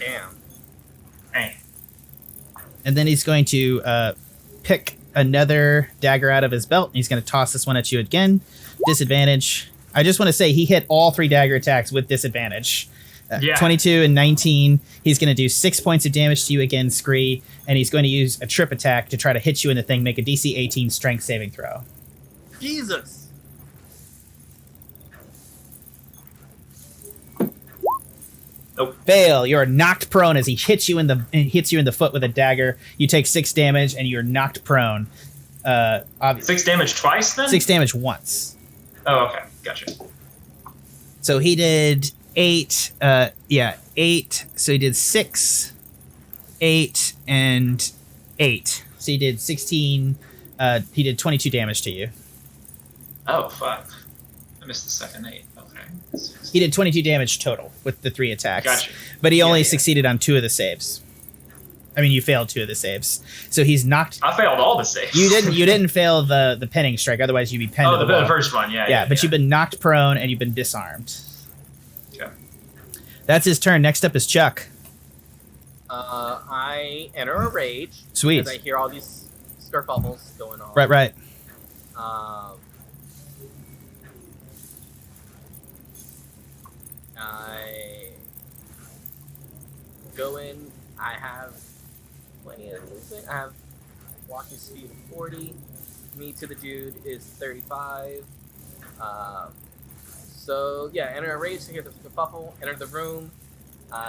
Damn. Hey. And then he's going to pick another dagger out of his belt. And he's going to toss this one at you again. Disadvantage. I just want to say he hit all 3 dagger attacks with disadvantage. 22 and 19. He's going to do 6 points of damage to you again, Scree. And he's going to use a trip attack to try to hit you in the thing. Make a DC 18 strength saving throw. Jesus. Nope. Fail. You're knocked prone as he hits you in the foot with a dagger. You take 6 damage and you're knocked prone. 6 damage twice then? 6 damage once. Oh, okay. Gotcha. So he did 8. 8. So he did 6, 8, and 8. So he did 16. He did 22 damage to you. Oh, fuck. I missed the second 8. Okay. He did 22 damage total with the 3 attacks. Gotcha. But he only succeeded on 2 of the saves. I mean, you failed 2 of the saves. So he's knocked. I failed all the saves. You didn't fail the pinning strike. Otherwise, you'd be pinned. Oh, the first one. Yeah. But you've been knocked prone and you've been disarmed. Okay. That's his turn. Next up is Chuck. I enter a rage. Sweet. Because I hear all these skerfuffles going on. Right. I go in. I have plenty of movement. I have walking speed of 40. Me to the dude is 35. So yeah, enter a rage to hear the kerfuffle. Enter the room.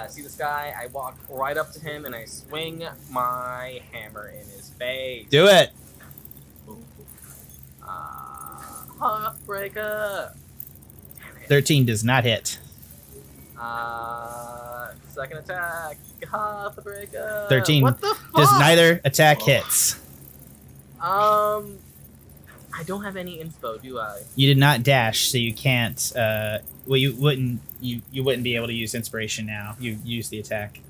See this guy. I walk right up to him and I swing my hammer in his face. Do it. Heartbreaker. Damn it. 13 does not hit. Second attack. Heartbreaker. 13 What the fuck? does neither attack hits. I don't have any inspo, do I? You did not dash, so you can't. Well, you wouldn't be able to use inspiration now. You use the attack.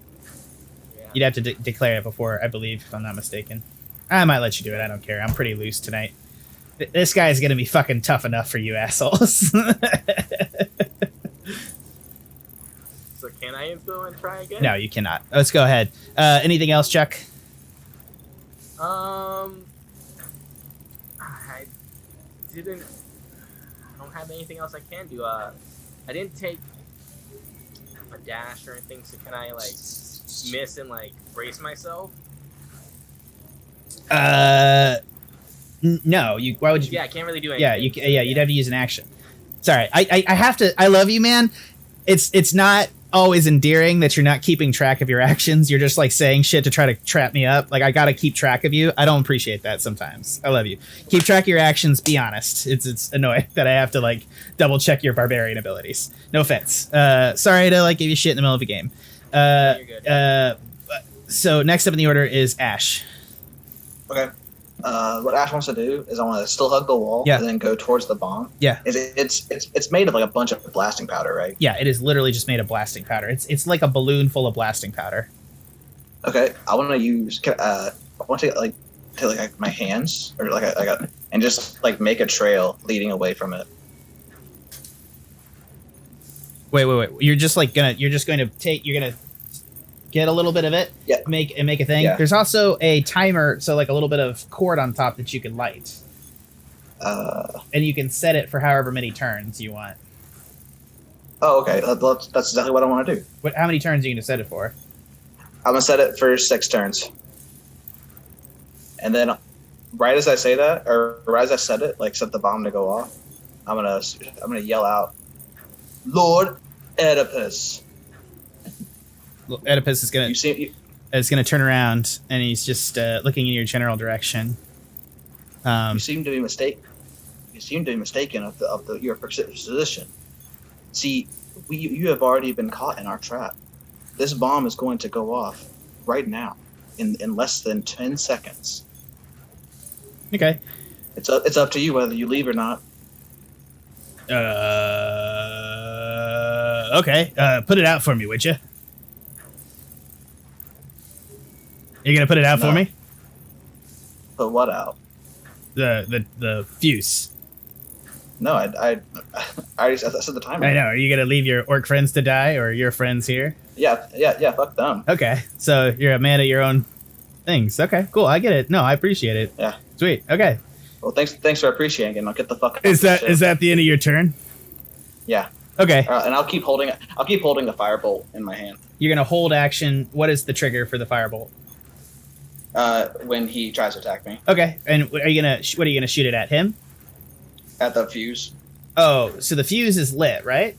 Yeah. You'd have to declare it before, I believe, if I'm not mistaken. I might let you do it. I don't care. I'm pretty loose tonight. This guy is gonna be fucking tough enough for you assholes. So can I inspo and try again? No, you cannot. Let's go ahead. Anything else, Chuck? I don't have anything else I can do. I didn't take a dash or anything, so can I like miss and like brace myself? No. Why would you? Yeah, I can't really do anything. You'd have to use an action. Sorry, I have to. I love you, man. It's not always endearing that you're not keeping track of your actions. You're just like saying shit to try to trap me up. Like I gotta keep track of you. I don't appreciate that sometimes. I love you. Keep track of your actions. Be honest. It's annoying that I have to like double check your barbarian abilities. No offense. Sorry to like give you shit in the middle of a game. You're good. So next up in the order is Ashe. Okay. What Ashe wants to do is I want to still hug the wall and then go towards the bomb. Yeah. It's made of like a bunch of blasting powder, right? Yeah, it is literally just made of blasting powder. It's like a balloon full of blasting powder. Okay, I want to use. I want to take my hands or and just like make a trail leading away from it. Wait. You're just going to get a little bit of it. Yeah. Make a thing. Yeah. There's also a timer, so like a little bit of cord on top that you can light. And you can set it for however many turns you want. Oh, okay. That's exactly what I want to do. How many turns are you going to set it for? I'm gonna set it for 6 turns. And then, right as I say that, or right as I set it, like set the bomb to go off, I'm gonna yell out, "Lord Edipus!" Edipus is going to turn around and he's just looking in your general direction. You seem to be mistaken. You seem to be mistaken of your position. See, you have already been caught in our trap. This bomb is going to go off right now, in less than 10 seconds. Okay. It's up to you whether you leave or not. Okay. Put it out for me, would you? You're gonna put it out for me? Put what out? The fuse. No, I already said the timer. I know. Are you gonna leave your orc friends to die, or your friends here? Yeah. Fuck them. Okay, so you're a man of your own things. Okay, cool. I get it. No, I appreciate it. Yeah. Sweet. Okay. Well, thanks for appreciating it. I'll get the fuck. Is that the end of your turn? Yeah. Okay. And I'll keep holding the firebolt in my hand. You're gonna hold action. What is the trigger for the firebolt? When he tries to attack me. Okay. And what are you gonna shoot it at him? At the fuse. Oh, so the fuse is lit, right?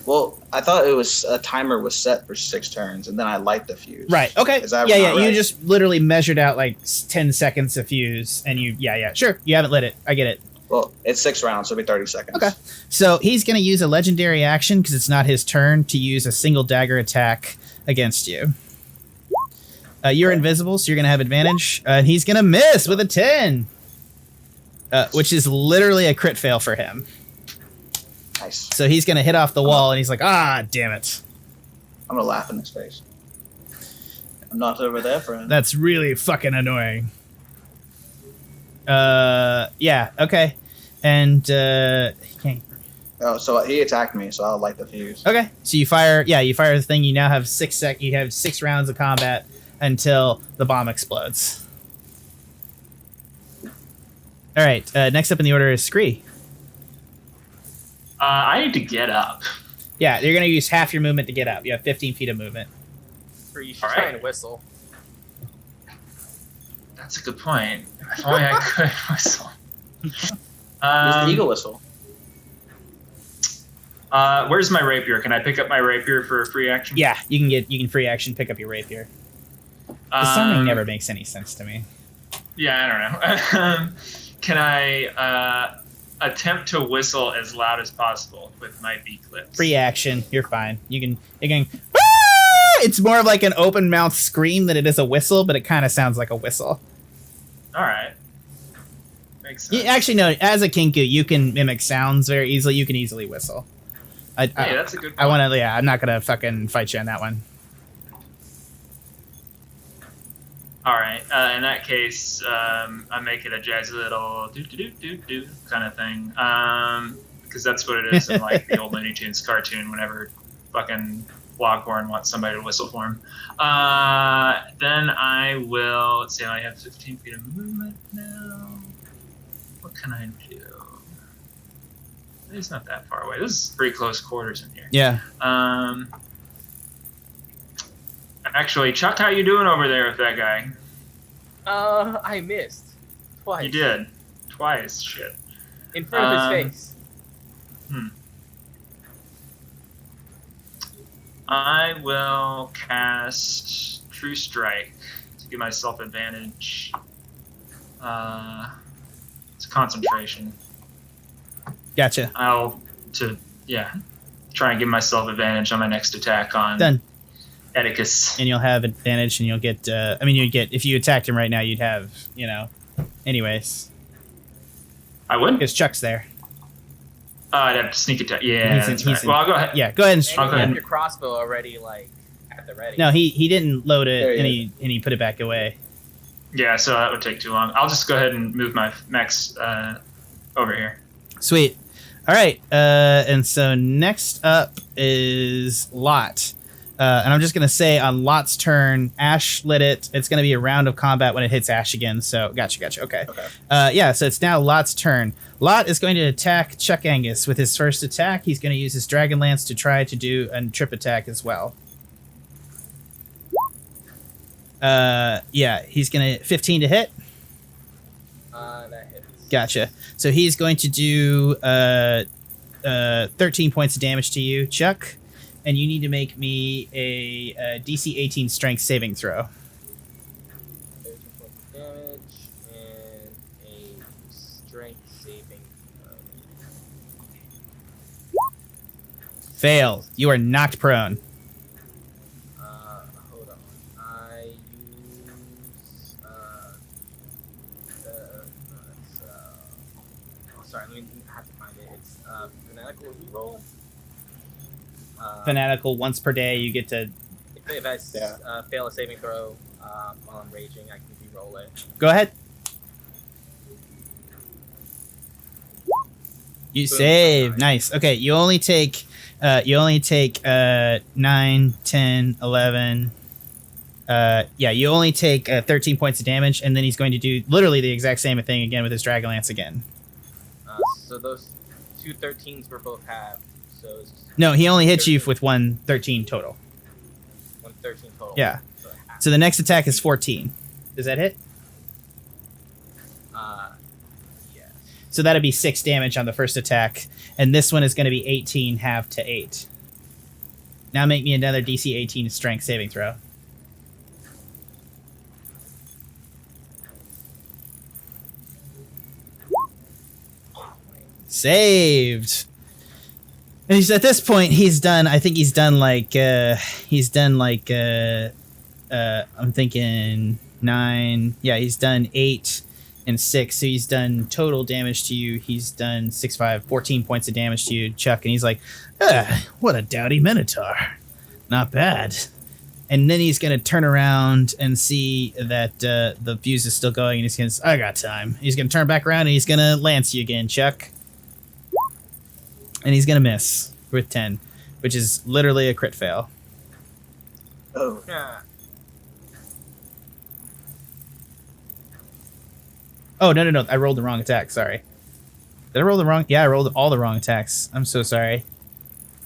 Well, I thought it was a timer was set for 6 turns, and then I light the fuse. Right. Okay. Is that Yeah. not right? You just literally measured out like 10 seconds of fuse, and you. Yeah. Sure. You haven't lit it. I get it. Well, it's 6 rounds, so it'll be 30 seconds. Okay. So he's going to use a legendary action because it's not his turn to use a single dagger attack against you. You're invisible, so you're going to have advantage. And he's going to miss with a 10, which is literally a crit fail for him. Nice. So he's going to hit off the wall, and he's like, damn it. I'm going to laugh in his face. I'm not over there, friend. That's really fucking annoying. Yeah, okay. And, he can't. Oh, so he attacked me, so I'll light the fuse. Okay, so you fire the thing. You now have 6 rounds of combat until the bomb explodes. All right, next up in the order is Scree. I need to get up. Yeah, you're going to use half your movement to get up. You have 15 feet of movement. Or you should All try right. and whistle. That's a good point. If only I could whistle. Use the eagle whistle. Where's my rapier? Can I pick up my rapier for a free action? Yeah, you can free action pick up your rapier. The summoning never makes any sense to me. Yeah, I don't know. Can I attempt to whistle as loud as possible with my beak lips? Free action, you're fine. You can. "Ah!" It's more of like an open mouth scream than it is a whistle, but it kind of sounds like a whistle. All right. Makes sense. Actually, no. As a Kenku, you can mimic sounds very easily. You can easily whistle. Hey, that's a good point. I want to. Yeah, I'm not gonna fucking fight you on that one. All right. In that case, I make it a jazzy little do kind of thing, because that's what it is in like the old Looney Tunes cartoon. Whenever fucking Loghorn wants somebody to whistle for him, then I will. Let's see. I have 15 feet of movement now. What can I do? It's not that far away. This is pretty close quarters in here. Yeah. Actually, Chuck, how you doing over there with that guy? I missed. Twice. You did. Twice. Shit. In front of his face. I will cast True Strike to give myself advantage. It's concentration. Gotcha. Try and give myself advantage on my next attack on Done. Edipus. And you'll have advantage, and you'll get. You'd get if you attacked him right now. You'd have. Anyways, I would. because Chuck's there. I'd have to sneak attack. Yeah. He's Well, I'll go ahead. Yeah, go ahead and. And I'll you go have ahead. your crossbow already, like, at the ready. No, he didn't load it, There and he he put it back away. Yeah, so that would take too long. I'll just go ahead and move my mechs over here. Sweet. All right. And so next up is Lott. And I'm just going to say on Lott's turn, Ashe lit it. It's going to be a round of combat when it hits Ashe again. So gotcha. Okay. Yeah, so it's now Lott's turn. Lott is going to attack Chuck Angus with his first attack. He's going to use his Dragon Lance to try to do a trip attack as well. Yeah, he's going to 15 to hit. That hits. Gotcha. So he's going to do 13 points of damage to you, Chuck. And you need to make me a DC 18 strength saving throw. 13 points of damage and a strength saving throw. Fail. You are knocked prone. Hold on. I use sorry, let me have to find it. It's fanatical reroll. Fanatical, once per day, you get to... If I fail a saving throw while I'm raging, I can re-roll it. Go ahead. You Boom. save. Nice. Okay, you only take 9, 10, 11. You only take 13 points of damage, and then he's going to do literally the exact same thing again with his Dragonlance again. So those 2 13s were both halved. So it's No, he only hits you with 1 13 total. 1 13 total. Yeah. So half. So the next attack is 14. Does that hit? Yeah. So that'd be 6 damage on the first attack, and this one is going to be 18 halved to 8. Now make me another DC 18 strength saving throw. Saved. And he's at this point he's done. I think he's done like I'm thinking 9. Yeah, he's done 8 and 6. So he's done total damage to you. He's done 6, 5, 14 points of damage to you, Chuck. And he's like, what a dowdy Minotaur. Not bad. And then he's going to turn around and see that the fuse is still going. And he's going to, I got time. He's going to turn back around and he's going to lance you again, Chuck. And he's going to miss with 10, which is literally a crit fail. Oh. Yeah. Oh, no. I rolled the wrong attack. Sorry. Did I roll the wrong? Yeah, I rolled all the wrong attacks. I'm so sorry.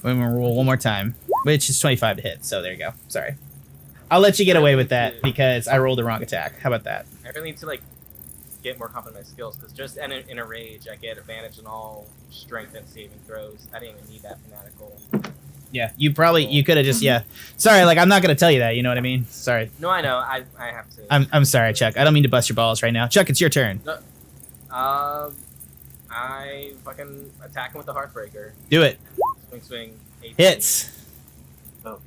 We're going to roll one more time, which is 25 to hit. So there you go. Sorry. I'll let you get away with that because I rolled the wrong attack. How about that? I really need to get more confident in my skills because just in a rage I get advantage in all strength and saving throws. I didn't even need that fanatical. Yeah, you could have just Sorry, I'm not gonna tell you that. You know what I mean? Sorry. No, I know. I have to. I'm sorry, Chuck. I don't mean to bust your balls right now. Chuck, it's your turn. No, I fucking attack him with the Heartbreaker. Do it. Swing. 18. Hits. So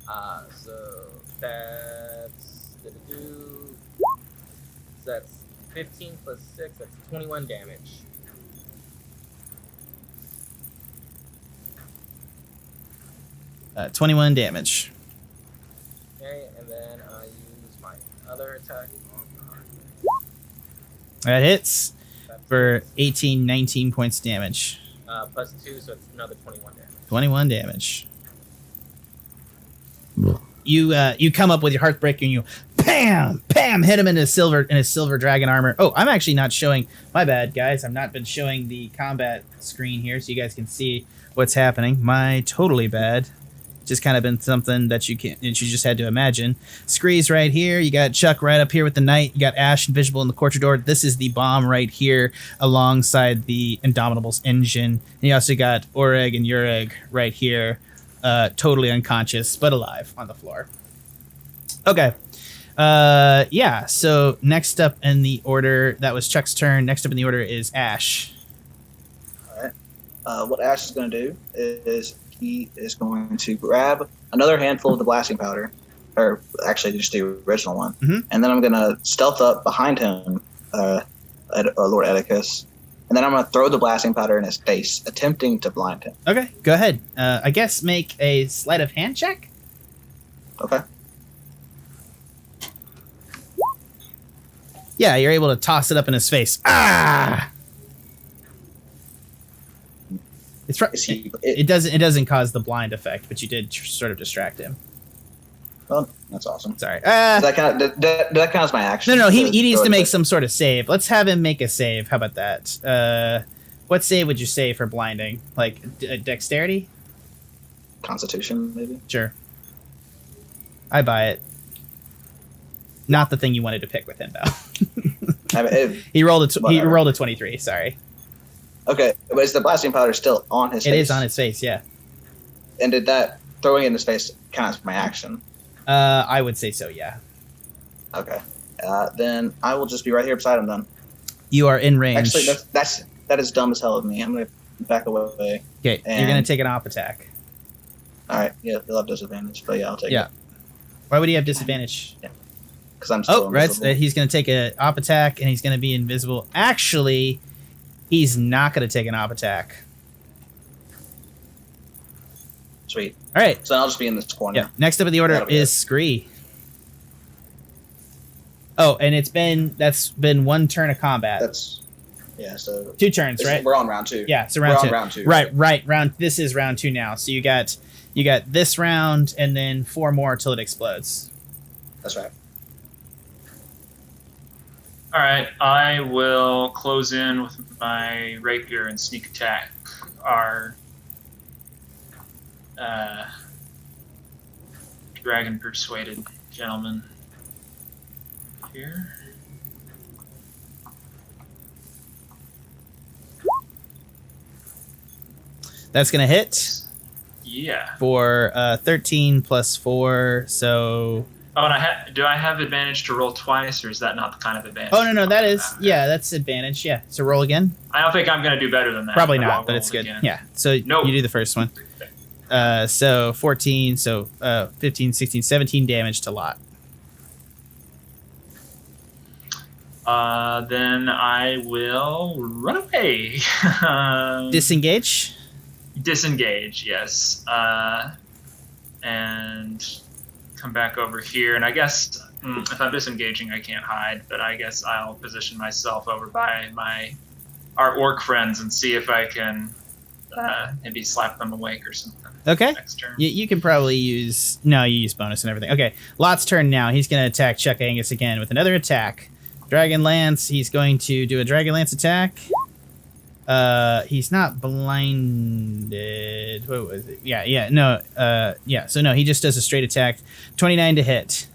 that's 15 plus 6. That's 21 damage. Uh, 21 damage. Okay, and then I use my other attack. That hits That's for 18, 19 points damage. plus 2, so it's another 21 damage. 21 damage. You come up with your Heartbreaker and you bam hit him in his silver dragon armor. Oh, I'm actually not showing. My bad, guys. I've not been showing the combat screen here so you guys can see what's happening. My totally bad. Just kind of been something that you just had to imagine. Scree's right here. You got Chuck right up here with the knight. You got Ashe invisible in the Cortador. This is the bomb right here alongside the Indomitable's engine. And you also got Oreg and Ureg right here, totally unconscious but alive on the floor. Okay. So next up in the order, that was Chuck's turn. Next up in the order is Ashe. All right. What Ashe is going to do is he is going to grab another handful of the blasting powder, or actually just the original one, and then I'm going to stealth up behind him, Lord Edipus, and then I'm going to throw the blasting powder in his face, attempting to blind him. Okay, go ahead. I guess make a sleight of hand check. Okay. Yeah, you're able to toss it up in his face. Ah! It's right. It doesn't cause the blind effect, but you did sort of distract him. Well, that's awesome. Sorry. Does that count as my action? No. He needs to make some sort of save. Let's have him make a save. How about that? What save would you say for blinding? Like dexterity? Constitution, maybe. Sure. I buy it. Not the thing you wanted to pick with him, though. He rolled a 23. Sorry. Okay, but is the blasting powder still on his face? It is on his face, yeah. And did that throwing it in his face count as my action? I would say so, yeah. Okay. Then I will just be right here beside him then. You are in range. Actually, that is dumb as hell of me. I'm going to back away. Okay, you're going to take an op attack. All right, yeah, he'll have disadvantage, but yeah, I'll take it. Why would he have disadvantage? Yeah. Because I'm still invisible. Right. He's going to take an op attack, and he's going to be invisible. Actually, he's not going to take an op attack. Sweet. All right. So I'll just be in this corner. Yeah. Next up in the order is Scree. Oh, and that's been one turn of combat. Yeah, so 2 turns, right? We're on round 2. Yeah, so We're round on 2. round 2. Right. This is round 2 now. So you got this round and then 4 more till it explodes. That's right. All right, I will close in with my rapier and sneak attack our dragon persuaded gentleman here. That's gonna hit. Yeah. For 13 plus 4, so. Oh, and do I have advantage to roll twice, or is that not the kind of advantage? Oh no, that is that's advantage. Yeah, so roll again. I don't think I'm gonna do better than that. Probably not, but it's good. Again. Yeah, so you do the first one. So 14, so 15, 16, 17 damage to Lott. Then I will run away. Disengage? Disengage, yes. And come back over here. And I guess if I'm disengaging, I can't hide, but I guess I'll position myself over by our orc friends and see if I can maybe slap them awake or something. Okay. Next turn. You can probably use... No, you use bonus and everything. Okay, Lott's turn now. He's going to attack Chuck Angus again with another attack. Dragon Lance. He's going to do a Dragon Lance attack. He's not blinded. What was it? Yeah. No. So no, he just does a straight attack. 29 to hit.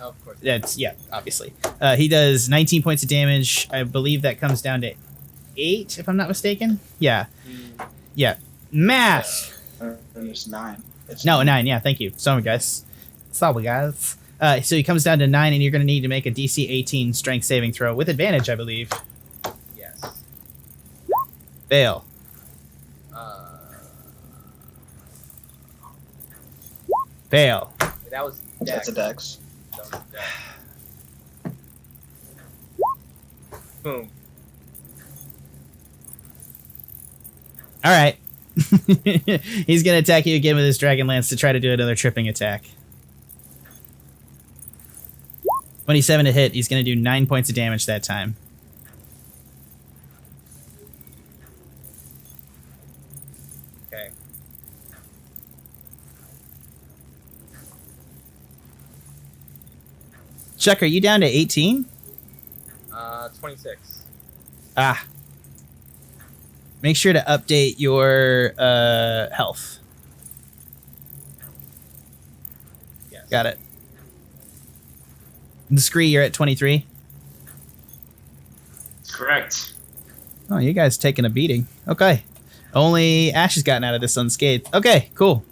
Oh, of course. That's obviously. He does 19 points of damage. I believe that comes down to 8, if I'm not mistaken. Yeah. Yeah. Math. It's 9. No, 9. Yeah, thank you. Sorry, guys. Sorry, guys. So he comes down to 9, and you're going to need to make a DC 18 strength saving throw with advantage, I believe. Yes. Fail. Fail. That was Dex. That's a Dex. That was Dex. Boom. All right. He's going to attack you again with his Dragon Lance to try to do another tripping attack. 27 to hit. He's going to do 9 points of damage that time. Okay. Chuck, are you down to 18? 26. Ah. Make sure to update your health. Yes. Got it. The Scree, you're at 23? Correct. Oh, you guys taking a beating. Okay. Only Ashe has gotten out of this unscathed. Okay, cool.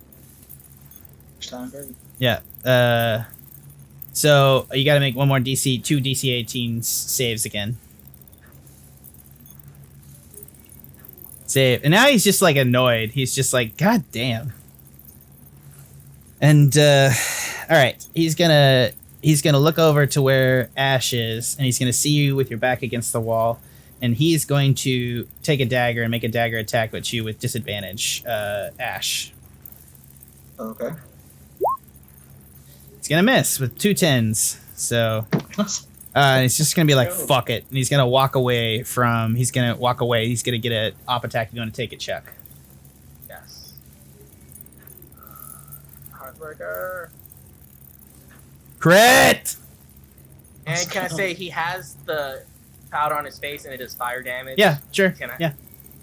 Yeah. So you got to make one more two DC 18 saves again. Save. And now he's just like annoyed. He's just like, God damn. And all right, he's gonna look over to where Ashe is, and he's gonna see you with your back against the wall, and he's going to take a dagger and make a dagger attack with you with disadvantage, Ashe. Okay. He's gonna miss with 2 10s. So he's just gonna be like, fuck it, and he's gonna walk away. He's gonna get an op attack. You want to take it, Chuck? Yes. Heartbreaker. Crit. And can I say he has the powder on his face and it does fire damage? Yeah, sure. Can I? Yeah.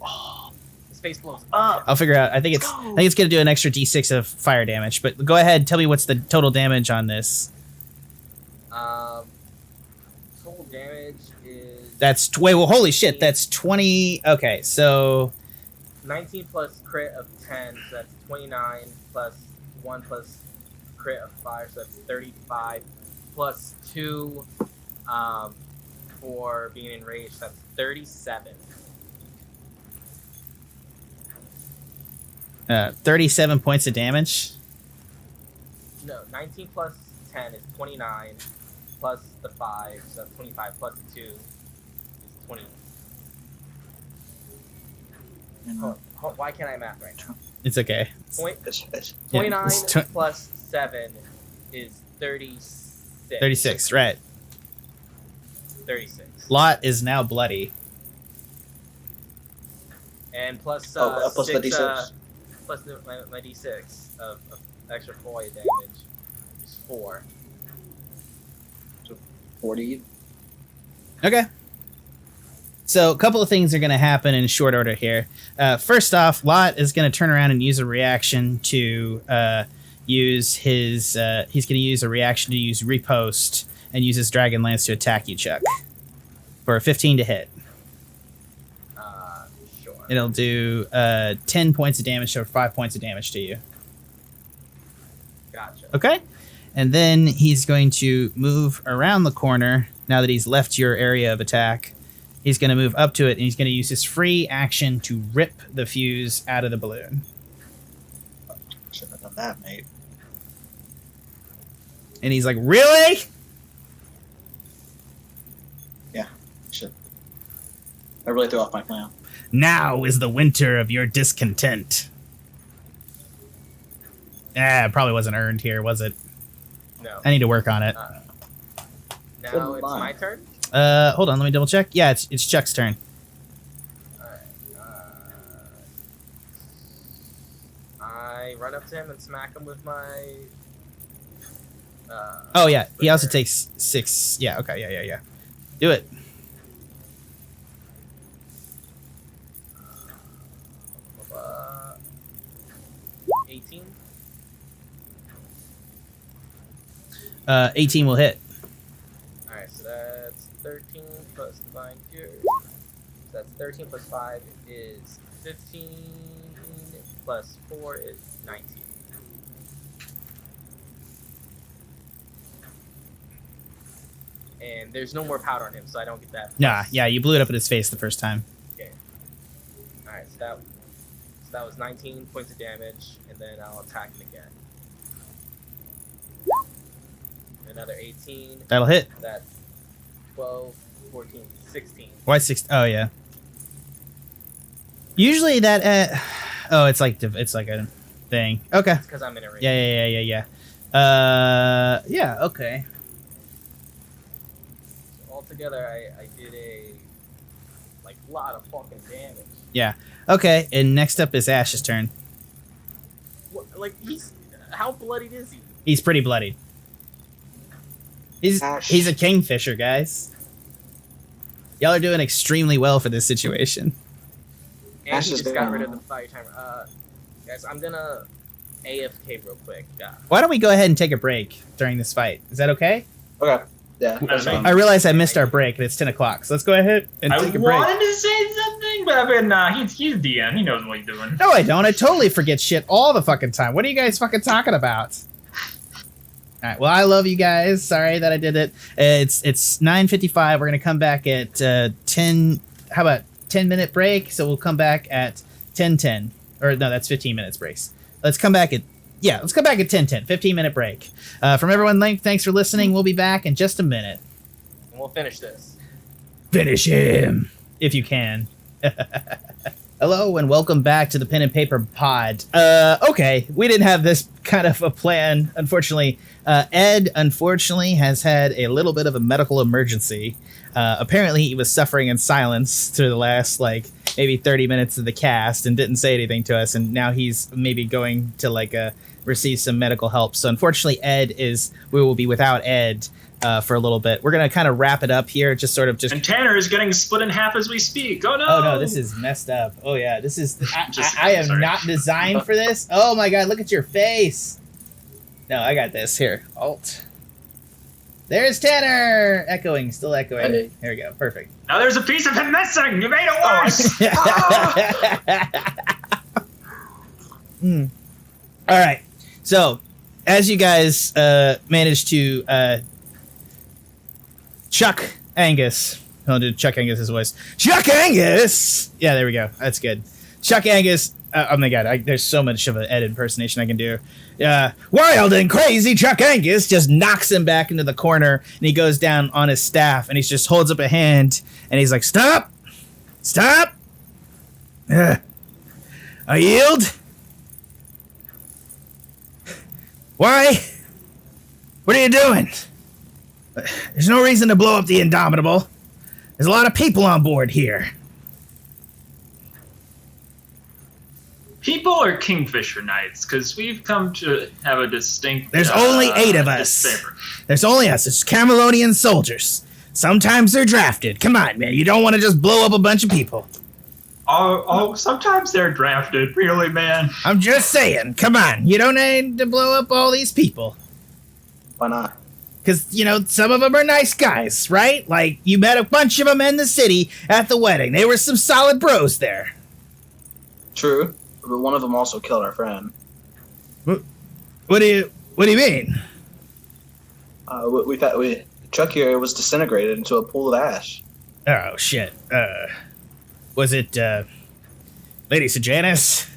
Oh, his face blows up. I'll figure out. I think it's gonna do an extra D6 of fire damage. But go ahead, tell me what's the total damage on this. Total damage is. Holy shit! That's 20. Okay, so 19 plus crit of 10, so that's 29 plus 1 plus crit of 5, so that's 35 plus 2 for being enraged, that's 37. 37 points of damage. No, 19 plus 10 is 29 plus the 5, so that's 25 plus the 2 is 20. Why can't I math right now? It's okay. 29 plus 7 is 36. 36, right. 36. Lott is now bloody. And plus, plus the six, D6. plus my D6 of extra foil damage is 4. 40. Okay. So a couple of things are going to happen in short order here. First off, Lott is going to turn around and use a reaction to use his... he's going to use a reaction to use Repost and use his Dragon Lance to attack you, Chuck. For a 15 to hit. Sure. It'll do 10 points of damage or 5 points of damage to you. Gotcha. Okay? And then he's going to move around the corner now that he's left your area of attack. He's going to move up to it, and he's going to use his free action to rip the fuse out of the balloon. Should have done that, mate. And he's like, really? Yeah, should. I really threw off my plan. Now is the winter of your discontent. It probably wasn't earned here, was it? No. I need to work on it. Now it's my turn? Hold on, let me double check. Yeah, it's Chuck's turn. Alright. I run up to him and smack him with my... Oh, yeah. He also takes 6. Yeah, okay. Yeah. Do it. Uh, 18? 18 will hit. Alright, so that's 13 plus Divine Fury. So that's 13 plus 5 is 15, plus 4 is 19. And there's no more powder on him, so I don't get that. Yeah, you blew it up in his face the first time. Okay. Alright, so that was 19 points of damage, and then I'll attack him again. Another 18. That'll hit. That's 12, 14, 16. Why 6? Oh, yeah. Usually that... oh, it's like a thing. Okay. It's because I'm in a ring. Yeah. Yeah, okay. So altogether, I did a lot of fucking damage. Yeah. Okay, and next up is Ashe's turn. What, how bloodied is he? He's pretty bloodied. He's a Kingfisher, guys. Y'all are doing extremely well for this situation. And Ashe he is just got gonna- rid of the fire timer. Guys, I'm gonna AFK real quick. Why don't we go ahead and take a break during this fight? Is that okay? Okay. Yeah. That's fine. I realize I missed our break, and it's 10 o'clock, so let's go ahead and I take a break. wanted to say something, but I mean, he's DM. He knows what he's doing. No, I don't. I totally forget shit all the fucking time. What are you guys fucking talking about? All right. Well, I love you guys. Sorry that I did it. It's 9:55. We're gonna come back at 10. How about 10-minute break? So we'll come back at 10:10. Or no, that's 15 minutes breaks. Let's come back at 10:10. 15-minute break. From everyone, thanks for listening. We'll be back in just a minute. And we'll finish this. Finish him if you can. Hello and welcome back to the Pen and Paper Pod. Okay, we didn't have this kind of a plan. Unfortunately, Ed has had a little bit of a medical emergency. Apparently, he was suffering in silence through the last maybe 30 minutes of the cast and didn't say anything to us. And now he's maybe going to receive some medical help. So unfortunately, we will be without Ed for a little bit. We're gonna kind of wrap it up here. And Tanner is getting split in half as we speak. Oh no! Oh no, this is messed up. Oh yeah, this is. I am sorry. not designed for this. Oh my god, look at your face. No, I got this. Here, Alt. There's Tanner. Still echoing. Hey. There we go. Perfect. Now there's a piece of him missing. You made it worse. All right. So, as you guys managed to Chuck Angus. I'll do Chuck Angus's voice. Chuck Angus! Yeah, there we go. That's good. Chuck Angus. Oh my god, there's so much of an Ed impersonation I can do. Wild and crazy Chuck Angus just knocks him back into the corner, and he goes down on his staff, and he just holds up a hand, and he's like, Stop! Stop! I yield? Why? What are you doing? There's no reason to blow up the Indomitable. There's a lot of people on board here. people or Kingfisher Knights? Because we've come to have a distinct. There's only 8 of us. disfavor. There's only us. It's Camelonian soldiers. Sometimes they're drafted. Come on, man. You don't want to just blow up a bunch of people. Oh, sometimes they're drafted. Really, man? I'm just saying. Come on. You don't need to blow up all these people. Why not? Because, some of them are nice guys, right? Like, you met a bunch of them in the city at the wedding. They were some solid bros there. True, but one of them also killed our friend. What do you mean? We truck here was disintegrated into a pool of ash. Oh, shit. Was it, Lady Sejanus?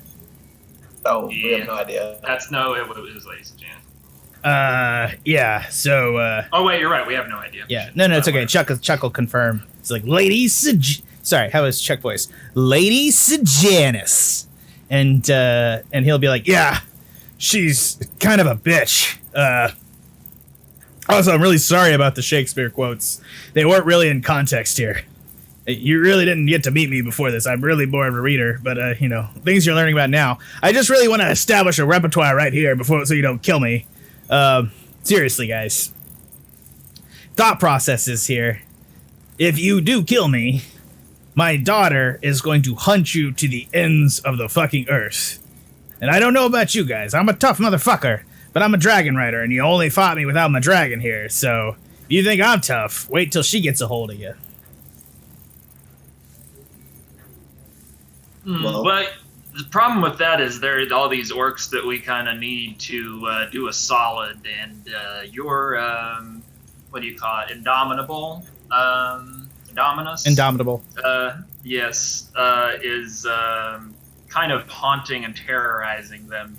Oh, we have no idea. It was Lady Sejanus. Yeah, so, Oh, wait, you're right. We have no idea. Yeah, no, it's okay. Chuck will confirm. It's like, Lady Sorry, how was Chuck voice? Lady Sejanus. And he'll be like, yeah, she's kind of a bitch. Also, I'm really sorry about the Shakespeare quotes. They weren't really in context here. You really didn't get to meet me before this. I'm really more of a reader, but, things you're learning about now. I just really want to establish a repertoire right here so you don't kill me. Seriously, guys. Thought processes here. If you do kill me, my daughter is going to hunt you to the ends of the fucking earth. And I don't know about you guys. I'm a tough motherfucker, but I'm a dragon rider, and you only fought me without my dragon here, so if you think I'm tough, wait till she gets a hold of you. But the problem with that is there are all these orcs that we kind of need to do a solid, and you're, what do you call it, Indomitable? Indominus? Indomitable. Yes, is kind of haunting and terrorizing them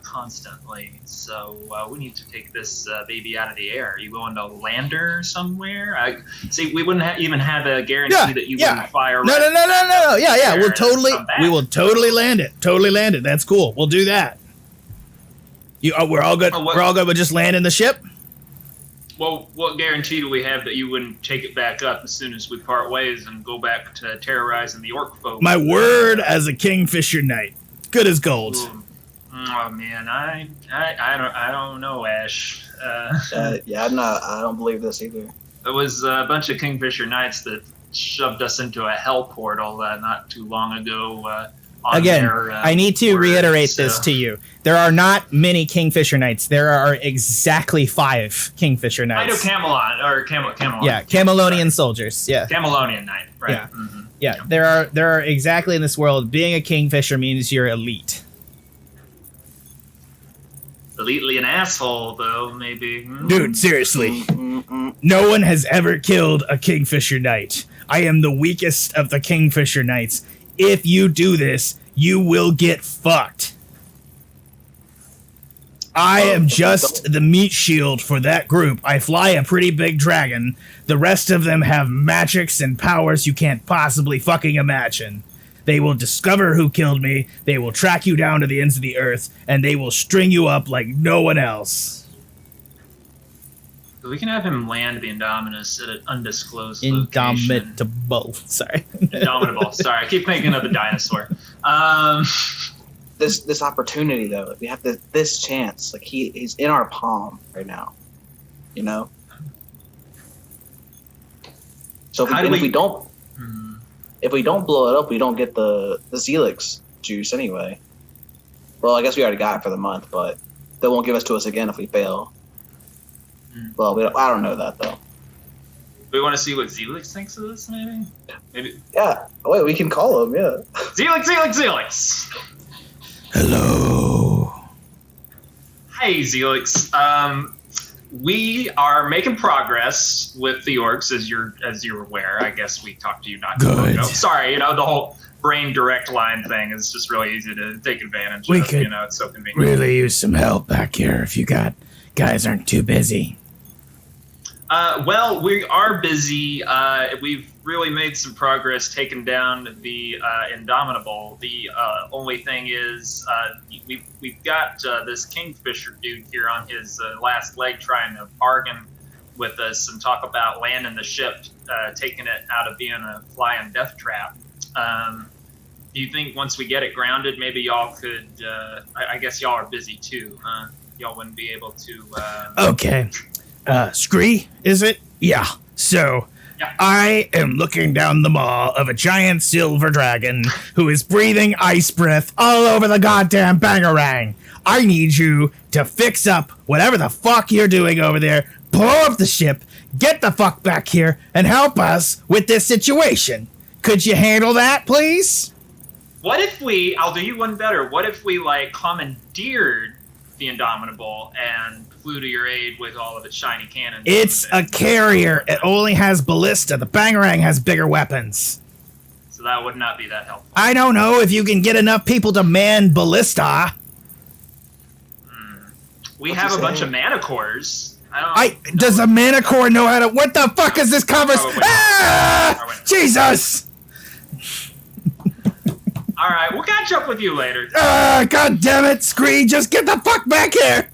constantly. So we need to take this baby out of the air. Are you going to land her somewhere? We wouldn't even have a guarantee that you wouldn't fire. No. Yeah. We will totally land it. Totally land it. That's cool. We'll do that. We're all good. We're all good with just landing the ship. Well, what guarantee do we have that you wouldn't take it back up as soon as we part ways and go back to terrorizing the orc folk? My word as a Kingfisher Knight. Good as gold. Oh man, I don't know, Ashe. I don't believe this either. It was a bunch of Kingfisher Knights that shoved us into a hell portal not too long ago. Again, I need to reiterate this to you. There are not many Kingfisher Knights. There are exactly 5 Kingfisher Knights. I know Camelot. Yeah, Camelonian soldiers. Yeah. Camelonian Knight, right. Yeah. Mm-hmm. Yeah, there are exactly in this world, being a Kingfisher means you're elite. Elitely an asshole, though, maybe. Dude, seriously. No one has ever killed a Kingfisher Knight. I am the weakest of the Kingfisher Knights. If you do this, you will get fucked. I am just the meat shield for that group. I fly a pretty big dragon. The rest of them have magics and powers you can't possibly fucking imagine. They will discover who killed me, they will track you down to the ends of the earth, and they will string you up like no one else. We can have him land the Indominus at an undisclosed location. Indomitable. Sorry. Indomitable. Sorry, I keep thinking of the dinosaur. This opportunity, though, if we have this chance, like he's in our palm right now, So if we don't blow it up, we don't get the Zelix juice anyway. Well, I guess we already got it for the month, but they won't give us to us again if we fail. Well, I don't know that, though. We want to see what Zelix thinks of this, maybe? Yeah. Wait, we can call him, yeah. Zelix! Hello. Hey, Zelix. We are making progress with the orcs, as you're aware. I guess we talked to you not too long ago. Sorry, the whole brain direct line thing is just really easy to take advantage of. It's so convenient. Really use some help back here if you guys aren't too busy. Well, we are busy. We've really made some progress taking down the Indomitable. The only thing is we've got this Kingfisher dude here on his last leg trying to bargain with us and talk about landing the ship, taking it out of being a flying death trap. Do you think once we get it grounded, maybe y'all could? I guess y'all are busy too, huh? Y'all wouldn't be able to. Okay, Scree, is it? Yeah. So. Yeah. I am looking down the maw of a giant silver dragon who is breathing ice breath all over the goddamn bangarang. I need you to fix up whatever the fuck you're doing over there, blow up the ship, get the fuck back here, and help us with this situation. Could you handle that, please? What if I'll do you one better. What if we, commandeered the Indomitable and flew to your aid with all of its shiny cannons? It's a carrier. It only has ballista. The bangarang has bigger weapons. So that would not be that helpful. I don't know if you can get enough people to man ballista. We have a bunch of manicores. Does a manicore know how to... What the fuck is this conversation? Ah! Jesus! All right, we'll catch up with you later. God damn it, Scree! Just get the fuck back here!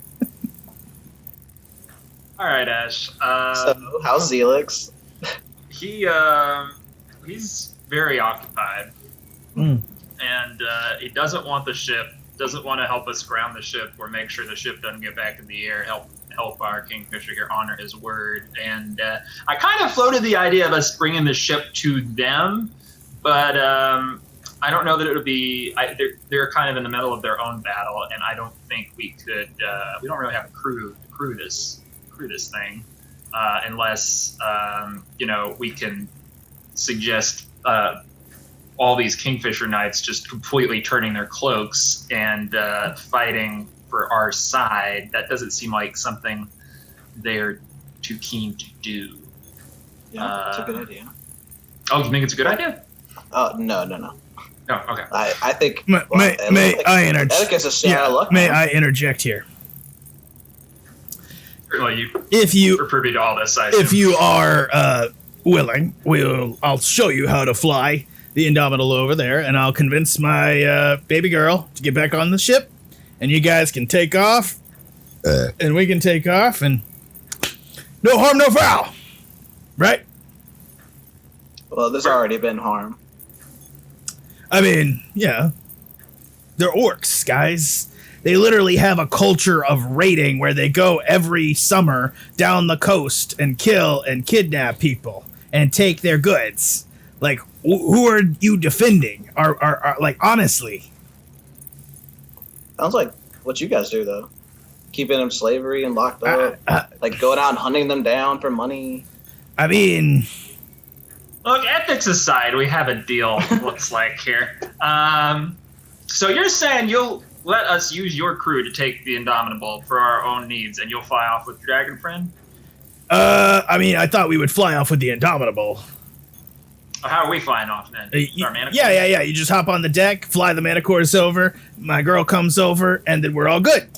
All right, Ashe. So, how's Zelix? He's very occupied, and he doesn't want the ship. Doesn't want to help us ground the ship or make sure the ship doesn't get back in the air. Help our Kingfisher here honor his word. And I kind of floated the idea of us bringing the ship to them, but I don't know that it would be. They're kind of in the middle of their own battle, and I don't think we could. We don't really have a crew to crew this thing, unless we can suggest all these Kingfisher Knights just completely turning their cloaks and fighting for our side. That doesn't seem like something they're too keen to do. Yeah, that's a good idea. Oh, you think it's a good idea? No. Oh, okay. I think. May I interject? May I interject here? Well, if you are privy to all this, if you are willing, I'll show you how to fly the Indomitable over there, and I'll convince my baby girl to get back on the ship, and you guys can take off, and we can take off, and no harm, no foul, right? Well, there's already been harm. I mean, yeah, they're orcs, guys. They literally have a culture of raiding where they go every summer down the coast and kill and kidnap people and take their goods. Like, who are you defending? Are like, honestly. Sounds like what you guys do, though. Keeping them slavery and locked up. Like, going out and hunting them down for money. I mean... Look, ethics aside, we have a deal, looks like, here. So you're saying you'll let us use your crew to take the Indomitable for our own needs, and you'll fly off with your dragon friend? I mean, I thought we would fly off with the Indomitable. How are we flying off then? Our manticore? Yeah. You just hop on the deck, fly the manticores over, my girl comes over, and then we're all good.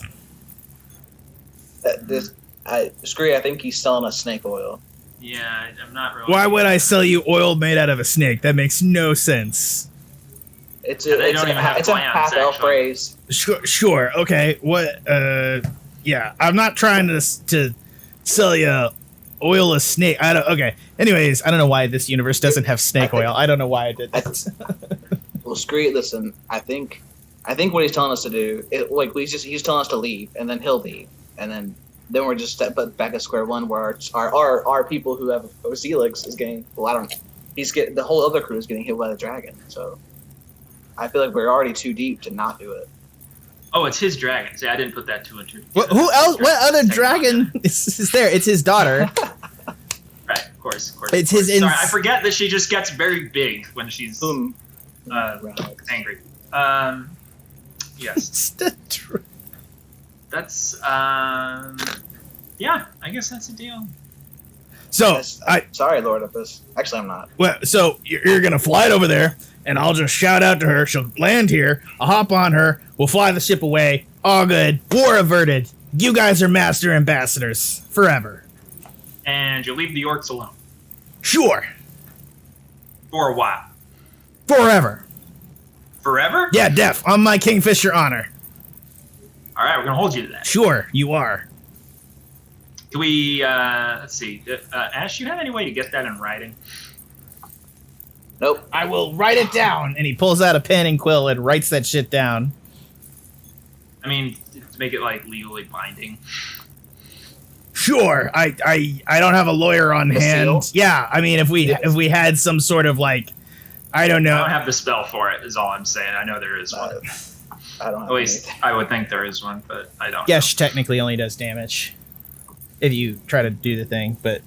Scree, I think he's selling us snake oil. Yeah, I'm not really... Why would I sell you oil made out of a snake? That makes no sense. It's a half-elf phrase. Sure. Okay. What? Yeah. I'm not trying to sell you oil a snake. Okay. Anyways, I don't know why this universe doesn't have snake oil. I don't know why I did that. Well, Scree, listen. I think what he's telling us to do, he's telling us to leave, and then he'll leave, and then we're just back at square one, where our people who have Zelix is getting. Well, I don't. The whole other crew is getting hit by the dragon. So I feel like we're already too deep to not do it. Oh, it's his dragon. See, I didn't put that two and two. Who else? What other dragon is there? It's his daughter. Right, of course. It's his. Sorry, I forget that she just gets very big when she's angry. Yes. That's yeah. I guess that's a deal. So sorry, Lord Edipus. Actually, I'm not. Well, so you're gonna fly it over there, and I'll just shout out to her. She'll land here. I'll hop on her. We'll fly the ship away. All good. War averted. You guys are master ambassadors forever. And you'll leave the orcs alone. Sure. For a while. Forever. Forever? Yeah, def. On my Kingfisher honor. All right, we're gonna hold you to that. Sure, you are. Do we? Let's see. Ashe, you have any way to get that in writing? Nope. I will write it down. And he pulls out a pen and quill and writes that shit down. I mean, to make it like legally binding. Sure. I don't have a lawyer on hand. seal? Yeah. I mean, if we had some sort of like, I don't know. I don't have the spell for it. Is all I'm saying. I know there is one. I don't have At least anything. I would think there is one, but I don't. Gesh technically only does damage if you try to do the thing, but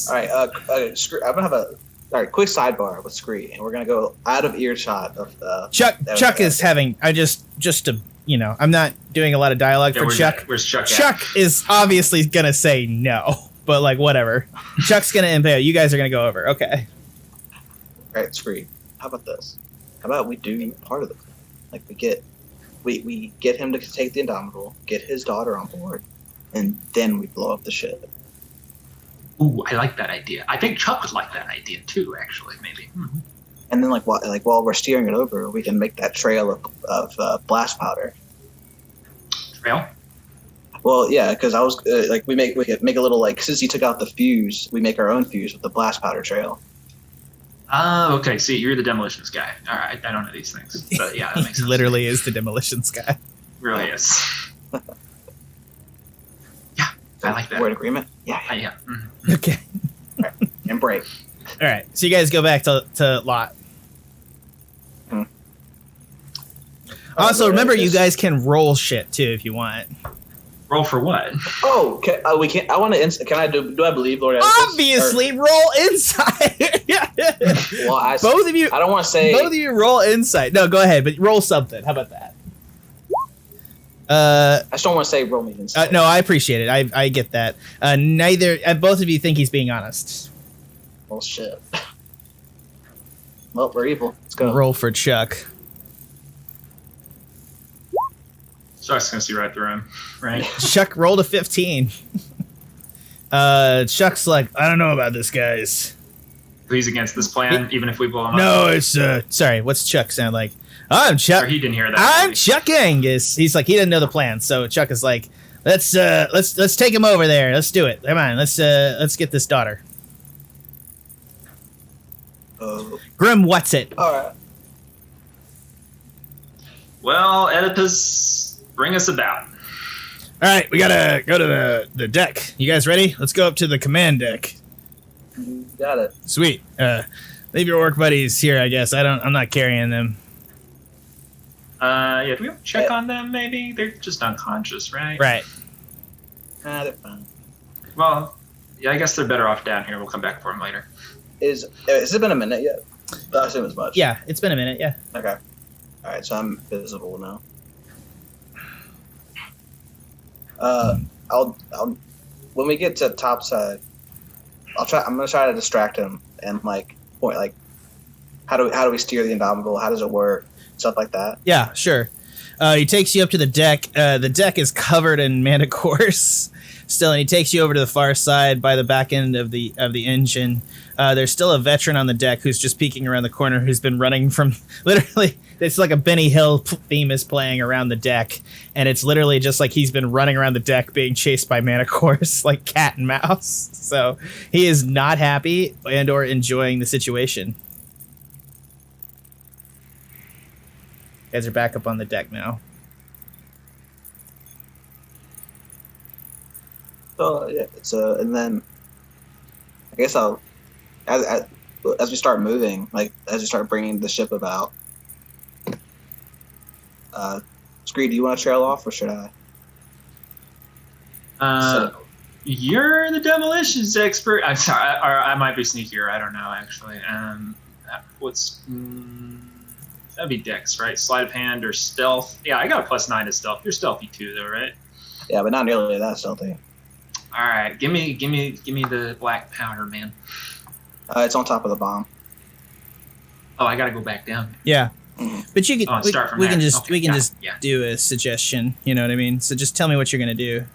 All right, Scree, I'm gonna have a quick sidebar with Scree, and we're gonna go out of earshot of Chuck is having. I just to I'm not doing a lot of dialogue for Chuck. Where's Chuck? Chuck is obviously gonna say no, but like whatever. Chuck's gonna impale. You guys are gonna go over. Okay. All right, Scree. How about this? How about we do part of the plan? Like we get him to take the Indomitable, get his daughter on board, and then we blow up the ship. Ooh, I like that idea. I think Chuck would like that idea too. Actually, maybe. Mm-hmm. And then while we're steering it over, we can make that trail of blast powder. Trail. Well, yeah, because I was we could make a little since he took out the fuse, we make our own fuse with the blast powder trail. Okay. See, you're the demolitions guy. All right, I don't know these things, but yeah, that makes He sense. literally is the demolitions guy. Really is. Yeah, I like that. We're in agreement. Yeah. Yeah. Mm-hmm. Okay. And break. All right. So you guys go back to Lott. Also, remember you guys can roll shit too if you want. Roll for what? Oh, we can't. I want to. Can I do? I believe Lord Edipus? Obviously, roll insight. Well, both of you. I don't want to say. Both of you roll insight. No, go ahead, but roll something. How about that? I just don't want to say roll me insight. No, I appreciate it. I get that. Both of you think he's being honest. Well, shit. Well, we're evil. Let's go. Roll for Chuck. Chuck's gonna see right through him, right? Chuck rolled a 15. Chuck's like, I don't know about this, guys. He's against this plan, even if we blow him up. No, it's sorry. What's Chuck sound like? I'm Chuck. Or he didn't hear that. I'm Chuck Angus. He's like, he didn't know the plan, so Chuck is like, let's take him over there. Let's do it. Come on, let's get this daughter. Grim, what's it? All right. Well, Edipus, bring us about. All right, we gotta go to the deck. You guys ready? Let's go up to the command deck. You got it. Sweet. Leave your orc buddies here, I guess. I'm not carrying them. Yeah, do we have to check on them, maybe? They're just unconscious, right? Right. They're fine. Well, yeah, I guess they're better off down here. We'll come back for them later. Has it been a minute yet? I assume as much. Yeah, it's been a minute, yeah. Okay. All right, so I'm visible now. I'll when we get to top side, I'm gonna try to distract him and point how do we steer the Indomitable? How does it work? Stuff like that. Yeah, sure. He takes you up to the deck. The deck is covered in manticores still, and he takes you over to the far side by the back end of the engine. There's still a veteran on the deck who's just peeking around the corner, who's been running from literally. It's like a Benny Hill theme is playing around the deck, and it's literally just like he's been running around the deck being chased by manticores like cat and mouse. So he is not happy and or enjoying the situation. You guys are back up on the deck now. So yeah, and then I guess I'll as we start moving, as we start bringing the ship about. Scree, do you want to trail off, or should I? You're the demolitions expert. I'm sorry, I might be sneakier. I don't know, actually. That'd be Dex, right? Sleight of hand or stealth. Yeah, I got a +9 to stealth. You're stealthy too, though, right? Yeah, but not nearly that stealthy. All right, give me the black powder, man. It's on top of the bomb. Oh, I gotta go back down. Yeah. But you can we can just Yeah. do a suggestion, you know what I mean? So just tell me what you're gonna do.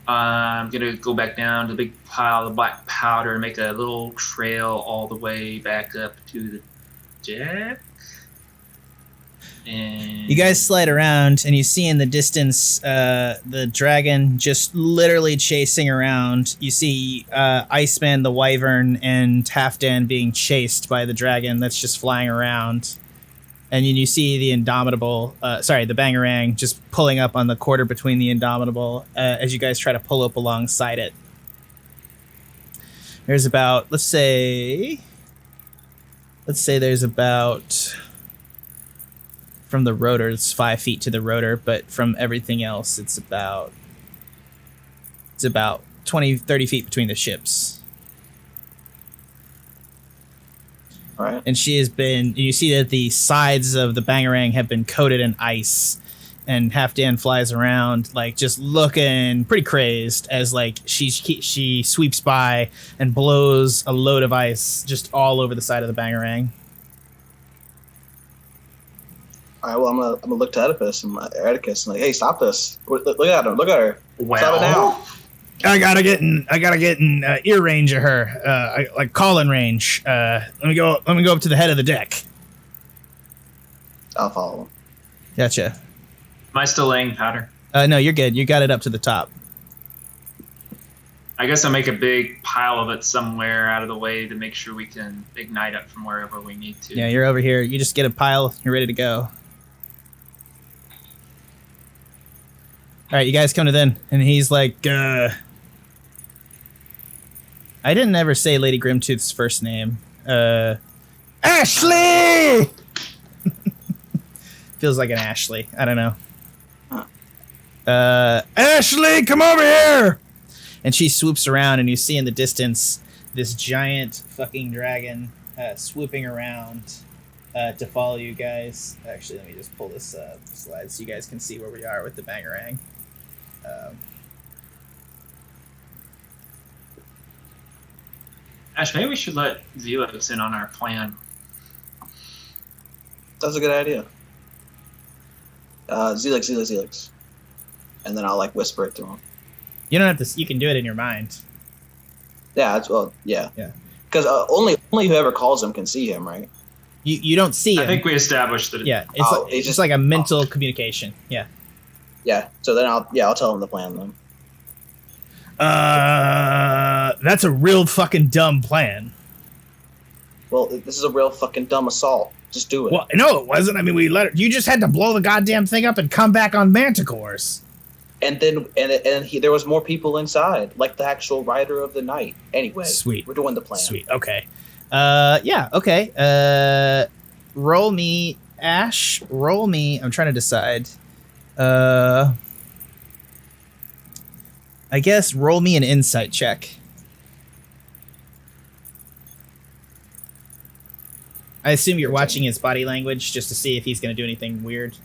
I'm gonna go back down to the big pile of black powder and make a little trail all the way back up to the deck. And You guys slide around, and you see in the distance the dragon just literally chasing around. You see Iceman, the Wyvern, and Halfdan being chased by the dragon that's just flying around. And then you see the Indomitable, the Bangarang, just pulling up on the quarter between the Indomitable as you guys try to pull up alongside it. There's about, let's say there's about... From the rotor, it's 5 feet to the rotor, but from everything else, it's about 20, 30 feet between the ships. All right. And she has been, you see that the sides of the Bangarang have been coated in ice, and Halfdan flies around, like, just looking pretty crazed as, like, she sweeps by and blows a load of ice just all over the side of the Bangarang. All right, well, I'm gonna look to Edipus and Atticus and like, hey, stop this! Look at him! Look at her! Well, Stop it now! I gotta get in ear range of her, like calling range. Let me go up to the head of the deck. I'll follow him. Gotcha. am I still laying powder? No, you're good. You got it up to the top. I guess I'll make a big pile of it somewhere out of the way to make sure we can ignite it from wherever we need to. Yeah, you're over here. You just get a pile. You're ready to go. All right, you guys come to then, and he's like, I didn't ever say Lady Grimtooth's first name. Ashley! Feels like an Ashley. I don't know. Ashley, come over here! And she swoops around, and you see in the distance this giant fucking dragon swooping around to follow you guys. Actually, let me just pull this slide so you guys can see where we are with the Bangarang. Ash, maybe we should let Zelix in on our plan. That's a good idea. Zelix. And then I'll like whisper it to him. You don't have to. You can do it in your mind. Yeah, yeah. Yeah. Because only whoever calls him can see him, right? You don't see him. I think we established that. Yeah, it's just like a mental communication. Yeah. Yeah. So then I'll tell him the plan then. That's a real fucking dumb plan. Well, this is a real fucking dumb assault. Just do it. Well, no, it wasn't. I mean, you just had to blow the goddamn thing up and come back on manticores. And then there was more people inside, like the actual rider of the night. Anyway, Sweet. We're doing the plan. Sweet. Okay. Yeah. Okay. Roll me, Ash. Roll me. I'm trying to decide. I guess roll me an insight check. I assume you're watching his body language just to see if he's going to do anything weird.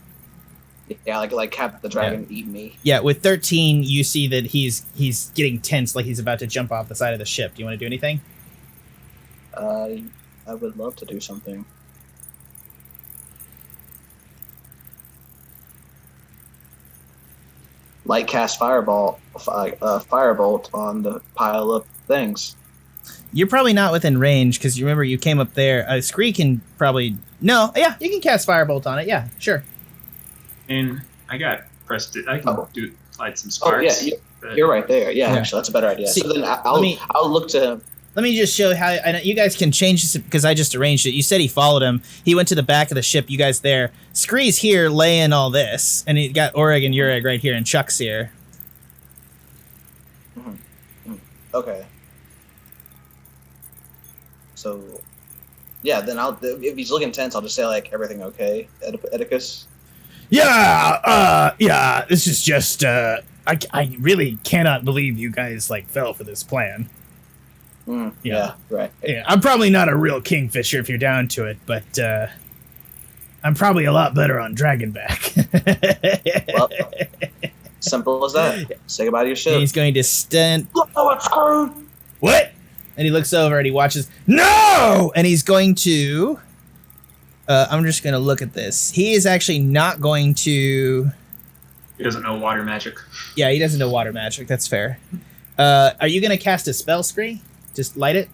Yeah, like have the dragon eat me. Yeah, with 13, you see that he's getting tense, like he's about to jump off the side of the ship. Do you want to do anything? I would love to do something. Light cast firebolt on the pile of things. You're probably not within range because you remember you came up there. Scree can probably you can cast firebolt on it. Yeah, sure. And I got pressed it. I can light some sparks. Oh yeah, you're right there. Yeah, actually, that's a better idea. See, so then I'll look to him. Let me just show how. I know you guys can change this because I just arranged it. You said he followed him. He went to the back of the ship. You guys there. Scree's here laying all this, and he got Orig and Urig right here, and Chuck's here. Mm-hmm. Okay. So, yeah, then if he's looking tense, I'll just say like everything okay, Edipus. Yeah. This is just. I really cannot believe you guys like fell for this plan. Yeah, right. Yeah, I'm probably not a real Kingfisher if you're down to it, but I'm probably a lot better on Dragonback. Well, simple as that. Say goodbye to your ship. And he's going to stand. Oh, it's screwed. What? And he looks over and he watches. No! And he's going to. I'm just going to look at this. He is actually not going to. He doesn't know water magic. Yeah, he doesn't know water magic. That's fair. Are you going to cast a spell, Scree? Just light it?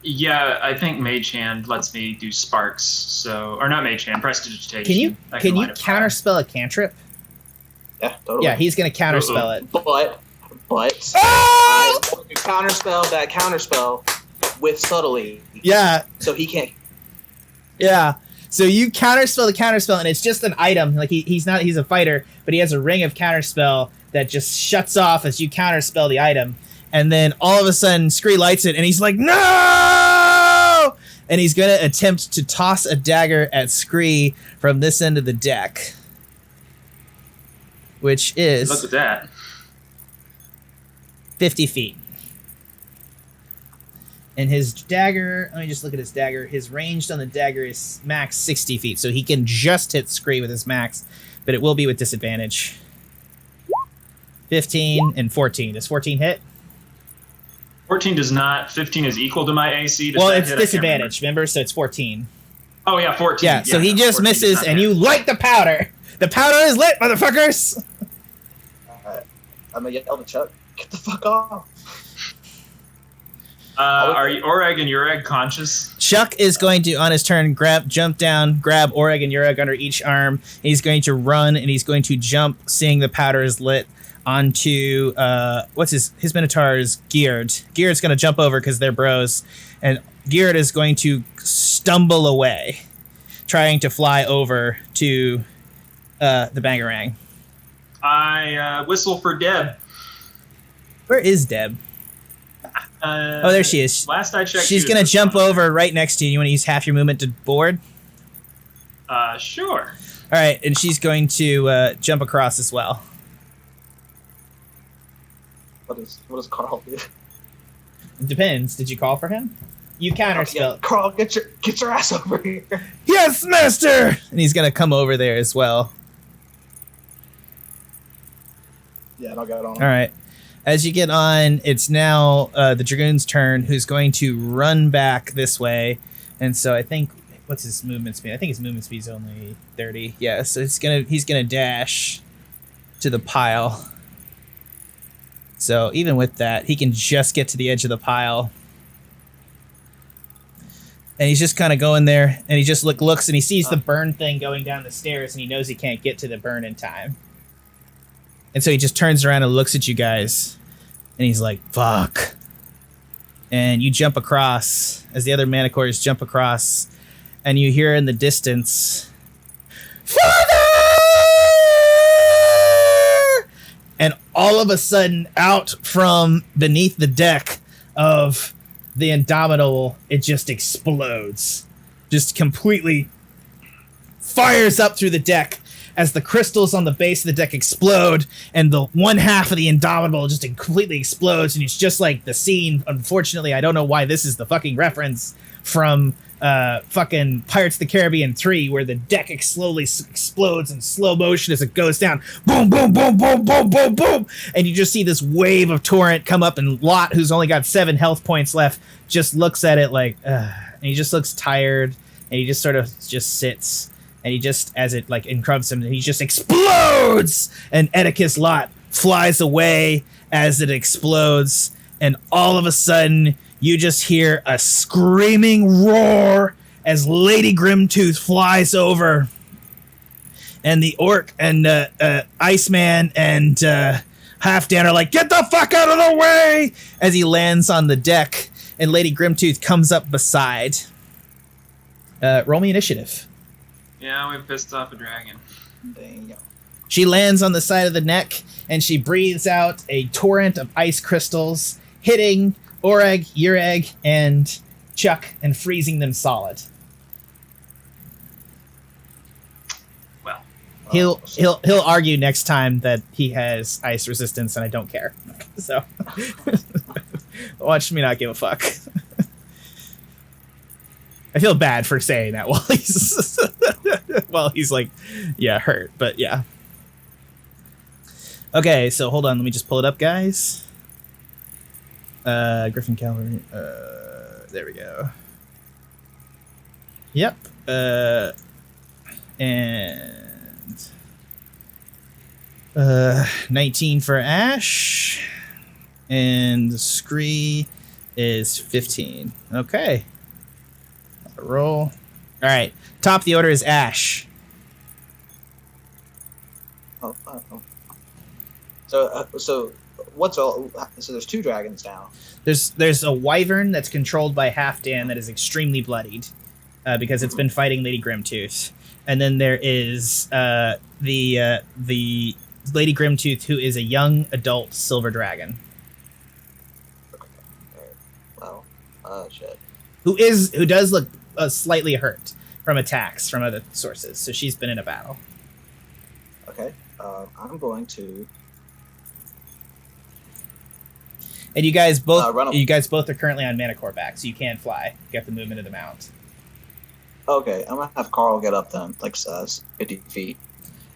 Yeah, I think Mage Hand lets me do sparks. So, or not Mage Hand, Prestidigitation. Can you counterspell a cantrip? Yeah, totally. Yeah, he's gonna counterspell it. But Ah! I want to counterspell that counterspell with subtly. Yeah. So he can't. Yeah. So you counterspell the counterspell, and it's just an item. Like he's a fighter, but he has a ring of counterspell that just shuts off as you counterspell the item. And then all of a sudden, Scree lights it, and he's like, no! And he's going to attempt to toss a dagger at Scree from this end of the deck. Which is... Look at that. 50 feet. And his dagger... Let me just look at his dagger. His ranged on the dagger is max 60 feet, so he can just hit Scree with his max, but it will be with disadvantage. 15 and 14. Does 14 hit? 14 does not. 15 is equal to my AC. Well, it's disadvantage, remember? So it's 14. Oh, yeah, 14. Yeah, so he just misses, and you light the powder. The powder is lit, motherfuckers! I'm gonna yell to Chuck, get the fuck off. Are you Oreg and Ureg conscious? Chuck is going to, on his turn, jump down, grab Oreg and Ureg under each arm. He's going to run, and he's going to jump, seeing the powder is lit, onto what's his Minotaur is Geared. Geared's going to jump over because they're bros, and Geared is going to stumble away, trying to fly over to the Bangarang. I whistle for Deb. Where is Deb? Oh, there she is. Last I checked, she's going to jump over right next to you. You want to use half your movement to board? Sure. All right, and she's going to jump across as well. What does Carl do? It depends. Did you call for him? You counterspell. Yeah, Carl, get your ass over here. Yes, master! And he's going to come over there as well. Yeah, and I'll get on. All right. As you get on, it's now the Dragoon's turn, who's going to run back this way. And so I think, what's his movement speed? I think his movement speed is only 30. Yeah, so he's gonna dash to the pile. So even with that, he can just get to the edge of the pile. And he's just kind of going there, and he just looks, and he sees the burn thing going down the stairs, and he knows he can't get to the burn in time. And so he just turns around and looks at you guys, and he's like, fuck. And you jump across, as the other manticores jump across, and you hear in the distance, Father! And all of a sudden, out from beneath the deck of the Indomitable, it just explodes. Just completely fires up through the deck as the crystals on the base of the deck explode, and the one half of the Indomitable just completely explodes, and it's just like the scene, unfortunately, I don't know why this is the fucking reference, from fucking Pirates of the Caribbean 3, where the deck slowly explodes in slow motion as it goes down. Boom, boom, boom, boom, boom, boom, boom. And you just see this wave of torrent come up, and Lott, who's only got 7 health points left, just looks at it like, and he just looks tired, and he just sort of just sits, and he just, as it like encrumps him, he just explodes, and Edipus Lott flies away as it explodes, and all of a sudden, you just hear a screaming roar as Lady Grimtooth flies over. And the orc and Iceman and Halfdan are like, get the fuck out of the way! As he lands on the deck, and Lady Grimtooth comes up beside. Roll me initiative. Yeah, we pissed off a dragon. Dang. She lands on the side of the neck, and she breathes out a torrent of ice crystals, hitting Oreg, Ureg, and Chuck, and freezing them solid. Well, he'll argue next time that he has ice resistance, and I don't care. So watch me not give a fuck. I feel bad for saying that while he's like, yeah, hurt, but yeah. Okay, so hold on, let me just pull it up, guys. Griffon Cavalry. There we go. Yep. And 19 for Ashe, and the Scree is 15. Okay. Roll. All right. Top of the order is Ashe. Oh. So what's all? So there's 2 dragons now. There's a wyvern that's controlled by Halfdan that is extremely bloodied because it's been fighting Lady Grimtooth. And then there is the Lady Grimtooth, who is a young adult silver dragon. Wow. Shit. Who does look slightly hurt from attacks from other sources. So she's been in a battle. Okay. I'm going to. And you guys both run are currently on Minotaur back, so you can fly. You got the movement of the mount. Okay, I'm gonna have Carl get up then, like 50 feet,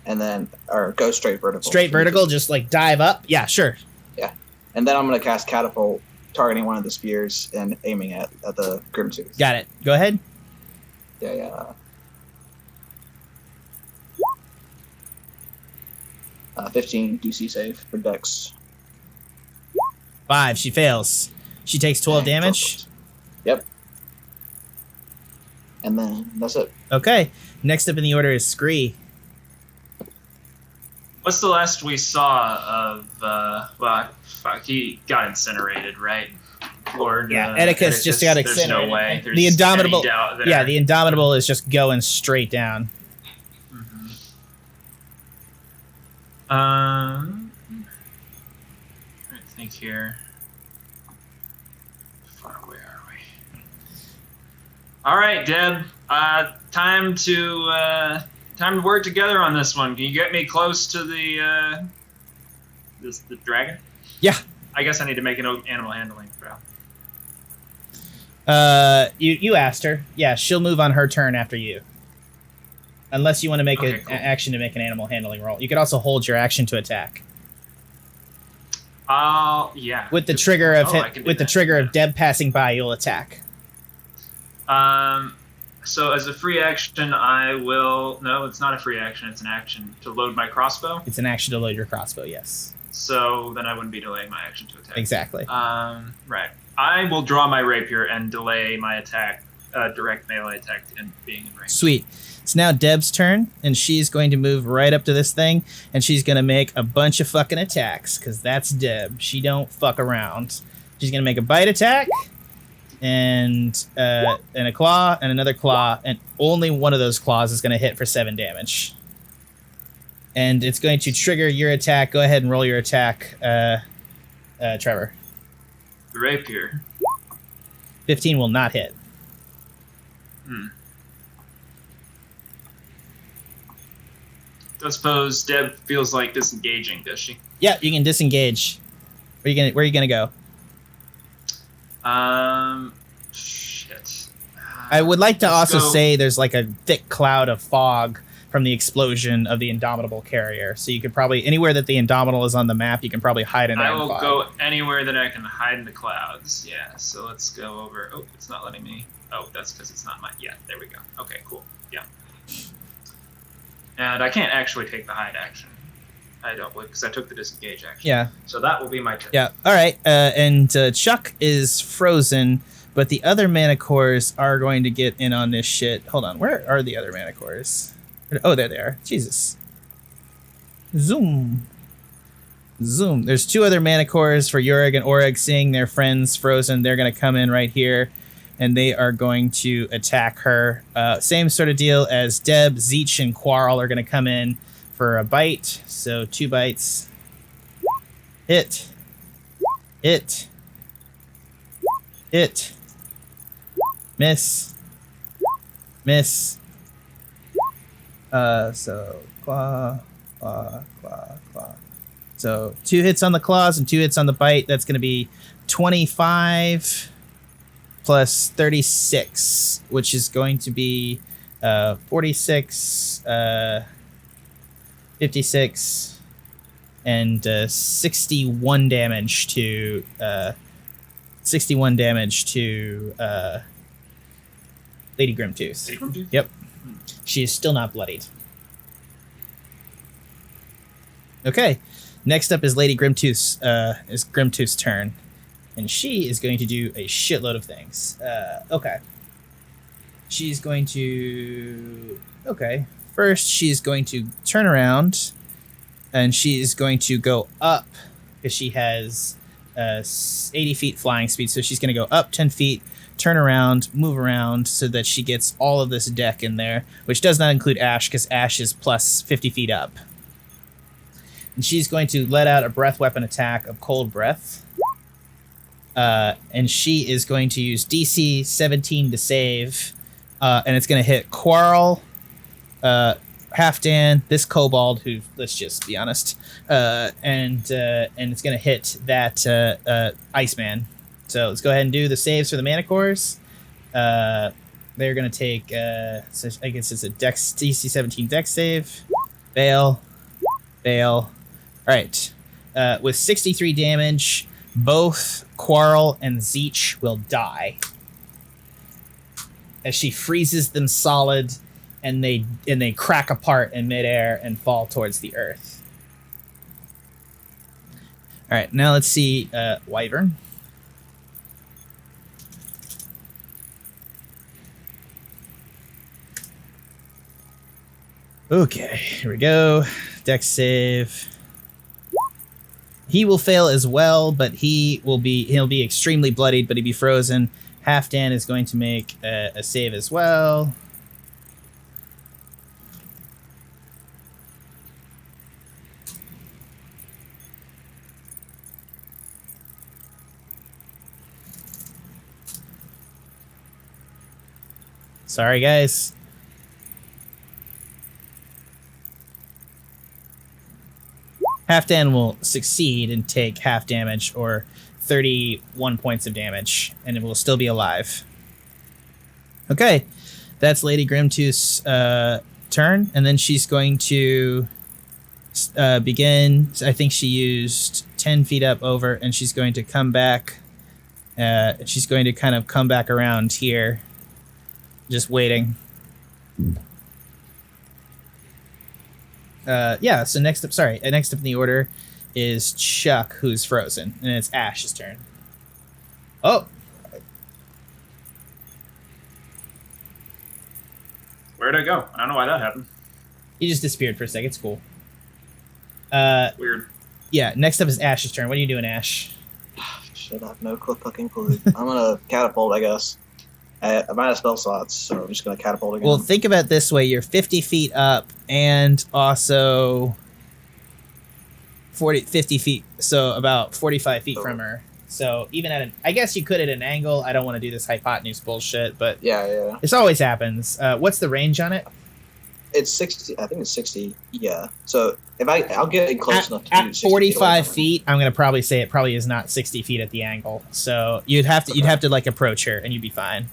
and then or go straight vertical. Straight vertical, just like dive up. Yeah, sure. Yeah, and then I'm gonna cast catapult, targeting one of the spears and aiming at the Grimtooth. Got it. Go ahead. Yeah. 15 DC save for Dex. 5. She fails. She takes 12 damage. Perfect. Yep. And then that's it. Okay. Next up in the order is Scree. What's the last we saw of, he got incinerated, right? Lord, Edipus just got incinerated. There's no way. There's the Indomitable. any doubt there. Yeah, the Indomitable is just going straight down. I think here. Far away are we? All right, Deb. Time to work together on this one. Can you get me close to the dragon? Yeah. I guess I need to make an animal handling throw. You asked her. Yeah, she'll move on her turn after you. Unless you want to make an cool. action to make an animal handling roll. You could also hold your action to attack. Yeah. With the trigger of that. of Deb passing by, you'll attack. So as a free action, I will. No, it's not a free action. It's an action to load my crossbow. It's an action to load your crossbow. Yes. So then I wouldn't be delaying my action to attack. Exactly. Right. I will draw my rapier and delay my attack, direct melee attack, and being in range. Sweet. It's now Deb's turn, and she's going to move right up to this thing, and she's going to make a bunch of fucking attacks, because that's Deb. She don't fuck around. She's going to make a bite attack, and a claw, and another claw, and only one of those claws is going to hit for 7 damage. And it's going to trigger your attack. Go ahead and roll your attack, Trevor. The rapier. 15 will not hit. I suppose Deb feels like disengaging, does she? Yeah, you can disengage. Where are you gonna go? Shit. I would like to Let's also go. say there's like a thick cloud of fog from the explosion of the Indomitable carrier. So you could probably, anywhere that the Indomitable is on the map, you can probably hide in there. I will go anywhere that I can hide in the clouds. Yeah, so let's go over. Oh, it's not letting me. Oh, that's because it's not mine. Yeah, there we go. Okay, cool. Yeah. And I can't actually take the hide action. I don't, because I took the disengage action. Yeah. So that will be my turn. Yeah. All right. And Chuck is frozen, but the other manticores are going to get in on this shit. Hold on. Where are the other manticores? Oh, there they are. Jesus. Zoom. There's 2 other manticores for Yurig and Oreg, seeing their friends frozen. They're going to come in right here, and they are going to attack her. Same sort of deal as Deb, Zeech, and Quarl are going to come in for a bite. So 2 bites. Hit. Miss. So claw. So 2 hits on the claws and 2 hits on the bite. That's going to be 25 plus 36, which is going to be 46, 56, and 61 damage to Lady Grimtooth. Yep. She is still not bloodied. Okay. Next up is Lady Grimtooth's turn. And she is going to do a shitload of things. Okay. She's going to... Okay. First, she's going to turn around, and she's going to go up, because she has 80 feet flying speed, so she's going to go up 10 feet, turn around, move around, so that she gets all of this deck in there, which does not include Ashe, because Ashe is plus 50 feet up. And she's going to let out a breath weapon attack of Cold Breath. And she is going to use DC 17 to save, and it's going to hit Quarrel, Halfdan, this kobold, who, let's just be honest, and it's going to hit that Iceman. So let's go ahead and do the saves for the manticores. They're going to take, so I guess it's a Dex, DC 17 Dex save. Fail. Fail. All right. With 63 damage, both Quarrel and Zeech will die as she freezes them solid, and they crack apart in midair and fall towards the earth. All right, now let's see Wyvern. Okay, here we go. Dex save. He will fail as well, but he'll be extremely bloodied, but he'll be frozen. Halfdan is going to make a save as well. Sorry, guys. Halfdan will succeed and take half damage, or 31 points of damage, and it will still be alive. Okay, that's Lady Grimtooth's turn, and then she's going to begin. I think she used 10 feet up over, and she's going to come back. She's going to kind of come back around here, just waiting. Yeah, so next up in the order is Chuck, who's frozen, and it's Ashe's turn. Oh! Where'd I go? I don't know why that happened. He just disappeared for a second. It's cool. Weird. Yeah, next up is Ashe's turn. What are you doing, Ashe? Shit, I have no fucking clue. I'm gonna catapult, I guess. I'm out of spell slots, so I'm just gonna catapult again. Well, think about it this way. You're 50 feet up and also 50 feet, so about 45 feet from her. So even I guess you could at an angle. I don't want to do this hypotenuse bullshit, but yeah. This always happens. What's the range on it? It's 60. I think it's 60. Yeah. So if I'll get in close enough to at 45 feet, I'm gonna probably say it probably is not 60 feet at the angle. So you'd have to like approach her, and you'd be fine.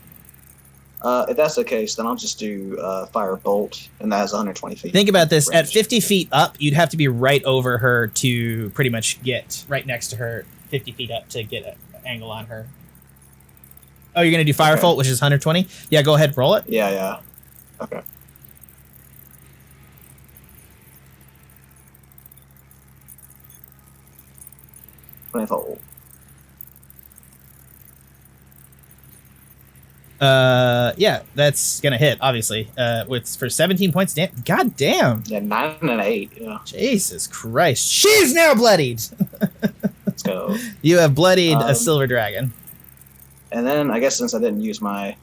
If that's the case, then I'll just do fire bolt, and that has 120 feet. Think about this: range. at 50 feet up, you'd have to be right over her to pretty much get right next to her, 50 feet up to get an angle on her. Oh, you're gonna do fire bolt, which is 120. Yeah, go ahead, roll it. Yeah. Okay. Yeah, that's gonna hit, obviously. For 17 points. God damn. Yeah, 9 and 8. Yeah. Jesus Christ. She's now bloodied. Let's go. You have bloodied a silver dragon. And then I guess since I didn't use my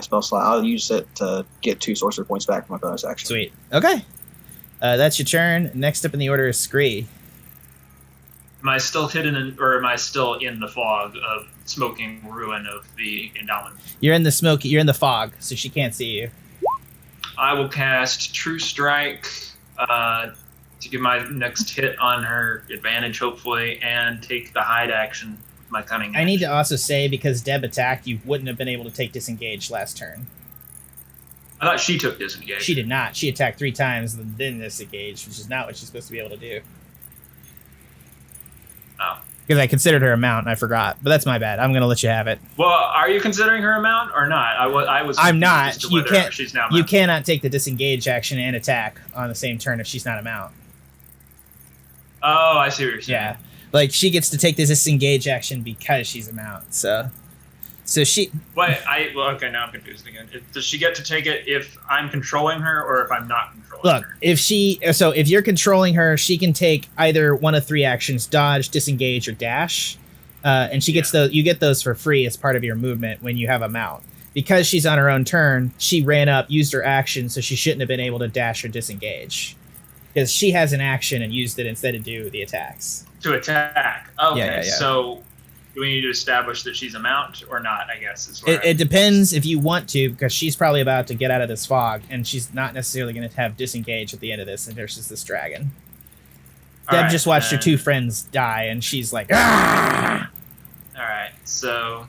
spell slot, I'll use it to get 2 sorcerer points back from my bonus action. Sweet. Okay. That's your turn. Next up in the order is Scree. Am I still hidden or am I still in the fog of smoking ruin of the endowment? You're in the smoke. You're in the fog, so she can't see you. I will cast True Strike to give my next hit on her advantage, hopefully, and take the hide action with my cunning. I need to also say, because Deb attacked, you wouldn't have been able to take disengage last turn. I thought she took disengage. She did not. She attacked 3 times and then disengaged, which is not what she's supposed to be able to do. Oh. Because I considered her a mount and I forgot, but that's my bad. I'm gonna let you have it. Well, are you considering her a mount or not? I was. I'm not. You can't. She's now you cannot take the disengage action and attack on the same turn if she's not a mount. Oh, I see what you're saying. Yeah. Like, she gets to take this disengage action because she's a mount. So she. Wait, okay, now I'm confused again. Does she get to take it if I'm controlling her or if I'm not controlling Look, her? if you're controlling her, she can take either one of 3 actions: dodge, disengage, or dash. And she gets you get those for free as part of your movement when you have a mount. Because she's on her own turn, she ran up, used her action, so she shouldn't have been able to dash or disengage. Because she has an action and used it instead of do the attacks. To attack. Okay, Yeah. so do we need to establish that she's a mount or not, I guess? Is It depends if you want to, because she's probably about to get out of this fog, and she's not necessarily going to have disengage at the end of this, and there's just this dragon. Deb just watched her 2 friends die, and she's like, ah! Alright, so...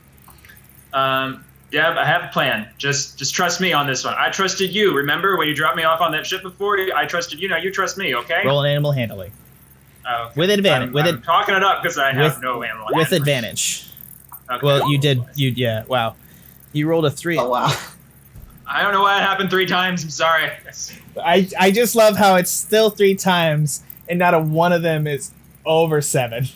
Deb, I have a plan. Just trust me on this one. I trusted you. Remember when you dropped me off on that ship before? I trusted you. Now you trust me, okay? Roll an animal handling. Oh, okay. With advantage. I'm talking it up because I have no animal handling. With advantage. Okay. Well, you did. Yeah, wow. You rolled a 3. Oh, wow. I don't know why it happened 3 times. I'm sorry. I just love how it's still 3 times, and not a one of them is over 7.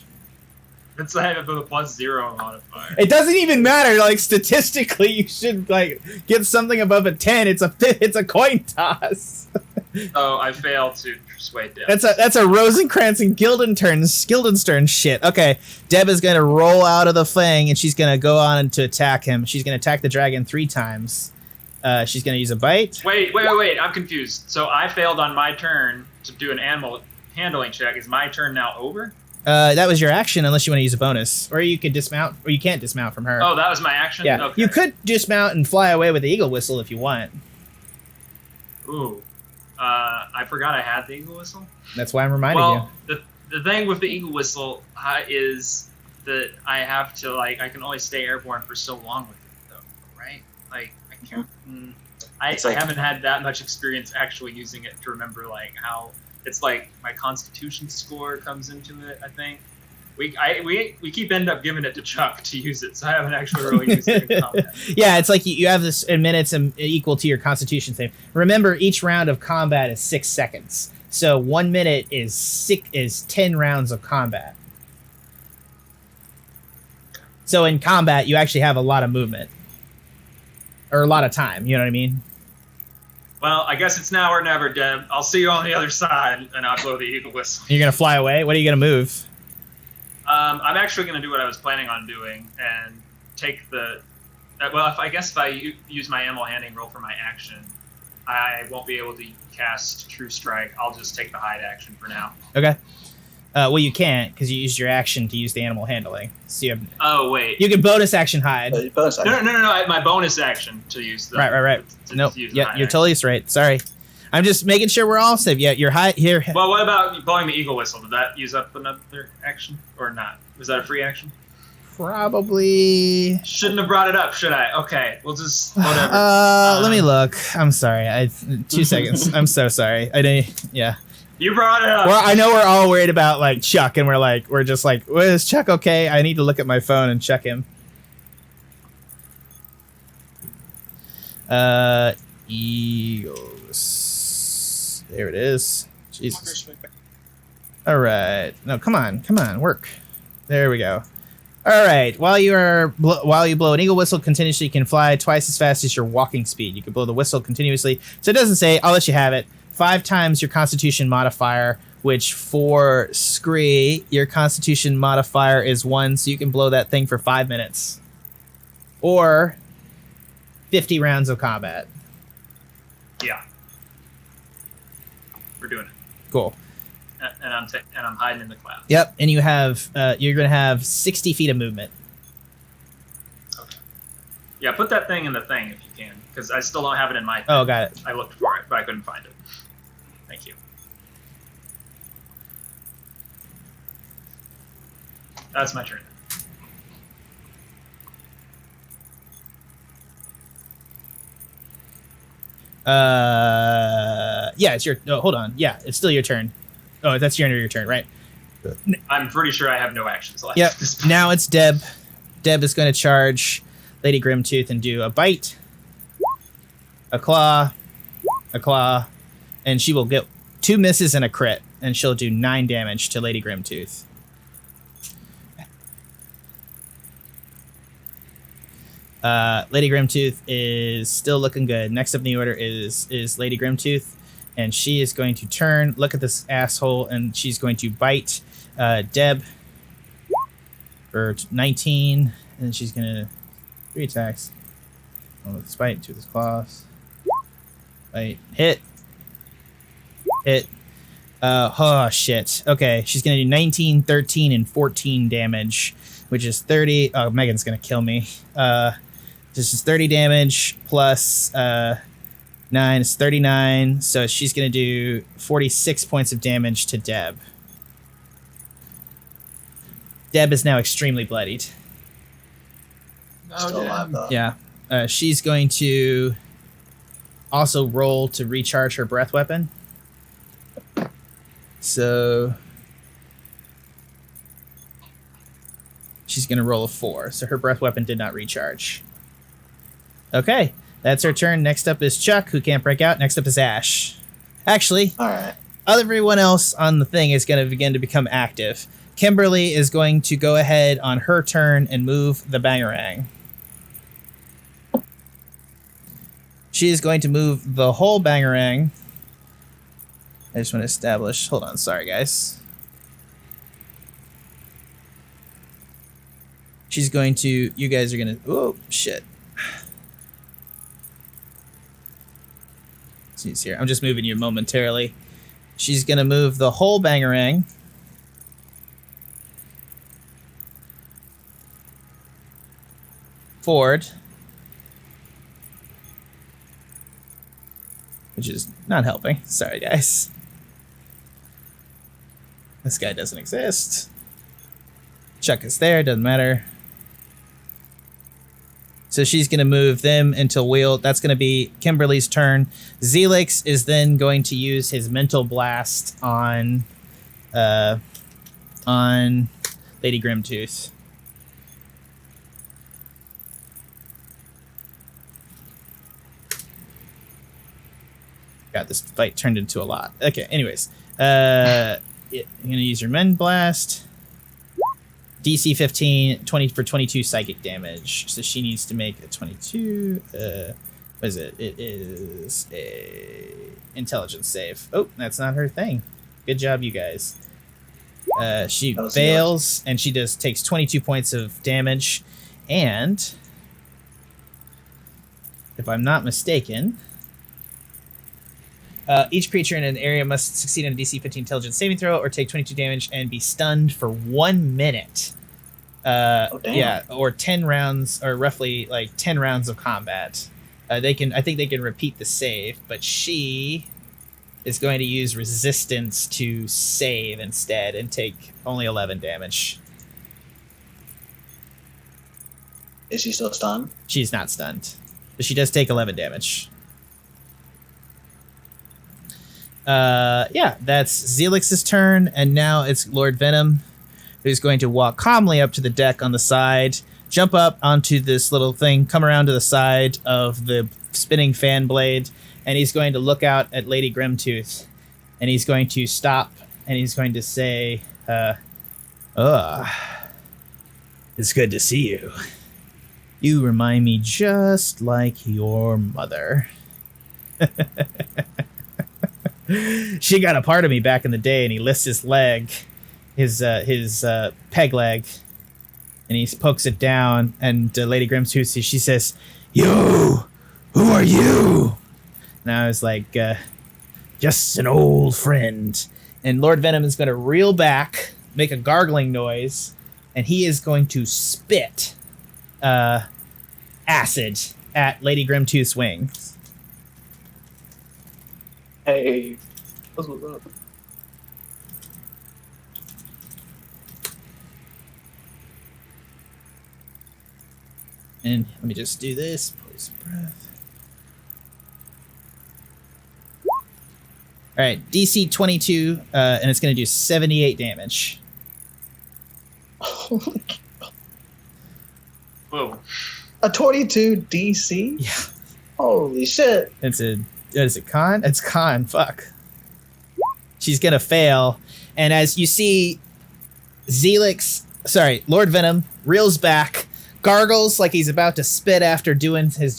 It's like a +0 modifier. It doesn't even matter. Like, statistically, you should like get something above a 10. It's a coin toss. Oh, I failed to persuade Deb. That's a Rosencrantz and Guildenstern shit. Okay, Deb is gonna roll out of the fang, and she's gonna go on to attack him. She's gonna attack the dragon 3 times. She's gonna use a bite. Wait. I'm confused. So I failed on my turn to do an animal handling check. Is my turn now over? That was your action, unless you want to use a bonus, or you could dismount, or you can't dismount from her. Oh, that was my action. Yeah, okay. You could dismount and fly away with the eagle whistle if you want. Ooh, I forgot I had the eagle whistle. That's why I'm reminding you. The thing with the eagle whistle is that I have to I can only stay airborne for so long with it, though, right? Like I can't. I haven't had that much experience actually using it to remember how. It's like my Constitution score comes into it. I think we keep end up giving it to Chuck to use it, so I haven't actually really used it in combat. Yeah, it's like you have this in minutes equal to your Constitution thing. Remember, each round of combat is 6 seconds, so 1 minute is 10 rounds of combat. So in combat, you actually have a lot of movement or a lot of time. You know what I mean? Well, I guess it's now or never, Deb. I'll see you on the other side, and I'll blow the eagle whistle. You're gonna fly away? What are you gonna move? I'm actually gonna do what I was planning on doing, and take the... Well, if I use my animal handling roll for my action, I won't be able to cast True Strike. I'll just take the hide action for now. Okay. Well, you can't, because you used your action to use the animal handling. So you have... Oh, wait. You can bonus action hide. Bonus action. No. My bonus action to use the... Right. Nope. Yeah, you're totally straight. Sorry. I'm just making sure we're all safe. Yeah, you're high here. Well, what about blowing the eagle whistle? Did that use up another action or not? Was that a free action? Probably. Shouldn't have brought it up, should I? Okay, we'll just whatever. Let me look. I'm sorry. 2 seconds. I'm so sorry. I didn't. Yeah. You brought it up. Well, I know we're all worried about Chuck, and we're just like, well, is Chuck okay? I need to look at my phone and check him. Eagles. There it is. Jesus. All right. No, come on, work. There we go. All right. While you blow an eagle whistle continuously, you can fly twice as fast as your walking speed. You can blow the whistle continuously. So it doesn't say. I'll let you have it. 5 times your Constitution modifier, which for Scree, your Constitution modifier is 1, so you can blow that thing for 5 minutes. Or 50 rounds of combat. Yeah. We're doing it. Cool. And I'm hiding in the clouds. Yep, and you have you're gonna have 60 feet of movement. Okay. Yeah, put that thing in the thing if you can, because I still don't have it in my thing. Oh, got it. I looked for it, but I couldn't find it. Thank you. That's my turn. Yeah, it's your. Oh, hold on. Yeah, it's still your turn. Oh, that's your end of your turn, right? I'm pretty sure I have no actions left. Yep. Now it's Deb. Deb is going to charge Lady Grimtooth and do a bite, a claw, and she will get 2 misses and a crit, and she'll do 9 damage to Lady Grimtooth. Lady Grimtooth is still looking good. Next up in the order is Lady Grimtooth, and she is going to turn, look at this asshole, and she's going to bite Deb for 19, and she's gonna 3 attacks. One with spite, 2 with his claws. Bite, hit. Oh shit. Okay, she's gonna do 19, 13, and 14 damage, which is 30. Oh, Megan's gonna kill me. This is 30 damage plus 9 is 39. So she's gonna do 46 points of damage to Deb. Deb is now extremely bloodied. Still alive, though. Yeah. She's going to also roll to recharge her breath weapon. So she's going to roll a 4. So her breath weapon did not recharge. Okay. That's her turn. Next up is Chuck, who can't break out. Next up is Ashe. Actually, All right. everyone else on the thing is going to begin to become active. Kimberly is going to go ahead on her turn and move the bangarang. She is going to move the whole bangarang. I just want to establish. Hold on. Sorry, guys. She's going to. You guys are going to. Oh, shit. She's here. I'm just moving you momentarily. She's going to move the whole bangarang. Forward, which is not helping. Sorry, guys. This guy doesn't exist. Chuck is there, doesn't matter. So she's going to move them into wheel. That's going to be Kimberly's turn. Zelix is then going to use his mental blast on Lady Grimtooth. God, this fight turned into a lot. Okay, anyways. You're going to use your Men Blast. DC 15, 20 for 22 psychic damage. So she needs to make a 22. What is it? It is a intelligence save. Oh, that's not her thing. Good job, you guys. She fails, and she takes 22 points of damage. And if I'm not mistaken... each creature in an area must succeed on a DC 15 intelligence saving throw or take 22 damage and be stunned for 1 minute. Yeah, or 10 rounds, or roughly like 10 rounds of combat. I think they can repeat the save, but she is going to use resistance to save instead and take only 11 damage. Is she still stunned? She's not stunned, but she does take 11 damage. Yeah, that's Zelix's turn, and now it's Lord Venom, who's going to walk calmly up to the deck on the side, jump up onto this little thing, come around to the side of the spinning fan blade, and he's going to look out at Lady Grimtooth, and he's going to stop, and he's going to say, it's good to see you. You remind me just like your mother. She got a part of me back in the day, and he lifts his leg, his peg leg, and he pokes it down, and Lady Grimtooth, she says, "You, who are you?" And I was like, just an old friend. And Lord Venom is going to reel back, make a gargling noise, and he is going to spit acid at Lady Grimtooth's wings. Hey, what's up? And let me just do this. Poison breath. All right, DC 22, and it's going to do 78 damage. Whoa. A 22 DC? Yeah. Holy shit. What is it, con? It's con, fuck. She's going to fail. And as you see, Lord Venom reels back, gargles like he's about to spit after doing his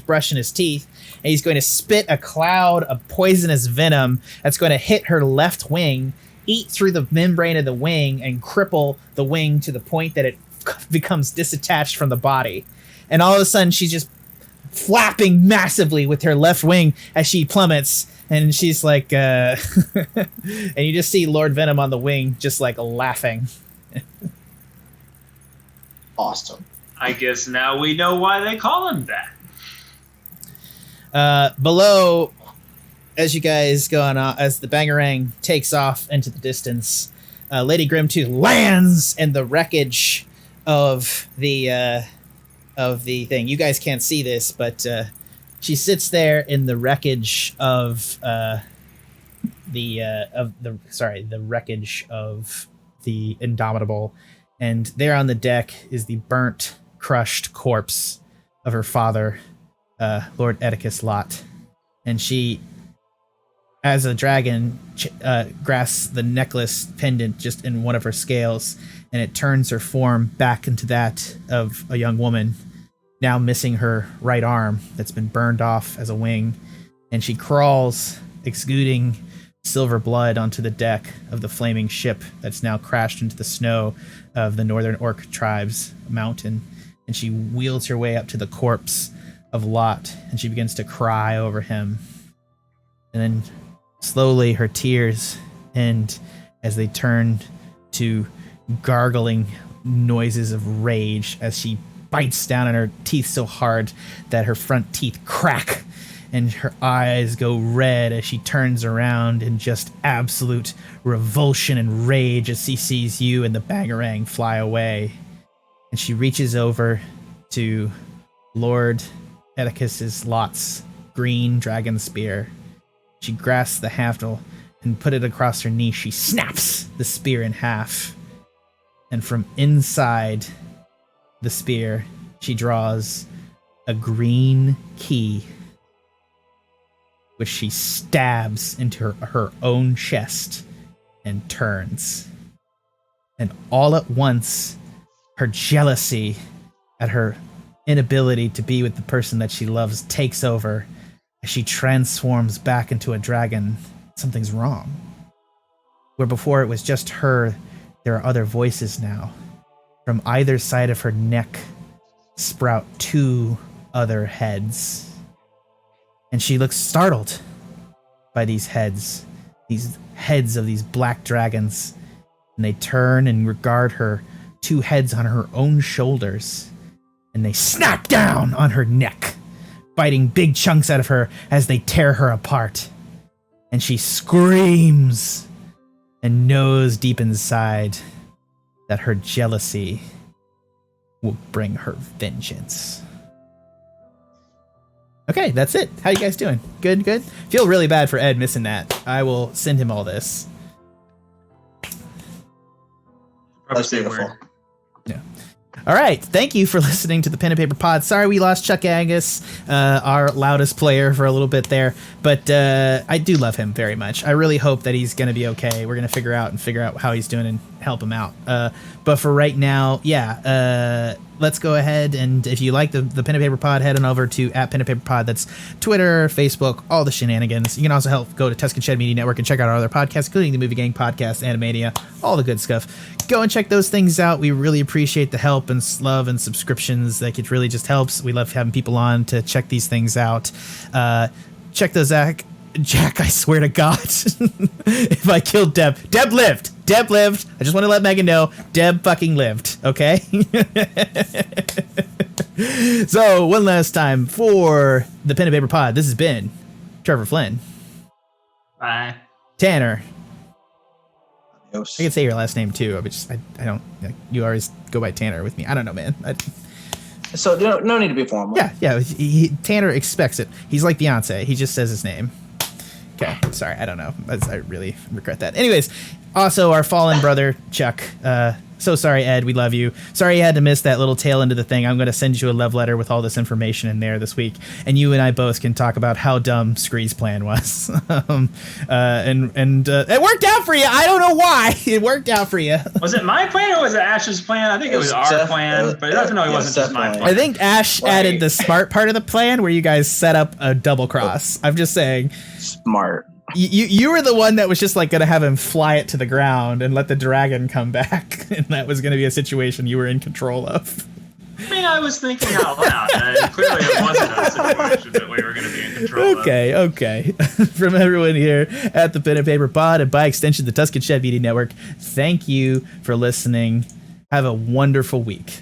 brushing his teeth, and he's going to spit a cloud of poisonous venom that's going to hit her left wing, eat through the membrane of the wing, and cripple the wing to the point that it becomes disattached from the body. And all of a sudden, she's just flapping massively with her left wing as she plummets, and she's like, and you just see Lord Venom on the wing just like laughing. Awesome. I guess now we know why they call him that. Below, as you guys go on, as the Bangarang takes off into the distance, Lady Grimtooth lands in the wreckage of the thing. You guys can't see this, but she sits there in the wreckage of the wreckage of the Indomitable, and there on the deck is the burnt, crushed corpse of her father, Lord Edipus Lott, and she, as a dragon, grasps the necklace pendant just in one of her scales, and it turns her form back into that of a young woman, now missing her right arm that's been burned off as a wing, and she crawls, exuding silver blood, onto the deck of the flaming ship that's now crashed into the snow of the Northern Orc Tribes mountain, and she wheels her way up to the corpse of Lott, and she begins to cry over him, and then slowly her tears end as they turn to gargling noises of rage as she bites down on her teeth so hard that her front teeth crack and her eyes go red as she turns around in just absolute revulsion and rage as she sees you and the Bangarang fly away. And she reaches over to Lord Edipus Lott's green dragon spear. She grasps the handle and put it across her knee. She snaps the spear in half. And from inside the spear, she draws a green key, which she stabs into her own chest and turns. And all at once, her jealousy at her inability to be with the person that she loves takes over. As she transforms back into a dragon, something's wrong. Where before it was just her, there are other voices now. From either side of her neck sprout two other heads. And she looks startled by these heads of these black dragons. And they turn and regard her, two heads on her own shoulders. And they snap down on her neck, biting big chunks out of her as they tear her apart. And she screams and knows deep inside that her jealousy will bring her vengeance. Okay, that's it. How you guys doing? Good? Feel really bad for Ed missing that. I will send him all this. That's beautiful. Yeah. All right. Thank you for listening to the Pen and Paper Pod. Sorry we lost Chuck Angus, our loudest player, for a little bit there, but I do love him very much. I really hope that he's going to be okay. We're going to figure out how he's doing and help him out. But for right now, let's go ahead, and if you like the Pen and Paper Pod, head on over to @PenandPaperPod. That's Twitter, Facebook, all the shenanigans. You can also go to Tuscan Shed Media Network and check out our other podcasts, including the Movie Gang Podcast, Animania, all the good stuff. Go and check those things out. We really appreciate the help and love and subscriptions. Like, it really just helps. We love having people on to check these things out. Check those out. Jack, I swear to God, if I killed Deb lived. Deb lived. I just want to let Megan know Deb fucking lived, okay? So, one last time for the Pen and Paper Pod, this has been Trevor Flynn. Bye. Tanner. Adios. I can say your last name too, but I don't, you always go by Tanner with me. I don't know, man. So, no need to be formal. Yeah, Tanner expects it. He's like Beyonce. He just says his name. Okay, sorry, I don't know. I really regret that. Anyways, also our fallen brother, Chuck, So sorry, Ed. We love you. Sorry you had to miss that little tail end of the thing. I'm going to send you a love letter with all this information in there this week, and you and I both can talk about how dumb Scree's plan was. And it worked out for you. I don't know why it worked out for you. Was it my plan or was it Ash's plan? I think it was our plan, but it doesn't know it wasn't just my plan. I think Ashe added the smart part of the plan where you guys set up a double cross. I'm just saying. Smart. You were the one that was just like going to have him fly it to the ground and let the dragon come back. And that was going to be a situation you were in control of. I mean, I was thinking out loud. Clearly it wasn't a situation that we were going to be in control of. Okay. From everyone here at the Pen and Paper Pod and by extension the Tuscan Shed Media Network, thank you for listening. Have a wonderful week.